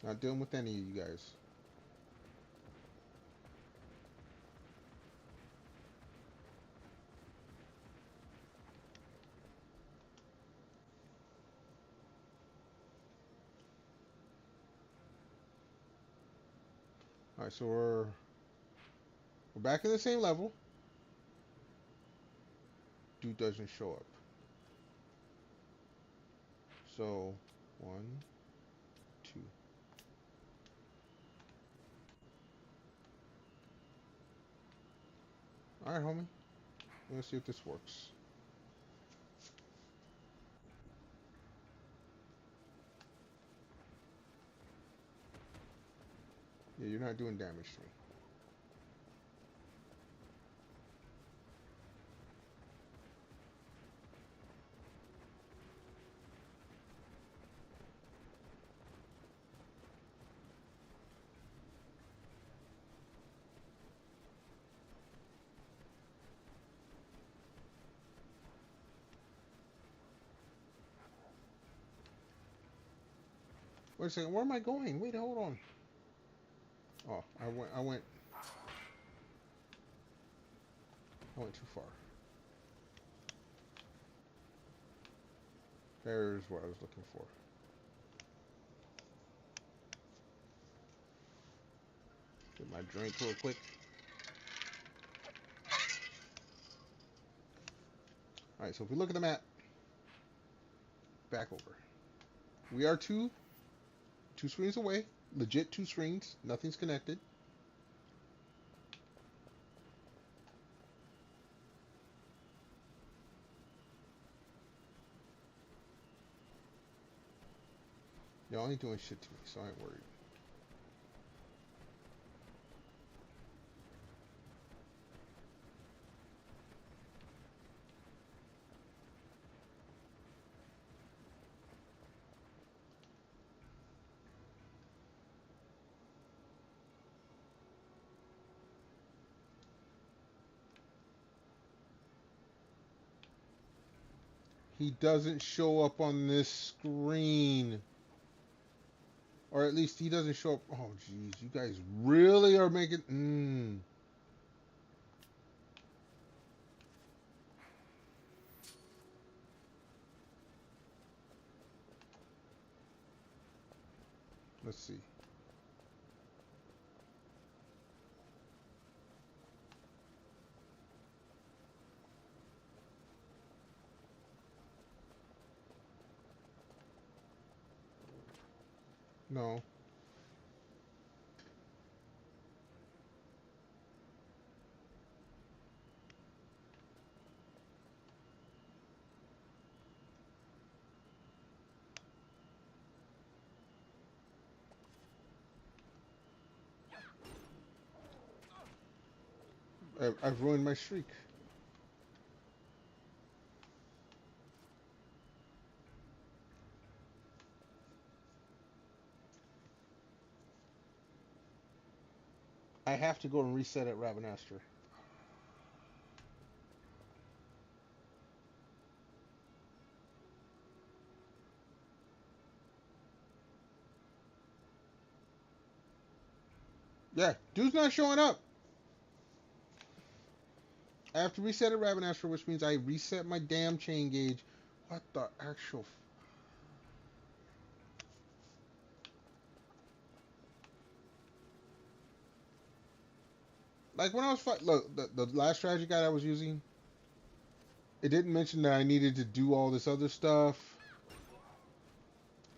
Not dealing with any of you guys. All right, so we're back in the same level. Dude doesn't show up. So 1, 2. All right, homie. Let's see if this works. Yeah, you're not doing damage to me. Wait a second, where am I going? Wait, hold on. Oh, I went too far. There's what I was looking for. Get my drink real quick. Alright, so if we look at the map, back over. We are two screens away. Legit 2 screens. Nothing's connected. Y'all ain't doing shit to me, so I ain't worried. He doesn't show up on this screen. Or at least he doesn't show up. Oh, jeez. You guys really are making... Let's see. No. I've ruined my streak. I have to go and reset at Ravenaster. Yeah, dude's not showing up. I have to reset at Ravenaster, which means I reset my damn chain gauge. What the actual... Like when I was fighting... Look, the last strategy guide I was using, it didn't mention that I needed to do all this other stuff.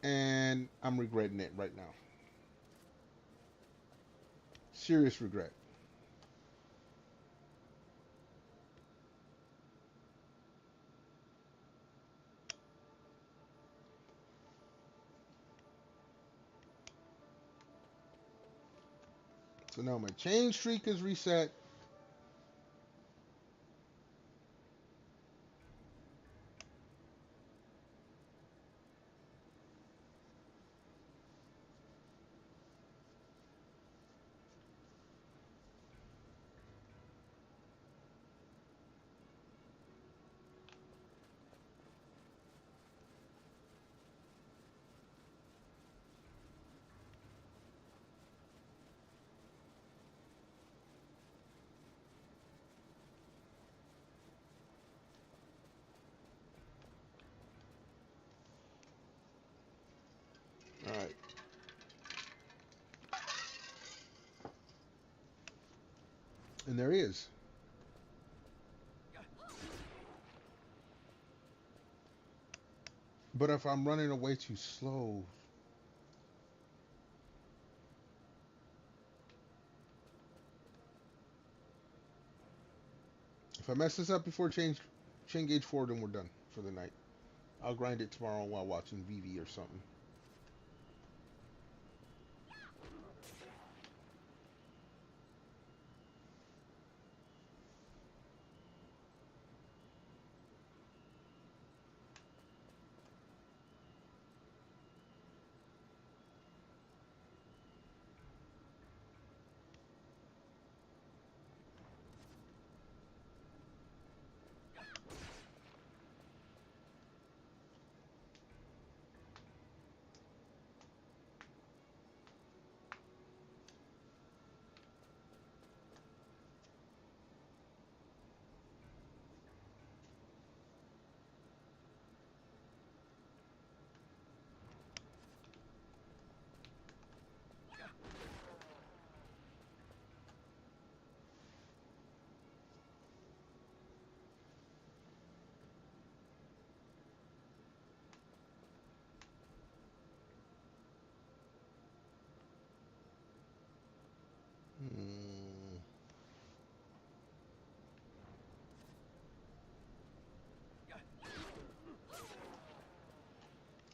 And I'm regretting it right now. Serious regret. So now my chain streak is reset. Alright. And there he is. But if I'm running away too slow... If I mess this up before chain gauge 4, then we're done for the night. I'll grind it tomorrow while watching VV or something.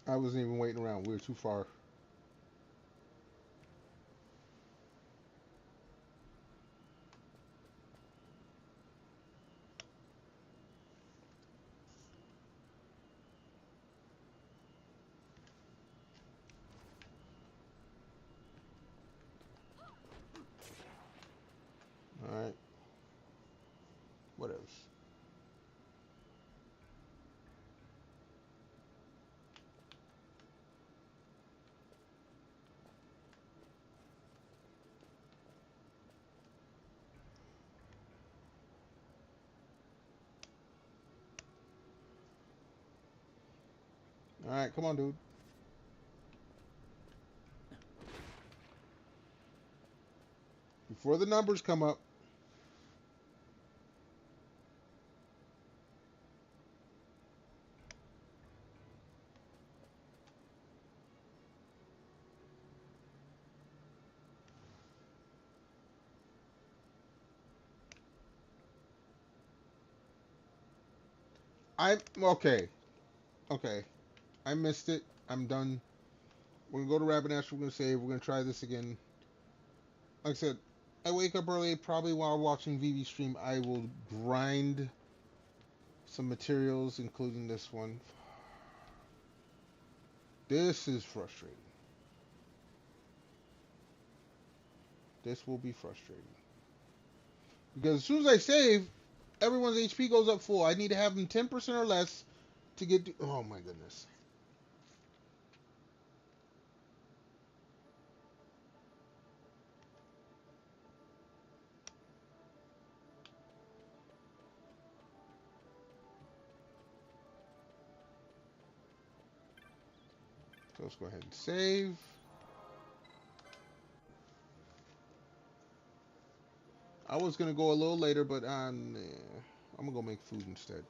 I wasn't even waiting around. We were too far. Alright. Whatever. Alright, come on, dude. Before the numbers come up. Okay. Okay. I missed it. I'm done. We're gonna go to Rabbit Nash. We're gonna save. We're gonna try this again. Like I said, I wake up early. Probably while watching VV stream, I will grind some materials, including this one. This is frustrating. This will be frustrating. Because as soon as I save, everyone's HP goes up full. I need to have them 10% or less to get to... Oh my goodness. So let's go ahead and save. I was going to go a little later, but I'm going to go make food instead.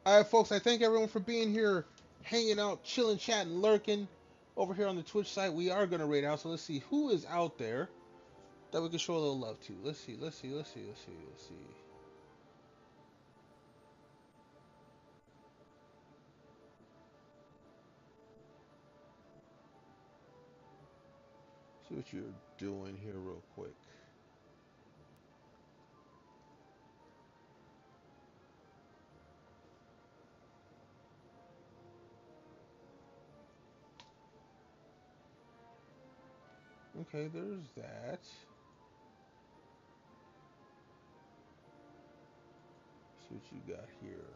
All right, folks, I thank everyone for being here, hanging out, chilling, chatting, lurking. Over here on the Twitch site, we are going to raid out, so let's see who is out there that we can show a little love to. Let's see. See what you're doing here real quick. Okay, there's that. See what you got here.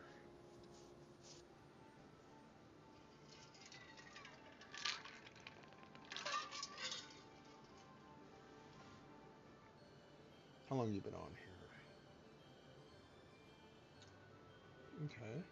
How long you been on here? Okay.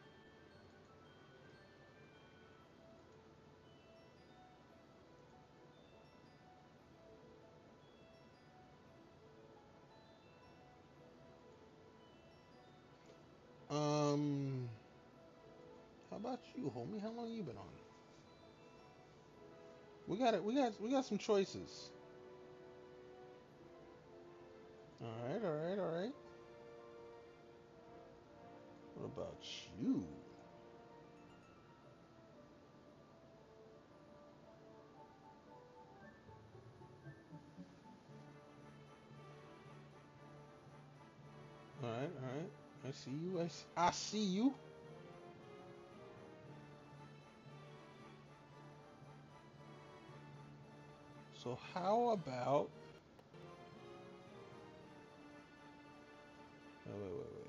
How about you, homie? How long you been on? We got it. We got some choices. All right. What about you? All right. I see you. I see you. So how about? Oh, wait.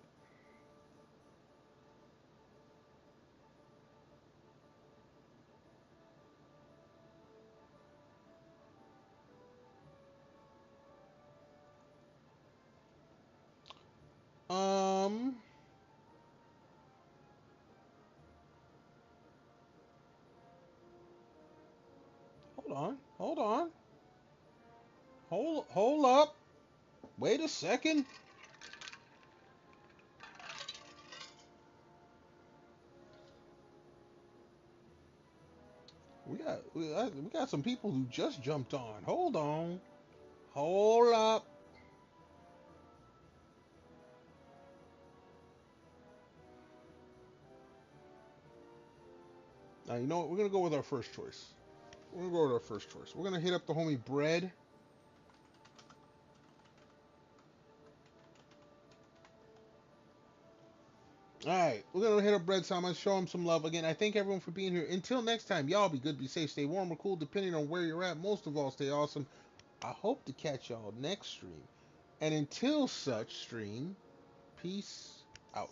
Hold on. Hold up. Wait a second. We got some people who just jumped on. Hold on. Hold up. Now, you know what? We're going to go with our first choice. We're going to go with our first choice. We're going to hit up the homie Bread. Alright, we're going to hit up Bread, so I'm going to show him some love. Again, I thank everyone for being here. Until next time, y'all be good, be safe, stay warm or cool, depending on where you're at. Most of all, stay awesome. I hope to catch y'all next stream. And until such stream, peace out.